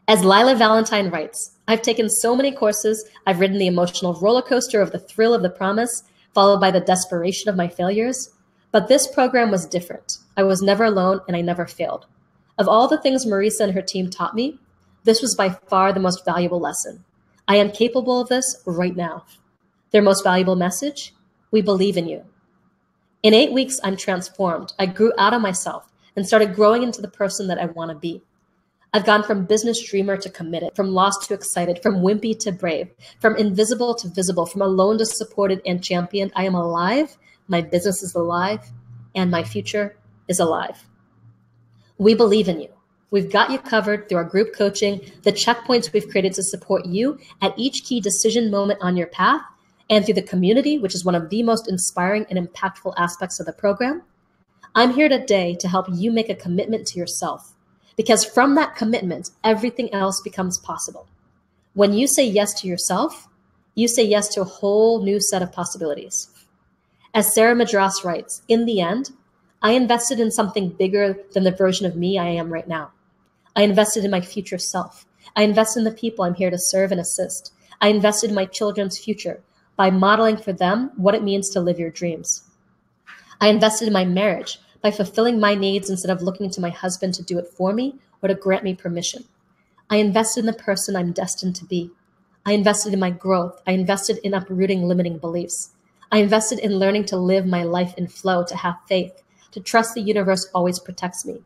As Lila Valentine writes, I've taken so many courses, I've ridden the emotional roller coaster of the thrill of the promise, followed by the desperation of my failures. But this program was different. I was never alone and I never failed. Of all the things Marisa and her team taught me, this was by far the most valuable lesson. I am capable of this right now. Their most valuable message, we believe in you. In 8 weeks, I'm transformed. I grew out of myself and started growing into the person that I want to be. I've gone from business dreamer to committed, from lost to excited, from wimpy to brave, from invisible to visible, from alone to supported and championed. I am alive, my business is alive, and my future is alive. We believe in you. We've got you covered through our group coaching, the checkpoints we've created to support you at each key decision moment on your path, and through the community, which is one of the most inspiring and impactful aspects of the program. I'm here today to help you make a commitment to yourself, because from that commitment, everything else becomes possible. When you say yes to yourself, you say yes to a whole new set of possibilities. As Sarah Madras writes, in the end, I invested in something bigger than the version of me I am right now. I invested in my future self. I invested in the people I'm here to serve and assist. I invested in my children's future by modeling for them what it means to live your dreams. I invested in my marriage by fulfilling my needs instead of looking to my husband to do it for me or to grant me permission. I invested in the person I'm destined to be. I invested in my growth. I invested in uprooting limiting beliefs. I invested in learning to live my life in flow, to have faith, to trust the universe always protects me,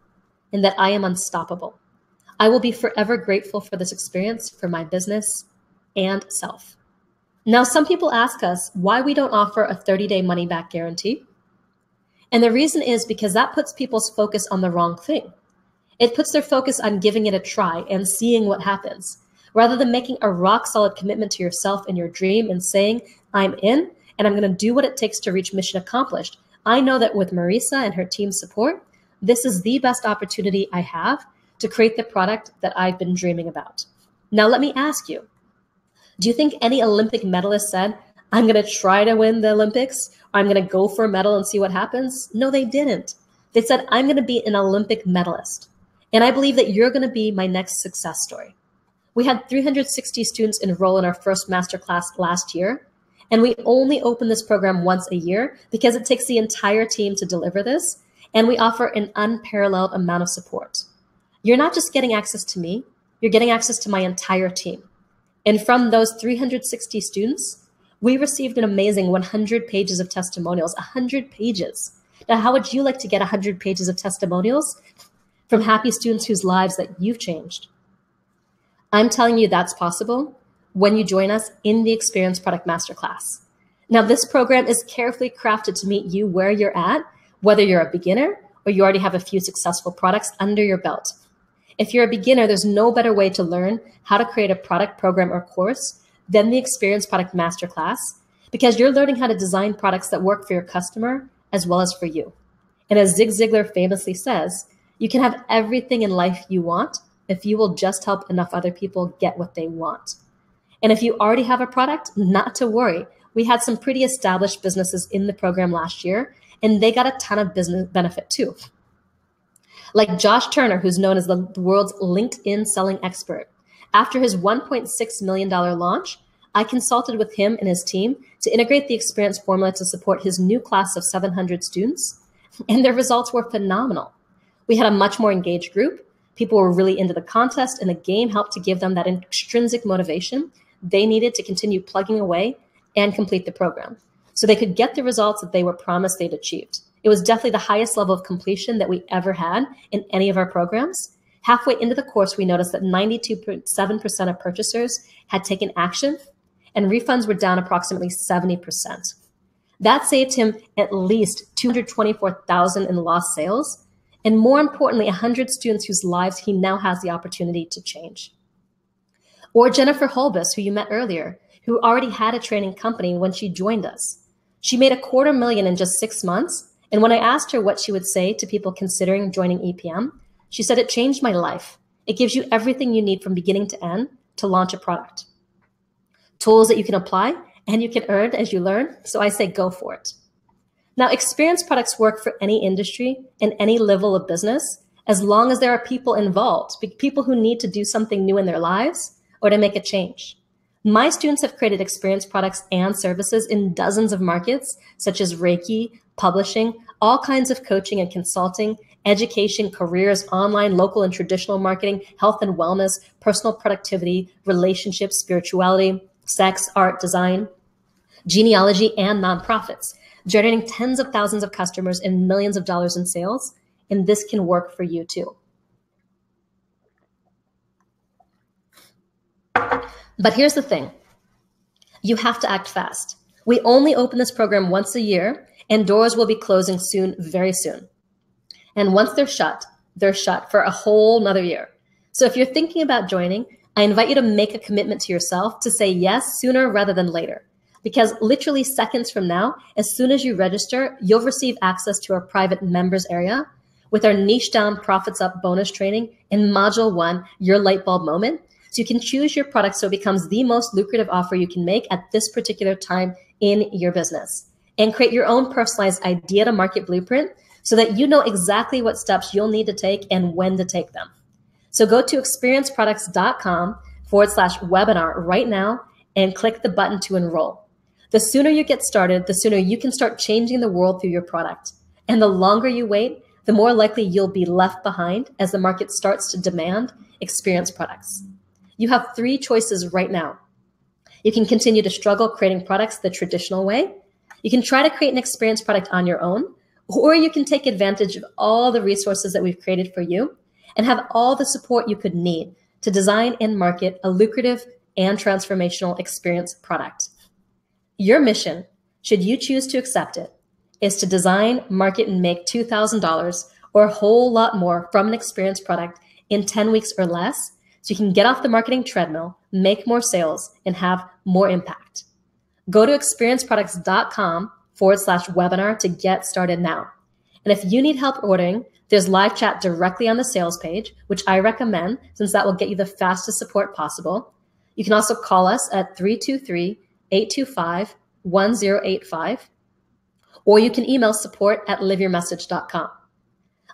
and that I am unstoppable. I will be forever grateful for this experience, for my business and self. Now, some people ask us why we don't offer a 30-day money-back guarantee. And the reason is because that puts people's focus on the wrong thing. It puts their focus on giving it a try and seeing what happens, rather than making a rock-solid commitment to yourself and your dream and saying, I'm in, and I'm going to do what it takes to reach mission accomplished. I know that with Marisa and her team's support, this is the best opportunity I have to create the product that I've been dreaming about. Now, let me ask you, do you think any Olympic medalist said, I'm going to try to win the Olympics, or I'm going to go for a medal and see what happens? No, they didn't. They said, I'm going to be an Olympic medalist. And I believe that you're going to be my next success story. We had 360 students enroll in our first masterclass last year. And we only open this program once a year because it takes the entire team to deliver this. And we offer an unparalleled amount of support. You're not just getting access to me, you're getting access to my entire team. And from those 360 students, we received an amazing 100 pages of testimonials, 100 pages. Now, how would you like to get 100 pages of testimonials from happy students whose lives that you've changed? I'm telling you that's possible when you join us in the Experience Product Masterclass. Now, this program is carefully crafted to meet you where you're at, whether you're a beginner or you already have a few successful products under your belt. If you're a beginner, there's no better way to learn how to create a product, program, or course than the Experience Product Masterclass, because you're learning how to design products that work for your customer as well as for you. And as Zig Ziglar famously says, you can have everything in life you want if you will just help enough other people get what they want. And if you already have a product, not to worry. We had some pretty established businesses in the program last year, and they got a ton of business benefit too. Like Josh Turner, who's known as the world's LinkedIn selling expert. After his $1.6 million launch, I consulted with him and his team to integrate the experience formula to support his new class of 700 students, and their results were phenomenal. We had a much more engaged group. People were really into the contest, and the game helped to give them that extrinsic motivation they needed to continue plugging away and complete the program so they could get the results that they were promised they'd achieved. It was definitely the highest level of completion that we ever had in any of our programs. Halfway into the course, we noticed that 92.7% of purchasers had taken action, and refunds were down approximately 70%. That saved him at least $224,000 in lost sales, and more importantly, 100 students whose lives he now has the opportunity to change. Or Jennifer Holbus, who you met earlier, who already had a training company when she joined us. She made $250,000 in just 6 months, and when I asked her what she would say to people considering joining EPM, she said, "It changed my life. It gives you everything you need from beginning to end to launch a product. Tools that you can apply and you can earn as you learn, so I say go for it." Now, experience products work for any industry and any level of business as long as there are people involved, people who need to do something new in their lives or to make a change. My students have created experience products and services in dozens of markets, such as Reiki, publishing, all kinds of coaching and consulting, education, careers, online, local, and traditional marketing, health and wellness, personal productivity, relationships, spirituality, sex, art, design, genealogy, and nonprofits, generating tens of thousands of customers and millions of dollars in sales. And this can work for you too. But here's the thing. You have to act fast. We only open this program once a year, and doors will be closing soon, very soon. And once they're shut for a whole nother year. So if you're thinking about joining, I invite you to make a commitment to yourself to say yes sooner rather than later. Because literally seconds from now, as soon as you register, you'll receive access to our private members area with our niche down profits up bonus training in module 1, your light bulb moment. So you can choose your product so it becomes the most lucrative offer you can make at this particular time in your business, and create your own personalized idea to market blueprint so that you know exactly what steps you'll need to take and when to take them. So go to experienceproducts.com/webinar right now and click the button to enroll. The sooner you get started, the sooner you can start changing the world through your product. And the longer you wait, the more likely you'll be left behind as the market starts to demand experience products. You have 3 choices right now. You can continue to struggle creating products the traditional way. You can try to create an experience product on your own, or you can take advantage of all the resources that we've created for you and have all the support you could need to design and market a lucrative and transformational experience product. Your mission, should you choose to accept it, is to design, market, and make $2,000 or a whole lot more from an experience product in 10 weeks or less, so you can get off the marketing treadmill, make more sales, and have more impact. Go to experienceproducts.com/webinar to get started now. And if you need help ordering, there's live chat directly on the sales page, which I recommend since that will get you the fastest support possible. You can also call us at 323-825-1085, or you can email support@liveyourmessage.com.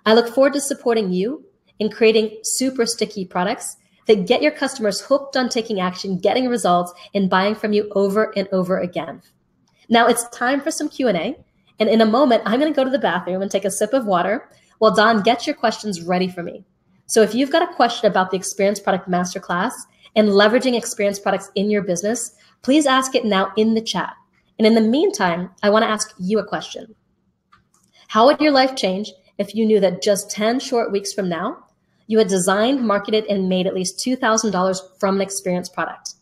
I look forward to supporting you in creating super sticky products that get your customers hooked on taking action, getting results, and buying from you over and over again. Now it's time for some Q&A. And in a moment, I'm going to go to the bathroom and take a sip of water while Don gets your questions ready for me. So if you've got a question about the Experience Product Masterclass and leveraging experience products in your business, please ask it now in the chat. And in the meantime, I want to ask you a question. How would your life change if you knew that just 10 short weeks from now, you had designed, marketed, and made at least $2,000 from an experience product?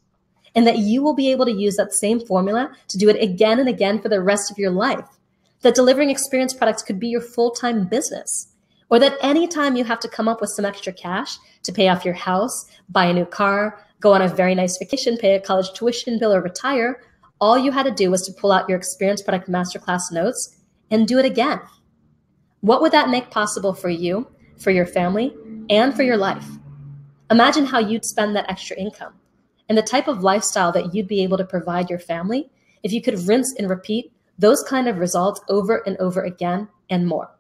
And that you will be able to use that same formula to do it again and again for the rest of your life. That delivering experience products could be your full-time business. Or that anytime you have to come up with some extra cash to pay off your house, buy a new car, go on a very nice vacation, pay a college tuition bill, or retire, all you had to do was to pull out your Experience Product Masterclass notes and do it again. What would that make possible for you, for your family, and for your life? Imagine how you'd spend that extra income and the type of lifestyle that you'd be able to provide your family if you could rinse and repeat those kind of results over and over again and more.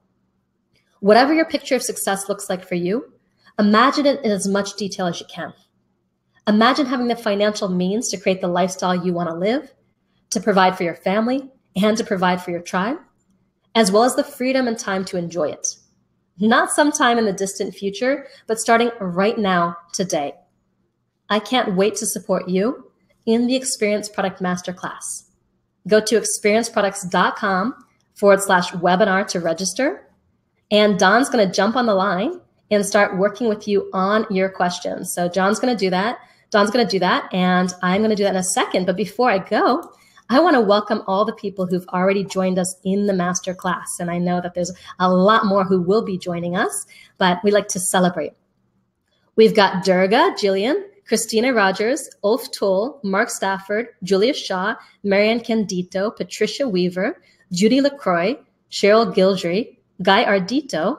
Whatever your picture of success looks like for you, imagine it in as much detail as you can. Imagine having the financial means to create the lifestyle you want to live, to provide for your family, and to provide for your tribe, as well as the freedom and time to enjoy it. Not sometime in the distant future, but starting right now, today. I can't wait to support you in the Experience Product Masterclass. Go to experienceproducts.com/webinar to register. And Don's going to jump on the line and start working with you on your questions. So John's going to do that. Don's going to do that. And I'm going to do that in a second. But before I go, I want to welcome all the people who've already joined us in the masterclass. And I know that there's a lot more who will be joining us, but we like to celebrate. We've got Durga, Jillian, Christina Rogers, Ulf Toll, Mark Stafford, Julia Shaw, Marianne Candito, Patricia Weaver, Judy LaCroix, Cheryl Gildry, Guy Ardito,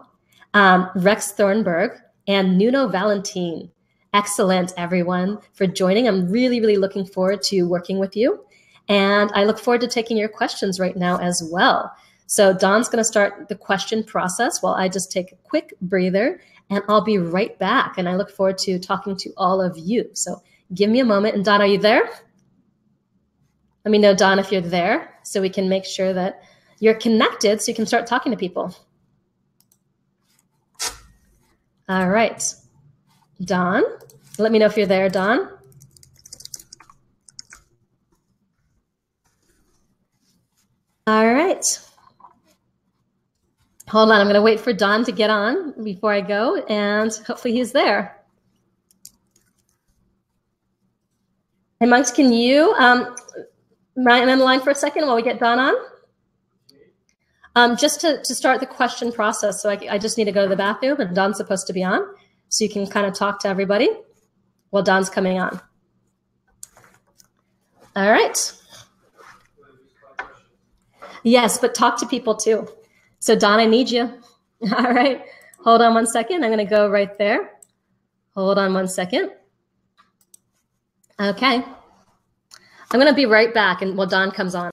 Rex Thornburg, and Nuno Valentin. Excellent, everyone, for joining. I'm really, really looking forward to working with you. And I look forward to taking your questions right now as well. So Don's going to start the question process while I just take a quick breather, and I'll be right back. And I look forward to talking to all of you. So give me a moment. And Don, are you there? Let me know, Don, if you're there so we can make sure that you're connected so you can start talking to people. All right. Don, let me know if you're there, Don. All right. Hold on. I'm going to wait for Don to get on before I go, and hopefully he's there. Hey, Monks, can you remain on the line for a second while we get Don on? Just to start the question process. So I just need to go to the bathroom, and Don's supposed to be on. So you can kind of talk to everybody while Don's coming on. All right. Yes, but talk to people too. So Don, I need you. All right. Hold on one second. I'm going to go right there. Hold on one second. Okay. I'm going to be right back and while Don comes on.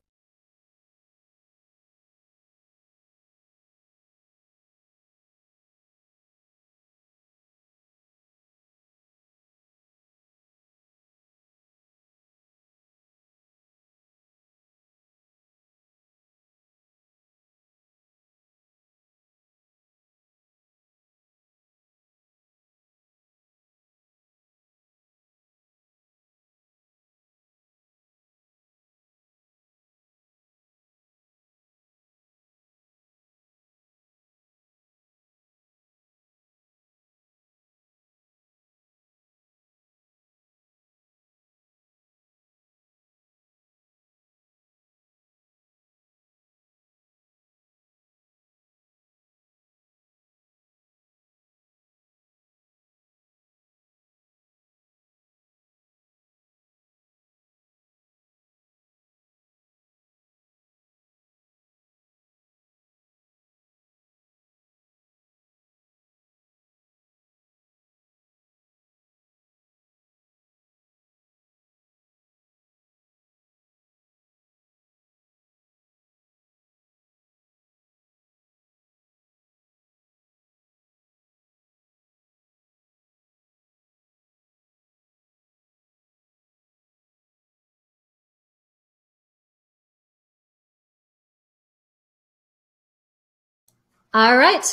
All right.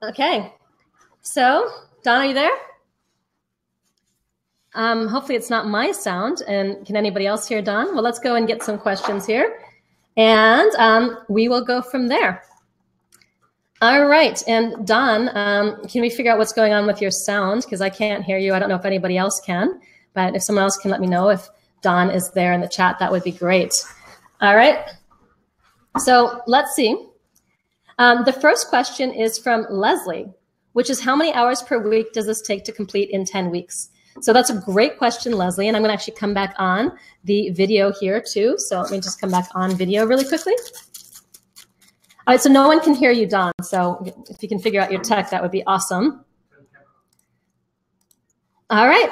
Okay. So, Don, are you there? Hopefully it's not my sound. And can anybody else hear Don? Well, let's go and get some questions here. And we will go from there. All right. And Don, can we figure out what's going on with your sound? Because I can't hear you. I don't know if anybody else can. But if someone else can let me know if Don is there in the chat, that would be great. All right. So let's see. The first question is from Leslie, which is how many hours per week does this take to complete in 10 weeks? So that's a great question, Leslie. And I'm going to actually come back on the video here too. So let me just come back on video really quickly. All right, so no one can hear you, Don. So if you can figure out your tech, that would be awesome. All right,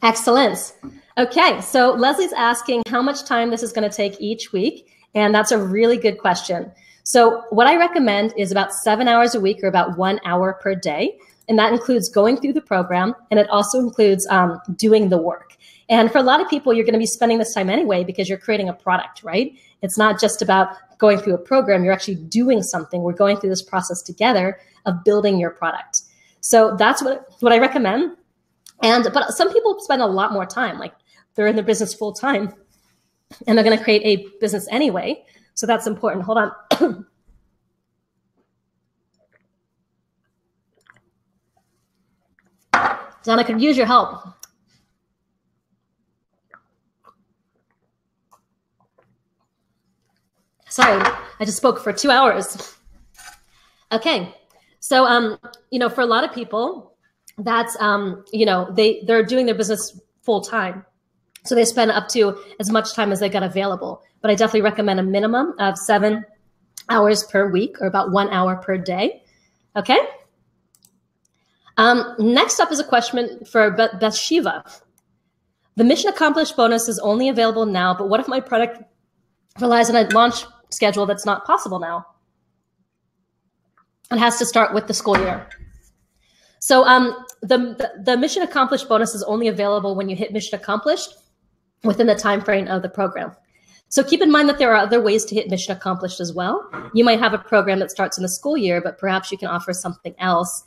excellent. Okay, so Leslie's asking how much time this is going to take each week. And that's a really good question. So what I recommend is about 7 hours a week or about 1 hour per day. And that includes going through the program, and it also includes doing the work. And for a lot of people, you're going to be spending this time anyway because you're creating a product, right? It's not just about going through a program. You're actually doing something. We're going through this process together of building your product. So that's what I recommend. But some people spend a lot more time, like they're in their business full time, and they're going to create a business anyway. So that's important. Hold on. Don, I could use your help. Sorry, I just spoke for 2 hours. Okay, so you know, for a lot of people, that's you know, they're doing their business full time, so they spend up to as much time as they got available. But I definitely recommend a minimum of 7 hours per week, or about 1 hour per day. Okay. Next up is a question for Bathsheba. The mission accomplished bonus is only available now, but what if my product relies on a launch schedule that's not possible now? It has to start with the school year. So the mission accomplished bonus is only available when you hit mission accomplished within the time frame of the program. So keep in mind that there are other ways to hit mission accomplished as well. You might have a program that starts in the school year, but perhaps you can offer something else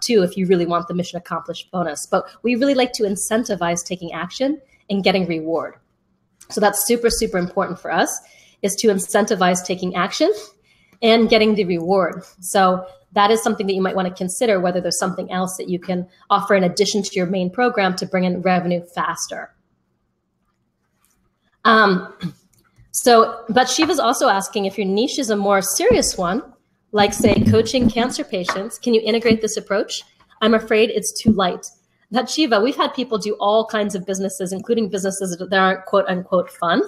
too if you really want the mission accomplished bonus. But we really like to incentivize taking action and getting reward. So that's super, super important for us, is to incentivize taking action and getting the reward. So that is something that you might want to consider, whether there's something else that you can offer in addition to your main program to bring in revenue faster. So Bathsheba's also asking if your niche is a more serious one, like say coaching cancer patients, can you integrate this approach? I'm afraid it's too light. Bathsheba, we've had people do all kinds of businesses, including businesses that aren't quote unquote fun.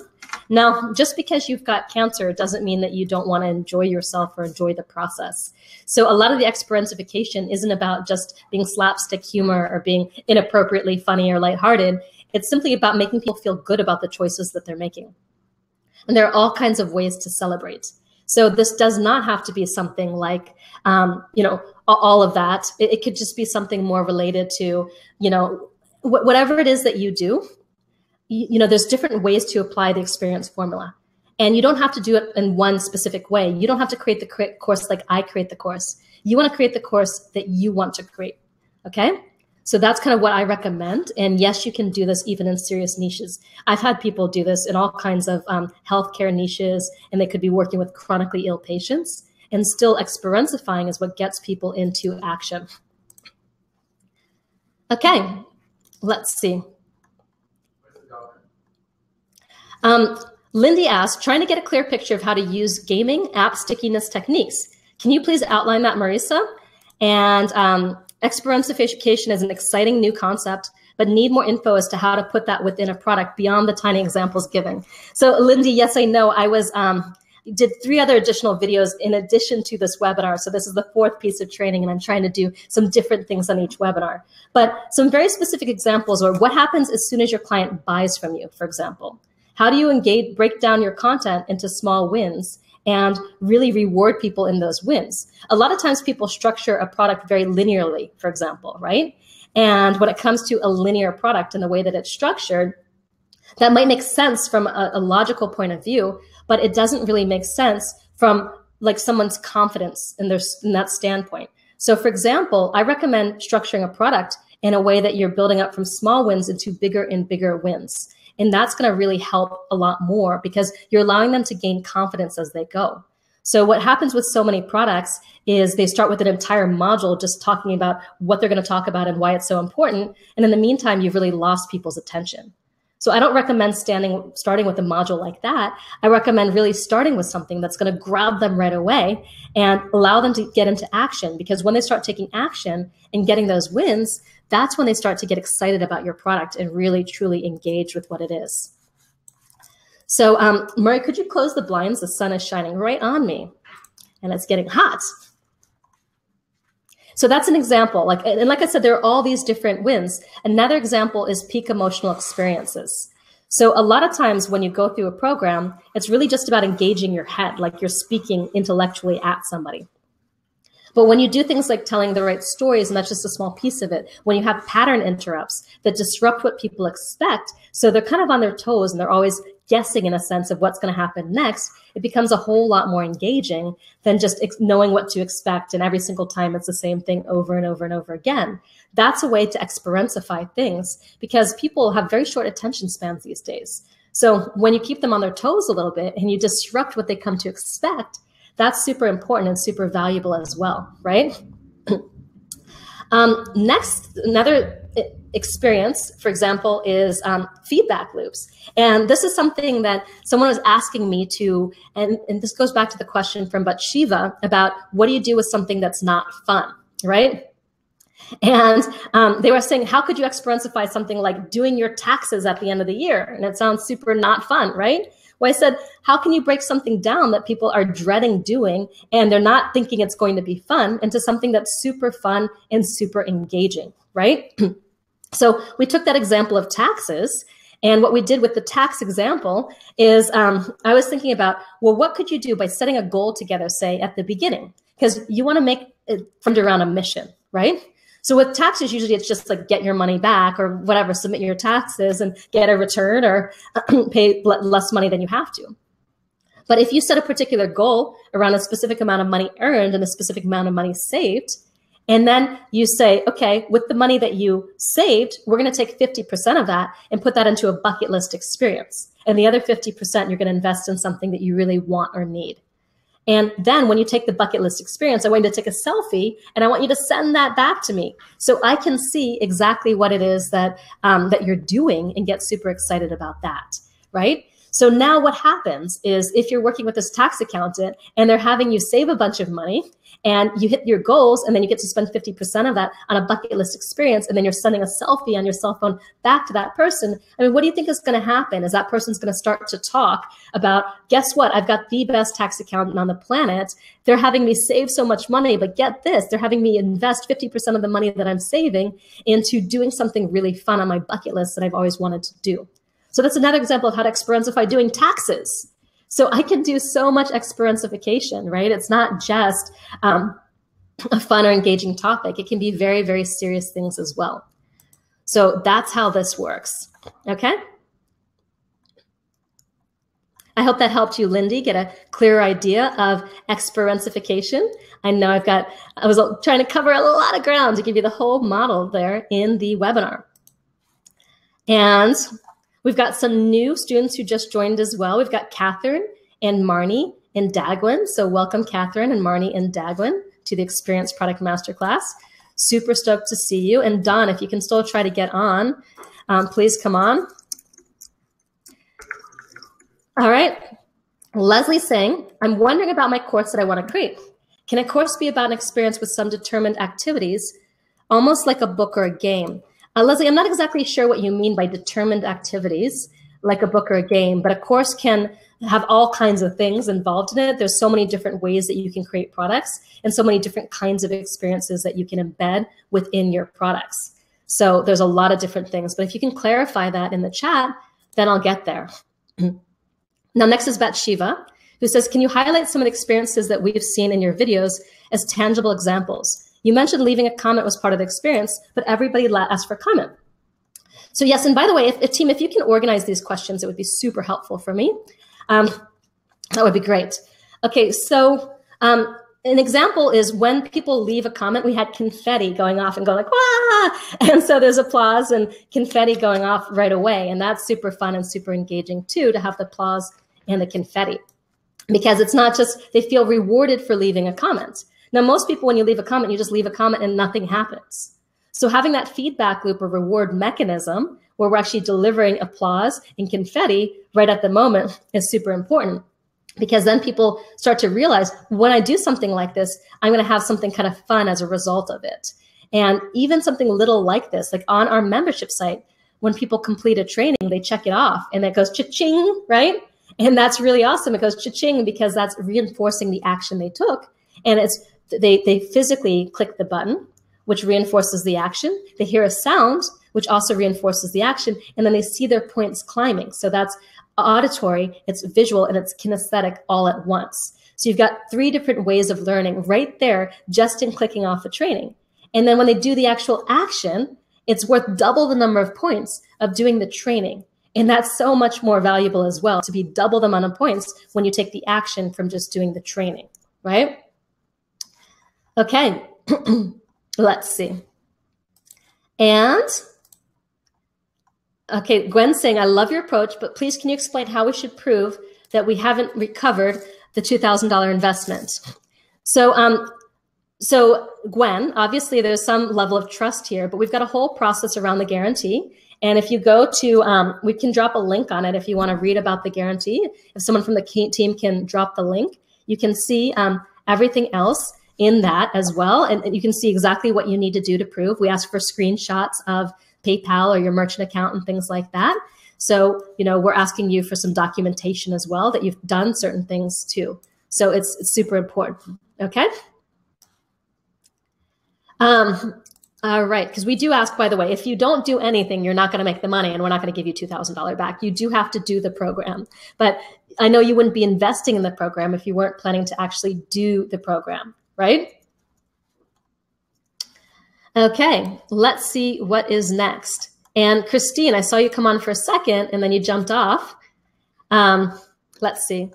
Now, just because you've got cancer doesn't mean that you don't want to enjoy yourself or enjoy the process. So a lot of the exparensification isn't about just being slapstick humor or being inappropriately funny or lighthearted. It's simply about making people feel good about the choices that they're making. And there are all kinds of ways to celebrate. So this does not have to be something like, you know, all of that. It could just be something more related to, you know, whatever it is that you do. You know, there's different ways to apply the experience formula. And you don't have to do it in one specific way. You don't have to create the course like I create the course. You want to create the course that you want to create. Okay? So that's kind of what I recommend. And yes, you can do this even in serious niches. I've had people do this in all kinds of healthcare niches, and they could be working with chronically ill patients, and still experiencifying is what gets people into action. Okay, let's see. Lindy asked, trying to get a clear picture of how to use gaming app stickiness techniques. Can you please outline that, Marisa? And exparensification is an exciting new concept, but need more info as to how to put that within a product beyond the tiny examples given. So Lindy, yes, I know. I was did 3 other additional videos in addition to this webinar. So this is the 4th piece of training, and I'm trying to do some different things on each webinar. But some very specific examples are what happens as soon as your client buys from you, for example. How do you break down your content into small wins and really reward people in those wins? A lot of times people structure a product very linearly, for example, right? And when it comes to a linear product and the way that it's structured, that might make sense from a logical point of view, but it doesn't really make sense from like someone's confidence in that standpoint. So for example, I recommend structuring a product in a way that you're building up from small wins into bigger and bigger wins. And that's going to really help a lot more because you're allowing them to gain confidence as they go. So what happens with so many products is they start with an entire module just talking about what they're going to talk about and why it's so important. And in the meantime, you've really lost people's attention. So I don't recommend starting with a module like that. I recommend really starting with something that's going to grab them right away and allow them to get into action, because when they start taking action and getting those wins, that's when they start to get excited about your product and really truly engage with what it is. So Murray, could you close the blinds? The sun is shining right on me and it's getting hot. So that's an example. And like I said, there are all these different wins. Another example is peak emotional experiences. So a lot of times when you go through a program, it's really just about engaging your head, like you're speaking intellectually at somebody. But when you do things like telling the right stories, and that's just a small piece of it, when you have pattern interrupts that disrupt what people expect, so they're kind of on their toes and they're always guessing in a sense of what's going to happen next, it becomes a whole lot more engaging than just knowing what to expect. And every single time it's the same thing over and over and over again. That's a way to experientify things, because people have very short attention spans these days. So when you keep them on their toes a little bit and you disrupt what they come to expect, that's super important and super valuable as well, right? Next, another experience, for example, is feedback loops. And this is something that someone was asking me to, and this goes back to the question from Bathsheba about what do you do with something that's not fun, right? And they were saying, how could you experientify something like doing your taxes at the end of the year? And it sounds super not fun, right? Well, I said, how can you break something down that people are dreading doing and they're not thinking it's going to be fun into something that's super fun and super engaging, right? So we took that example of taxes, and what we did with the tax example is I was thinking about, well, what could you do by setting a goal together, say, at the beginning? Because you want to make it centered around a mission, right? So with taxes, usually it's just like get your money back or whatever, submit your taxes and get a return or pay less money than you have to. But if you set a particular goal around a specific amount of money earned and a specific amount of money saved, and then you say, okay, with the money that you saved, we're going to take 50% of that and put that into a bucket list experience. And the other 50% you're going to invest in something that you really want or need. And then when you take the bucket list experience, I want you to take a selfie and I want you to send that back to me so I can see exactly what it is that, that you're doing and get super excited about that, right? So now what happens is if you're working with this tax accountant and they're having you save a bunch of money and you hit your goals and then you get to spend 50% of that on a bucket list experience and then you're sending a selfie on your cell phone back to that person, I mean, what do you think is going to happen? Is that person's going to start to talk about, guess what? I've got the best tax accountant on the planet. They're having me save so much money, but get this, they're having me invest 50% of the money that I'm saving into doing something really fun on my bucket list that I've always wanted to do. So that's another example of how to experientify doing taxes. So I can do so much experientification, right? It's not just a fun or engaging topic. It can be very, very serious things as well. So that's how this works, okay? I hope that helped you, Lindy, get a clearer idea of experientification. I know I was trying to cover a lot of ground to give you the whole model there in the webinar. And we've got some new students who just joined as well. We've got Catherine and Marnie and Dagwin. So welcome Catherine and Marnie and Dagwin to the Experience Product Masterclass. Super stoked to see you. And Don, if you can still try to get on, please come on. All right. Leslie's saying, I'm wondering about my course that I want to create. Can a course be about an experience with some determined activities, almost like a book or a game? Leslie, I'm not exactly sure what you mean by determined activities, like a book or a game, but a course can have all kinds of things involved in it. There's so many different ways that you can create products and so many different kinds of experiences that you can embed within your products. So there's a lot of different things, but if you can clarify that in the chat, then I'll get there. Now, next is Bathsheba, who says, can you highlight some of the experiences that we've seen in your videos as tangible examples? You mentioned leaving a comment was part of the experience, but everybody asked for a comment. So yes, and by the way, team, if you can organize these questions, it would be super helpful for me. That would be great. Okay, so an example is when people leave a comment, we had confetti going off and going like, wah! And so there's applause and confetti going off right away. And that's super fun and super engaging too, to have the applause and the confetti. Because it's not just, they feel rewarded for leaving a comment. Now, most people, when you leave a comment, you just leave a comment and nothing happens. So having that feedback loop or reward mechanism where we're actually delivering applause and confetti right at the moment is super important, because then people start to realize when I do something like this, I'm going to have something kind of fun as a result of it. And even something little like this, like on our membership site, when people complete a training, they check it off and it goes cha-ching, right? And that's really awesome. It goes cha-ching because that's reinforcing the action they took. And they physically click the button, which reinforces the action. They hear a sound, which also reinforces the action. And then they see their points climbing. So that's auditory, it's visual, and it's kinesthetic all at once. So you've got 3 different ways of learning right there just in clicking off a training. And then when they do the actual action, it's worth double the number of points of doing the training. And that's so much more valuable as well, to be double the amount of points when you take the action from just doing the training, right? Okay, let's see. And okay, Gwen's saying, I love your approach, but please can you explain how we should prove that we haven't recovered the $2,000 investment? So Gwen, obviously there's some level of trust here, but we've got a whole process around the guarantee. And if you go to, we can drop a link on it if you want to read about the guarantee. If someone from the team can drop the link, you can see everything else in that as well. And you can see exactly what you need to do to prove. We ask for screenshots of PayPal or your merchant account and things like that. So, we're asking you for some documentation as well that you've done certain things too. So it's super important. Okay. All right. Because we do ask, by the way, if you don't do anything, you're not going to make the money and we're not going to give you $2,000 back. You do have to do the program. But I know you wouldn't be investing in the program if you weren't planning to actually do the program, right? Okay, let's see what is next. And Christine, I saw you come on for a second and then you jumped off. Let's see.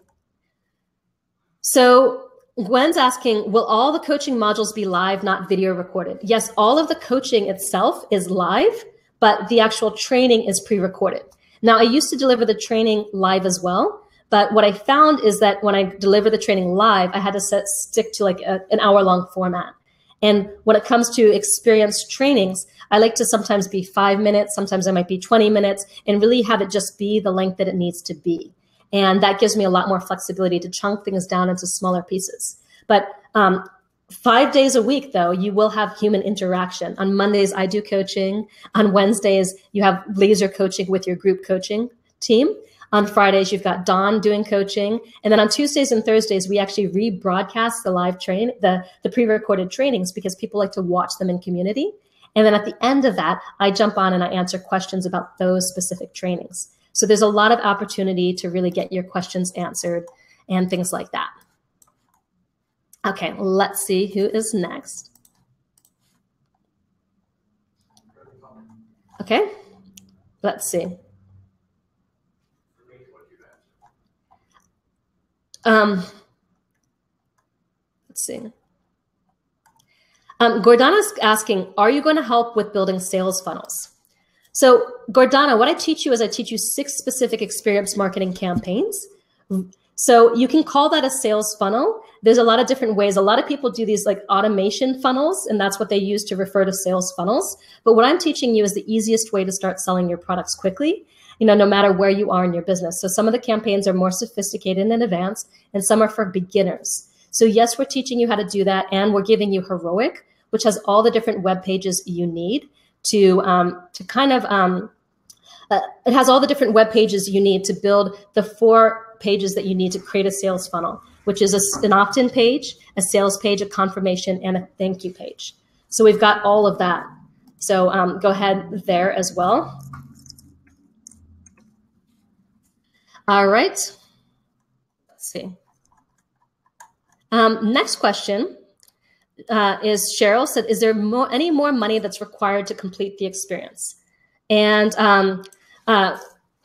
So Gwen's asking, will all the coaching modules be live, not video recorded? Yes, all of the coaching itself is live, but the actual training is pre-recorded. Now, I used to deliver the training live as well, but what I found is that when I deliver the training live, I had to stick to like an hour-long format. And when it comes to experienced trainings, I like to sometimes be 5 minutes, sometimes I might be 20 minutes, and really have it just be the length that it needs to be. And that gives me a lot more flexibility to chunk things down into smaller pieces. But 5 days a week, though, you will have human interaction. On Mondays, I do coaching. On Wednesdays, you have laser coaching with your group coaching team. On Fridays, you've got Dawn doing coaching. And then on Tuesdays and Thursdays, we actually rebroadcast the live the pre-recorded trainings because people like to watch them in community. And then at the end of that, I jump on and I answer questions about those specific trainings. So there's a lot of opportunity to really get your questions answered and things like that. Okay, let's see who is next. Okay, let's see. Let's see. Gordana's asking, are you going to help with building sales funnels? So Gordana, what I teach you is I teach you 6 specific experience marketing campaigns. So you can call that a sales funnel. There's a lot of different ways. A lot of people do these like automation funnels, and that's what they use to refer to sales funnels. But what I'm teaching you is the easiest way to start selling your products quickly, no matter where you are in your business. So some of the campaigns are more sophisticated and advanced, and some are for beginners. So yes, we're teaching you how to do that, and we're giving you Heroic, which has all the different web pages you need to kind of, it has all the different web pages you need to build the 4 pages that you need to create a sales funnel, which is an opt-in page, a sales page, a confirmation, and a thank you page. So we've got all of that. So go ahead there as well. All right. Let's see. Next question is Cheryl said, is there any more money that's required to complete the experience? And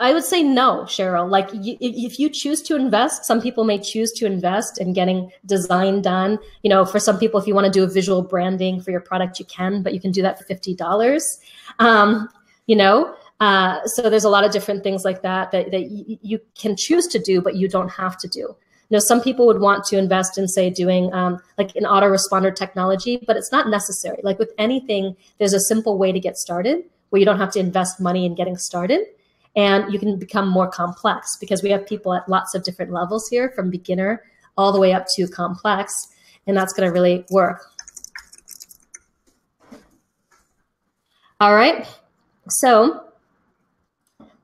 I would say no, Cheryl. Like if you choose to invest, some people may choose to invest in getting design done. For some people, if you want to do a visual branding for your product, you can, but you can do that for $50. So there's a lot of different things like that you can choose to do, but you don't have to do. You know, some people would want to invest in, say, doing like an autoresponder technology, but it's not necessary. Like with anything, there's a simple way to get started where you don't have to invest money in getting started. And you can become more complex because we have people at lots of different levels here, from beginner all the way up to complex. And that's going to really work. All right. So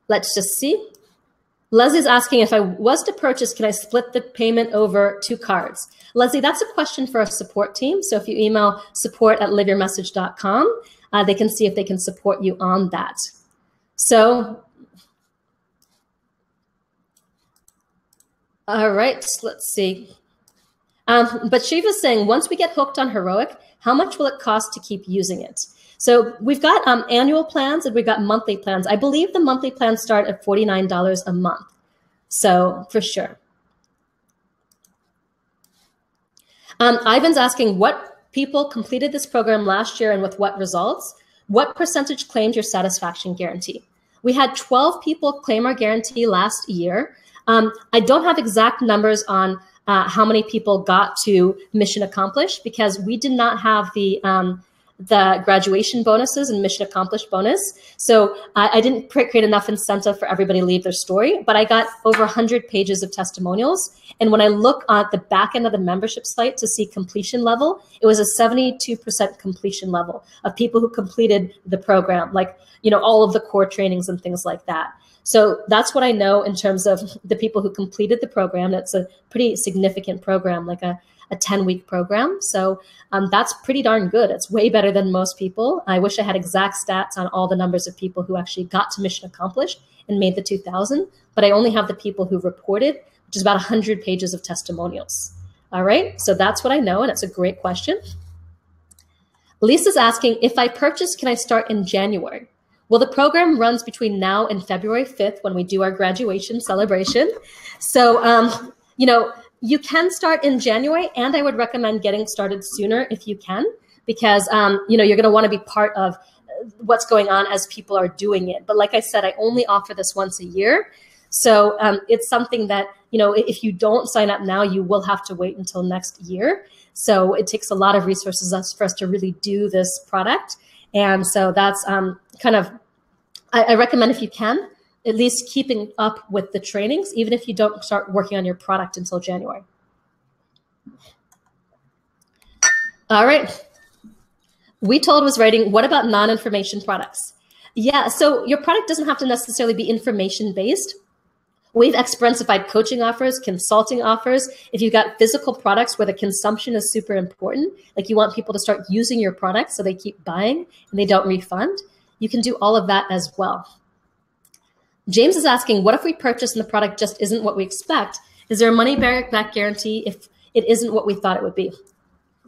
let's just see. Leslie's asking, if I was to purchase, can I split the payment over 2 cards? Leslie, that's a question for our support team. So if you email support@liveyourmessage.com, they can see if they can support you on that. So, all right, let's see. But Shiva's saying, once we get hooked on Heroic, how much will it cost to keep using it? So we've got annual plans and we've got monthly plans. I believe the monthly plans start at $49 a month. So for sure. Ivan's asking, what people completed this program last year and with what results? What percentage claimed your satisfaction guarantee? We had 12 people claim our guarantee last year. I don't have exact numbers on how many people got to mission accomplished because we did not have the graduation bonuses and mission accomplished bonus. So I didn't create enough incentive for everybody to leave their story, but I got over 100 pages of testimonials. And when I look at the back end of the membership site to see completion level, it was a 72% completion level of people who completed the program, like, you know, all of the core trainings and things like that. So that's what I know in terms of the people who completed the program. That's a pretty significant program, like a 10-week program. So that's pretty darn good. It's way better than most people. I wish I had exact stats on all the numbers of people who actually got to mission accomplished and made the 2,000, but I only have the people who reported, which is about 100 pages of testimonials. All right, so that's what I know, and it's a great question. Lisa's asking, if I purchase, can I start in January? Well, the program runs between now and February 5th when we do our graduation celebration. So, you know, you can start in January, and I would recommend getting started sooner if you can, because, you know, you're going to want to be part of what's going on as people are doing it. But like I said, I only offer this once a year. So it's something that, you know, if you don't sign up now, you will have to wait until next year. So it takes a lot of resources for us to really do this product. And so that's kind of, I recommend if you can, at least keeping up with the trainings, even if you don't start working on your product until January. All right. We told was writing, what about non-information products? Yeah, so your product doesn't have to necessarily be information-based. We've expensified coaching offers, consulting offers. If you've got physical products where the consumption is super important, like you want people to start using your product so they keep buying and they don't refund, you can do all of that as well. James is asking, what if we purchase and the product just isn't what we expect? Is there a money back guarantee if it isn't what we thought it would be?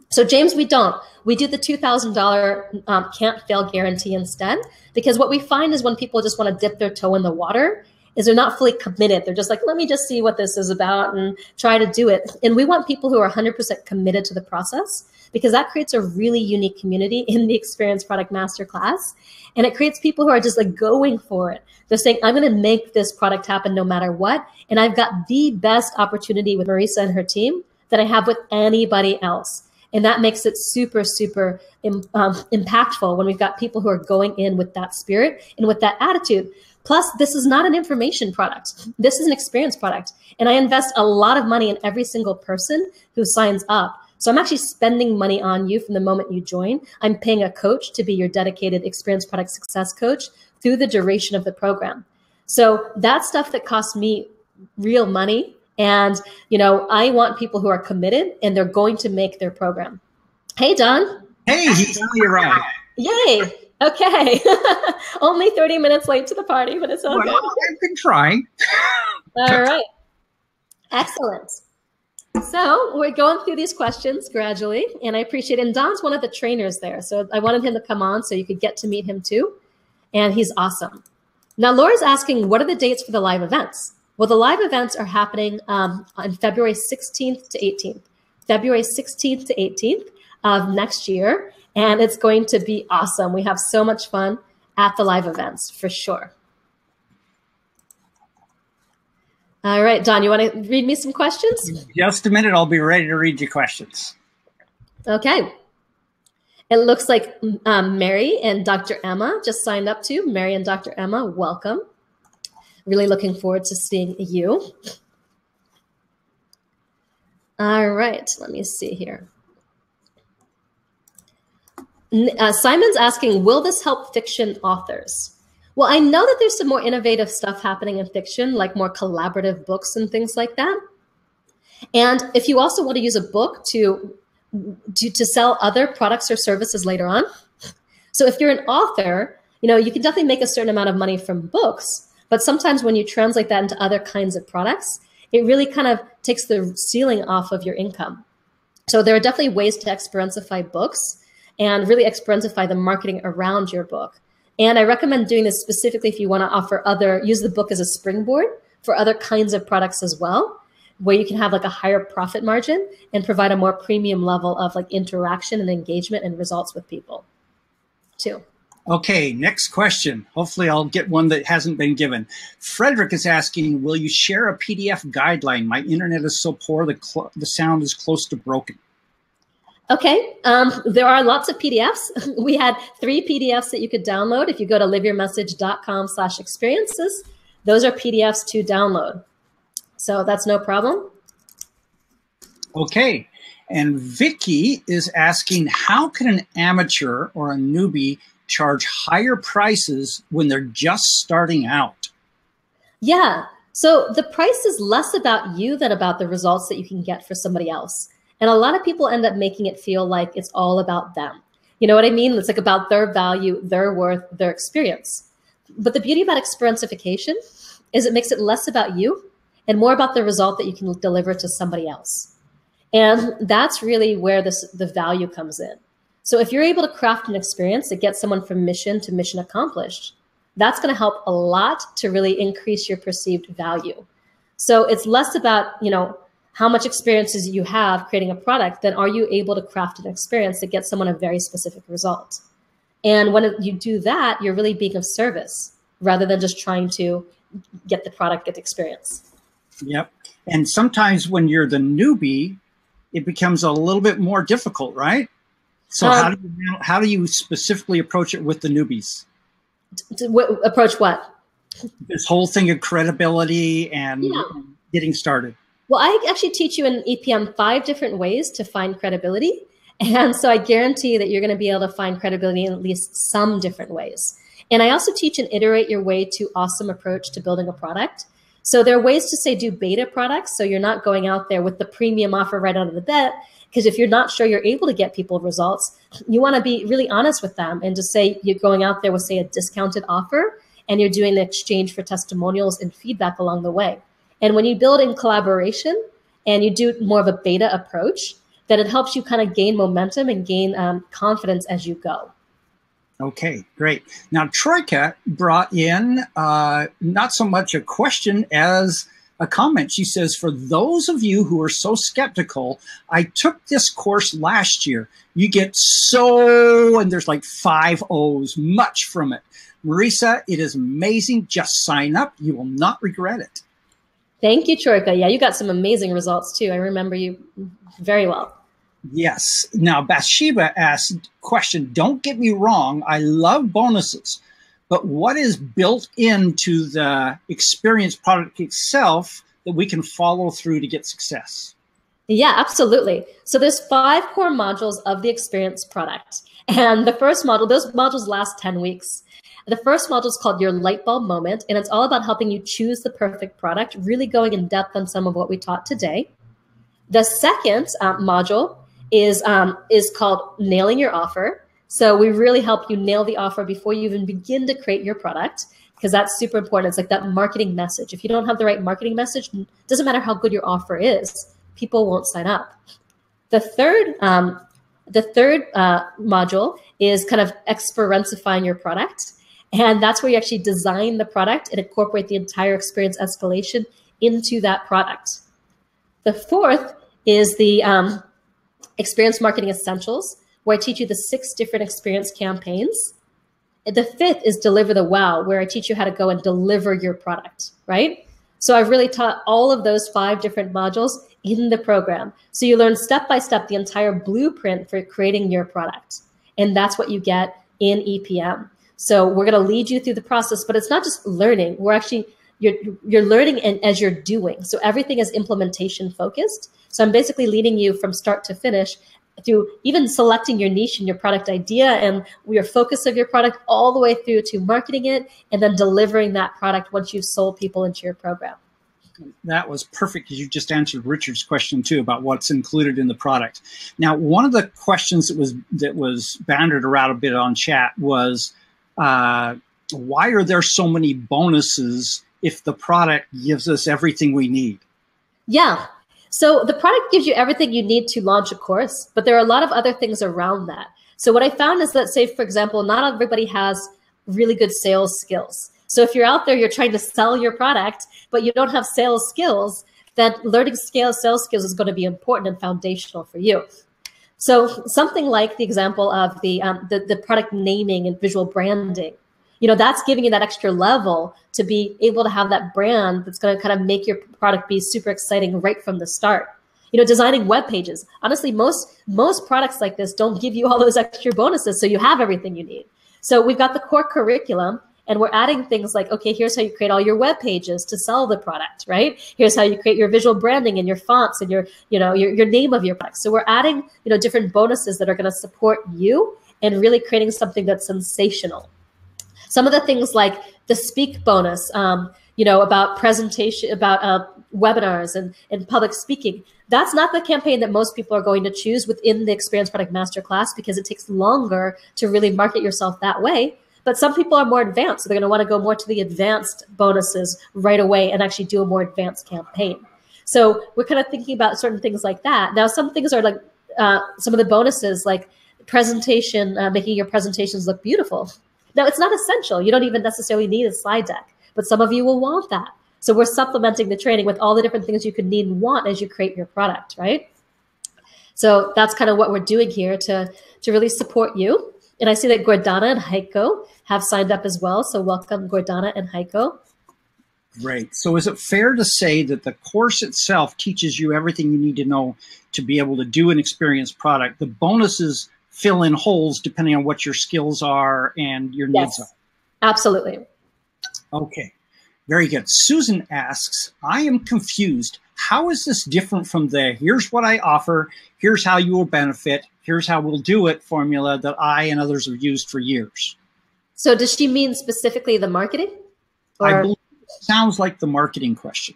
So James, we don't. We do the $2,000 can't fail guarantee instead, because what we find is when people just want to dip their toe in the water is they're not fully committed. They're just like, let me just see what this is about and try to do it. And we want people who are 100% committed to the process, because that creates a really unique community in the Experience Product Masterclass. And it creates people who are just like going for it. They're saying, I'm going to make this product happen no matter what. And I've got the best opportunity with Marisa and her team that I have with anybody else. And that makes it super, super impactful when we've got people who are going in with that spirit and with that attitude. Plus, this is not an information product. This is an experience product. And I invest a lot of money in every single person who signs up. So I'm actually spending money on you from the moment you join. I'm paying a coach to be your dedicated experience product success coach through the duration of the program. So that's stuff that costs me real money. And, you know, I want people who are committed and they're going to make their program. Hey, Don. Hey, he's on your right. Yay. Okay. Only 30 minutes late to the party, but it's okay. Well, I've been trying. All right. Excellent. So we're going through these questions gradually, and I appreciate it. And Don's one of the trainers there, so I wanted him to come on so you could get to meet him too, and he's awesome. Now, Laura's asking, what are the dates for the live events? Well, the live events are happening on February 16th to 18th. February 16th to 18th of next year, and it's going to be awesome. We have so much fun at the live events, for sure. All right, Don, you want to read me some questions? Just a minute. I'll be ready to read your questions. Okay. It looks like Mary and Dr. Emma just signed up too. Mary and Dr. Emma, welcome. Really looking forward to seeing you. All right, let me see here. Simon's asking, will this help fiction authors? Well, I know that there's some more innovative stuff happening in fiction, like more collaborative books and things like that. And if you also want to use a book to sell other products or services later on. So if you're an author, you can definitely make a certain amount of money from books, but sometimes when you translate that into other kinds of products, it really kind of takes the ceiling off of your income. So there are definitely ways to experientify books and really experientify the marketing around your book. And I recommend doing this specifically if you want to use the book as a springboard for other kinds of products as well, where you can have like a higher profit margin and provide a more premium level of like interaction and engagement and results with people too. Okay, next question. Hopefully I'll get one that hasn't been given. Frederick is asking, will you share a PDF guideline? My internet is so poor, the sound is close to broken. Okay, there are lots of PDFs. We had 3 PDFs that you could download. If you go to liveyourmessage.com/experiences, those are PDFs to download. So that's no problem. Okay, and Vicky is asking, how can an amateur or a newbie charge higher prices when they're just starting out? Yeah, so the price is less about you than about the results that you can get for somebody else. And a lot of people end up making it feel like it's all about them. You know what I mean? It's like about their value, their worth, their experience. But the beauty about experientification is it makes it less about you and more about the result that you can deliver to somebody else. And that's really where the value comes in. So if you're able to craft an experience that gets someone from mission to mission accomplished, that's going to help a lot to really increase your perceived value. So it's less about, how much experiences you have creating a product than are you able to craft an experience that gets someone a very specific result. And when you do that, you're really being of service rather than just trying to get the product, get the experience. Yep. And sometimes when you're the newbie, it becomes a little bit more difficult, right? So how do you specifically approach it with the newbies? Approach what? This whole thing of credibility and getting started. Well, I actually teach you in EPM 5 different ways to find credibility. And so I guarantee that you're going to be able to find credibility in at least some different ways. And I also teach an iterate your way to awesome approach to building a product. So there are ways to say do beta products. So you're not going out there with the premium offer right out of the bat. Because if you're not sure you're able to get people results, you want to be really honest with them and just say you're going out there with, say, a discounted offer and you're doing the exchange for testimonials and feedback along the way. And when you build in collaboration and you do more of a beta approach, then it helps you kind of gain momentum and gain confidence as you go. Okay, great. Now, Troika brought in not so much a question as a comment. She says, for those of you who are so skeptical, I took this course last year. You get so, and there's like 5 O's, much from it. Marisa, it is amazing. Just sign up. You will not regret it. Thank you, Troika. Yeah, you got some amazing results too. I remember you very well. Yes. Now, Bathsheba asked, question, don't get me wrong, I love bonuses, but what is built into the experience product itself that we can follow through to get success? Yeah, absolutely. So there's 5 core modules of the experience product. And the first module, those modules last 10 weeks. The first module is called Your Light Bulb Moment, and it's all about helping you choose the perfect product, really going in depth on some of what we taught today. The second module is called Nailing Your Offer. So we really help you nail the offer before you even begin to create your product, because that's super important. It's like that marketing message. If you don't have the right marketing message, it doesn't matter how good your offer is, people won't sign up. The third module is kind of experientifying your product. And that's where you actually design the product and incorporate the entire experience escalation into that product. The fourth is the Experience Marketing Essentials, where I teach you the 6 different experience campaigns. The fifth is Deliver the Wow, where I teach you how to go and deliver your product, right? So I've really taught all of those 5 different modules in the program. So you learn step by step the entire blueprint for creating your product. And that's what you get in EPM. So we're going to lead you through the process, but it's not just learning. We're actually, you're learning as you're doing. So everything is implementation focused. So I'm basically leading you from start to finish through even selecting your niche and your product idea and your focus of your product all the way through to marketing it and then delivering that product once you've sold people into your program. That was perfect because you just answered Richard's question too about what's included in the product. Now, one of the questions that was bandied around a bit on chat was, why are there so many bonuses if the product gives us everything we need? Yeah. So the product gives you everything you need to launch a course, but there are a lot of other things around that. So what I found is that, say, for example, not everybody has really good sales skills. So if you're out there, you're trying to sell your product, but you don't have sales skills, then learning sales skills is going to be important and foundational for you. So something like the example of the product naming and visual branding, that's giving you that extra level to be able to have that brand that's going to kind of make your product be super exciting right from the start. Designing web pages. Honestly, most products like this don't give you all those extra bonuses, so you have everything you need. So we've got the core curriculum, and we're adding things like, okay, here's how you create all your web pages to sell the product, right? Here's how you create your visual branding and your fonts and your name of your product. So we're adding, different bonuses that are going to support you and really creating something that's sensational. Some of the things like the speak bonus, about presentation, about webinars and public speaking. That's not the campaign that most people are going to choose within the Experience Product Masterclass because it takes longer to really market yourself that way. But some people are more advanced, so they're going to want to go more to the advanced bonuses right away and actually do a more advanced campaign. So we're kind of thinking about certain things like that. Now, some things are like some of the bonuses, like presentation, making your presentations look beautiful. Now, it's not essential. You don't even necessarily need a slide deck, but some of you will want that. So we're supplementing the training with all the different things you could need and want as you create your product, right? So that's kind of what we're doing here to really support you. And I see that Gordana and Heiko have signed up as well. So welcome, Gordana and Heiko. Great. So is it fair to say that the course itself teaches you everything you need to know to be able to do an experienced product? The bonuses fill in holes depending on what your skills are and your needs are. Absolutely. Okay. Very good. Susan asks, I am confused. How is this different from the here's what I offer, here's how you will benefit, here's how we'll do it formula that I and others have used for years? So does she mean specifically the marketing? Or? I believe it sounds like the marketing question.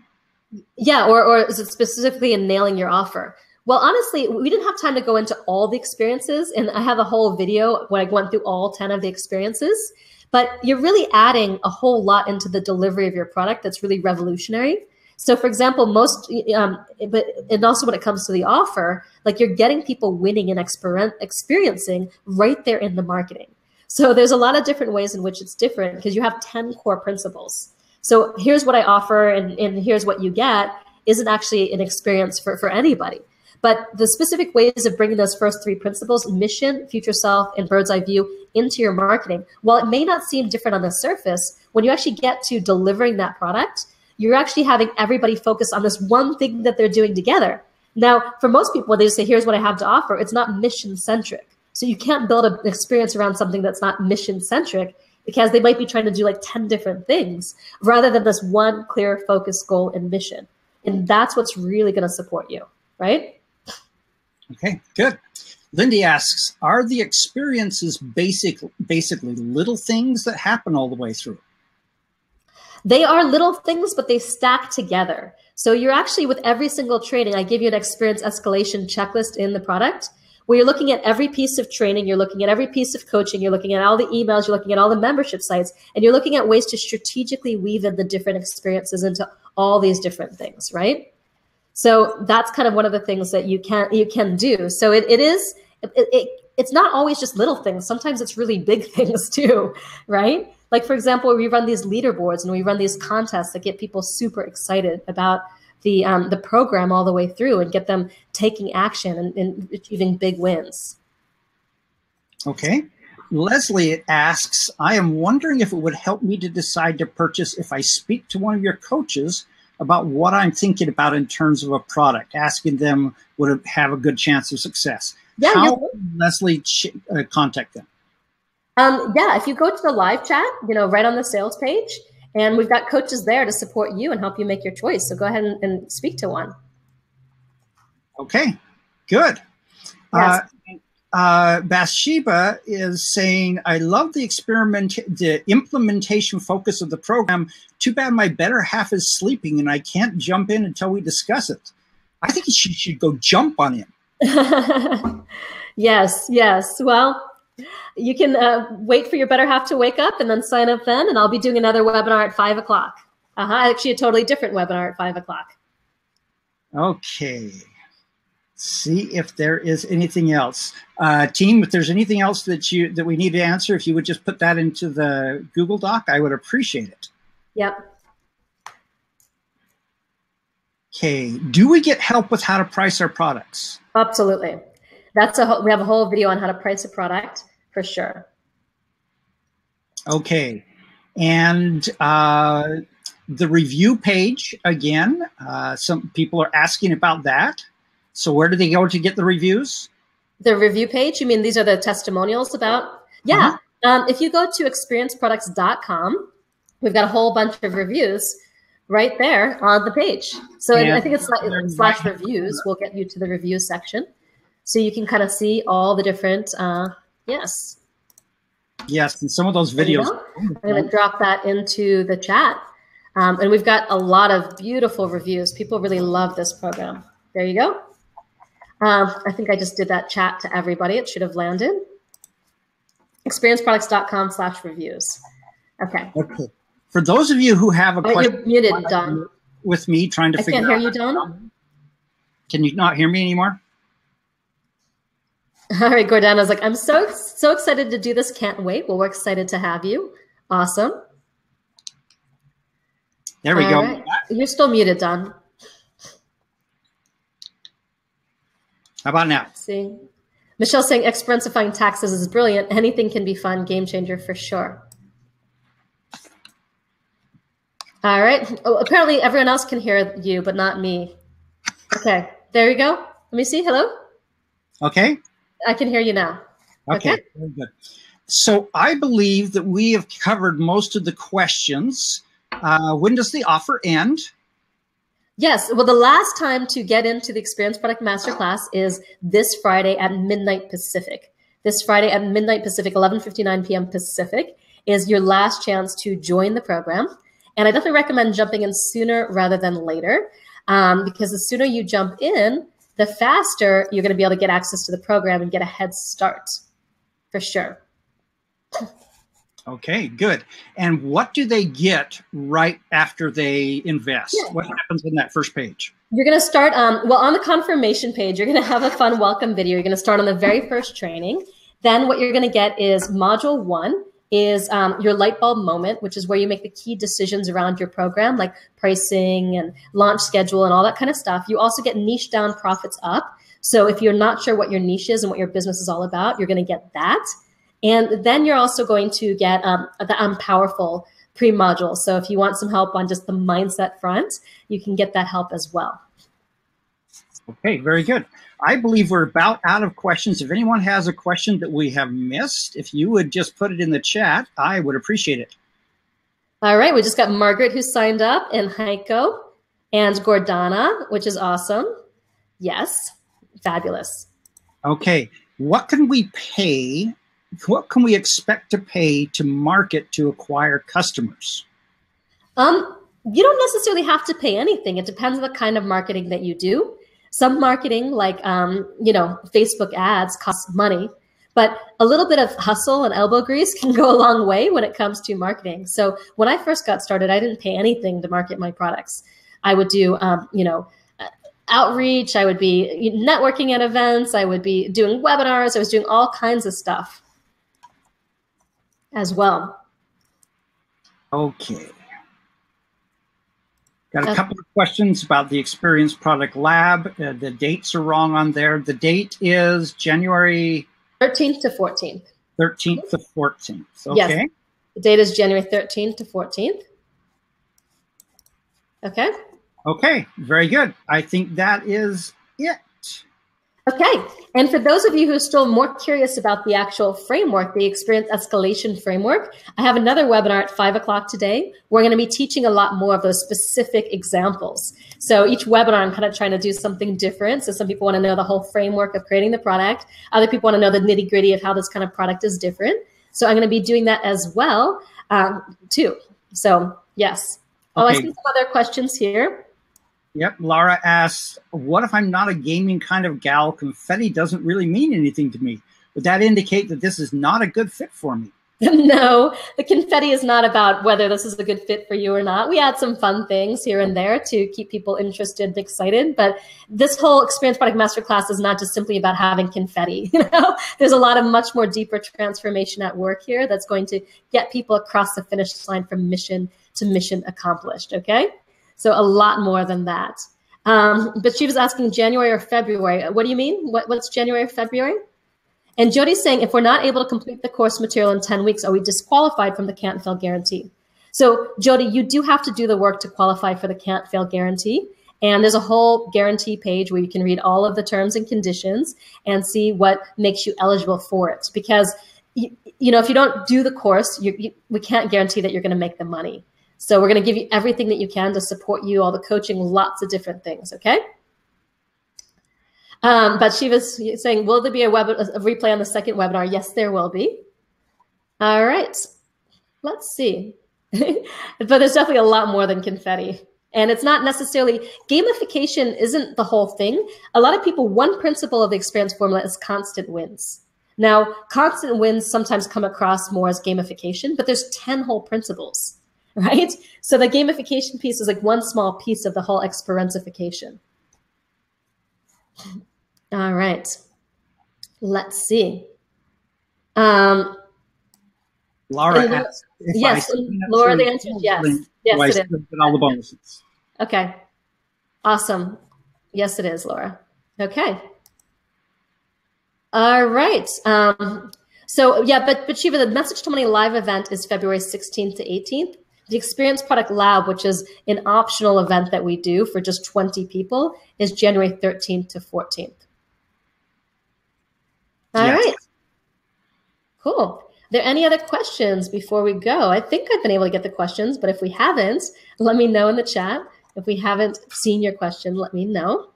Yeah, or is it specifically in nailing your offer? Well, honestly, we didn't have time to go into all the experiences, and I have a whole video when I went through all 10 of the experiences. But you're really adding a whole lot into the delivery of your product that's really revolutionary. So for example, and also when it comes to the offer, like you're getting people winning and experiencing right there in the marketing. So there's a lot of different ways in which it's different because you have 10 core principles. So here's what I offer and here's what you get isn't actually an experience for anybody. But the specific ways of bringing those first 3 principles, mission, future self, and bird's eye view into your marketing, while it may not seem different on the surface, when you actually get to delivering that product, you're actually having everybody focus on this one thing that they're doing together. Now, for most people, when they just say, here's what I have to offer, it's not mission-centric. So you can't build an experience around something that's not mission-centric because they might be trying to do like 10 different things rather than this one clear focus, goal, and mission. And that's what's really going to support you, right? Okay, good. Lindy asks, are the experiences basically little things that happen all the way through? They are little things, but they stack together. So you're actually, with every single training, I give you an experience escalation checklist in the product where you're looking at every piece of training, you're looking at every piece of coaching, you're looking at all the emails, you're looking at all the membership sites, and you're looking at ways to strategically weave in the different experiences into all these different things, right? So that's kind of one of the things that you can do. So it's not always just little things. Sometimes it's really big things too, right? Like, for example, we run these leaderboards and we run these contests that get people super excited about the program all the way through and get them taking action and achieving big wins. Okay. Leslie asks, I am wondering if it would help me to decide to purchase if I speak to one of your coaches about what I'm thinking about in terms of a product, asking them would it have a good chance of success. Yeah, how will Leslie contact them? Yeah, if you go to the live chat, right on the sales page, and we've got coaches there to support you and help you make your choice. So go ahead and speak to one. Okay, good. Yes. Bathsheba is saying, I love the implementation focus of the program. Too bad my better half is sleeping and I can't jump in until we discuss it. I think she should go jump on him. Yes. Well, you can wait for your better half to wake up and then sign up then, and I'll be doing another webinar at 5 o'clock. Actually, a totally different webinar at 5 o'clock. Okay. See if there is anything else. Team, if there's anything else that we need to answer, if you would just put that into the Google Doc, I would appreciate it. Yep. Okay. Do we get help with how to price our products? Absolutely. We have a whole video on how to price a product for sure. Okay. And the review page, again, some people are asking about that. So where do they go to get the reviews? The review page? You mean these are the testimonials about? Yeah. If you go to experienceproducts.com, we've got a whole bunch of reviews right there on the page. So I think it's slash reviews will get you to the review section. So you can kind of see all the different, yes. Yes, and some of those videos. I'm going to drop that into the chat. And we've got a lot of beautiful reviews. People really love this program. There you go. I think I just did that chat to everybody. It should have landed. Experienceproducts.com/reviews. Okay. Okay. For those of you who have a question. You're muted, Don. With me trying to figure out. I can't hear you, Don. Can you not hear me anymore? All right, Gordana's like, I'm so excited to do this. Can't wait. Well, we're excited to have you. Awesome. There we go. Right. You're still muted, Don. How about now? See, Michelle's saying expensifying taxes is brilliant. Anything can be fun. Game changer for sure. All right. Oh, apparently everyone else can hear you, but not me. Okay, there you go. Let me see. Hello? Okay. I can hear you now. Okay. Very good. So I believe that we have covered most of the questions. When does the offer end? Yes. Well, the last time to get into the Experience Product Masterclass is this Friday at midnight Pacific. This Friday at midnight Pacific, 11:59 p.m. Pacific, is your last chance to join the program. And I definitely recommend jumping in sooner rather than later, because the sooner you jump in, the faster you're going to be able to get access to the program and get a head start, for sure. Okay, good. And what do they get right after they invest? Yeah. What happens in that first page? You're going to start, well, on the confirmation page, you're going to have a fun welcome video. You're going to start on the very first training. Then what you're going to get is module 1 is your light bulb moment, which is where you make the key decisions around your program, like pricing and launch schedule and all that kind of stuff. You also get niche down, profits up. So if you're not sure what your niche is and what your business is all about, you're going to get that. And then you're also going to get the I'm Powerful pre-module. So if you want some help on just the mindset front, you can get that help as well. Okay, very good. I believe we're about out of questions. If anyone has a question that we have missed, if you would just put it in the chat, I would appreciate it. All right, we just got Margaret who signed up, and Heiko, and Gordana, which is awesome. Yes, fabulous. Okay, what can we pay? What can we expect to pay to market to acquire customers? You don't necessarily have to pay anything. It depends on the kind of marketing that you do. Some marketing, like Facebook ads, costs money, but a little bit of hustle and elbow grease can go a long way when it comes to marketing. So when I first got started, I didn't pay anything to market my products. I would do, outreach. I would be networking at events. I would be doing webinars. I was doing all kinds of stuff as well. Okay. Got a couple of questions about the Experience Product Lab. The dates are wrong on there. The date is January 13th to 14th. 13th to 14th. Okay. Yes. The date is January 13th to 14th. Okay. Okay, very good. I think that is it. Okay, and for those of you who are still more curious about the actual framework, the experience escalation framework, I have another webinar at 5 o'clock today. We're going to be teaching a lot more of those specific examples. So each webinar, I'm kind of trying to do something different. So some people want to know the whole framework of creating the product. Other people want to know the nitty gritty of how this kind of product is different. So I'm going to be doing that as well, too. So yes. Okay. Oh, I see some other questions here. Yep. Laura asks, what if I'm not a gaming kind of gal? Confetti doesn't really mean anything to me. Would that indicate that this is not a good fit for me? No, the confetti is not about whether this is a good fit for you or not. We add some fun things here and there to keep people interested and excited. But this whole Experience Product Masterclass is not just simply about having confetti. You know, there's a lot of much more deeper transformation at work here that's going to get people across the finish line from mission to mission accomplished. Okay. So a lot more than that. But she was asking January or February. What do you mean? What's January or February? And Jody's saying, if we're not able to complete the course material in 10 weeks, are we disqualified from the can't fail guarantee? So Jody, you do have to do the work to qualify for the can't fail guarantee. And there's a whole guarantee page where you can read all of the terms and conditions and see what makes you eligible for it. Because, you know, if you don't do the course, we can't guarantee that you're going to make the money. So we're going to give you everything that you can to support you, all the coaching, lots of different things, okay? But she was saying, will there be a replay on the second webinar? Yes, there will be. All right, let's see. But there's definitely a lot more than confetti. And it's not necessarily, gamification isn't the whole thing. A lot of people, one principle of the experience formula is constant wins. Now, constant wins sometimes come across more as gamification, but there's 10 whole principles, right? So the gamification piece is like one small piece of the whole experientification. All right, let's see. Laura asked yes, Laura, the answer is yes. Yes, it is. All the bonuses. Okay, awesome. Yes, it is, Laura. Okay. All right. So yeah, but Shiva, the Message to Money live event is February 16th to 18th. The Experience Product Lab, which is an optional event that we do for just 20 people, is January 13th to 14th. All right. Cool. Are there any other questions before we go? I think I've been able to get the questions, but if we haven't, let me know in the chat. If we haven't seen your question, let me know.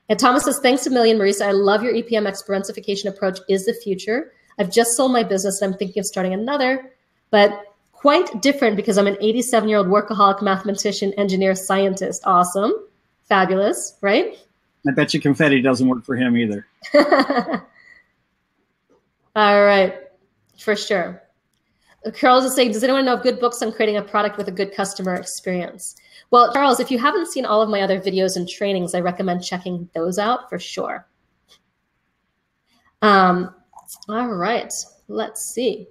And Thomas says, thanks a million, Marisa. I love your EPM experientification approach is the future. I've just sold my business and I'm thinking of starting another, but quite different because I'm an 87-year-old workaholic mathematician, engineer, scientist. Awesome. Fabulous, right? I bet you confetti doesn't work for him either. All right, for sure. Charles is saying, does anyone know of good books on creating a product with a good customer experience? Well, Charles, if you haven't seen all of my other videos and trainings, I recommend checking those out for sure. All right, let's see.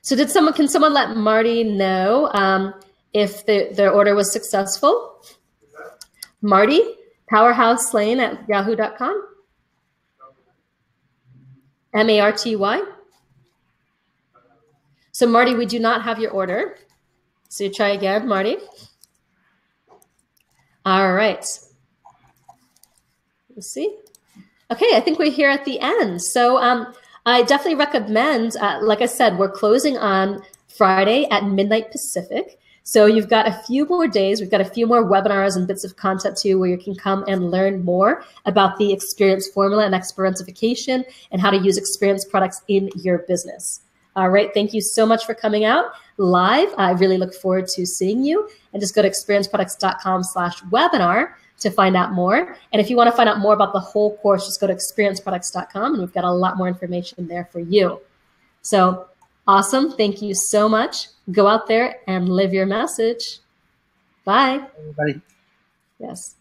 So can someone let Marty know if their order was successful? Marty, powerhouselane@yahoo.com. M-A-R-T-Y. So Marty, we do not have your order. So you try again, Marty. All right. Let's see. Okay, I think we're here at the end. So I definitely recommend, like I said, we're closing on Friday at midnight Pacific. So you've got a few more days. We've got a few more webinars and bits of content too, where you can come and learn more about the experience formula and experientification and how to use experience products in your business. All right. Thank you so much for coming out live. I really look forward to seeing you, and just go to experienceproducts.com/webinar to find out more. And if you want to find out more about the whole course, just go to experienceproducts.com and we've got a lot more information there for you. So awesome. Thank you so much. Go out there and live your message. Bye. Everybody. Yes.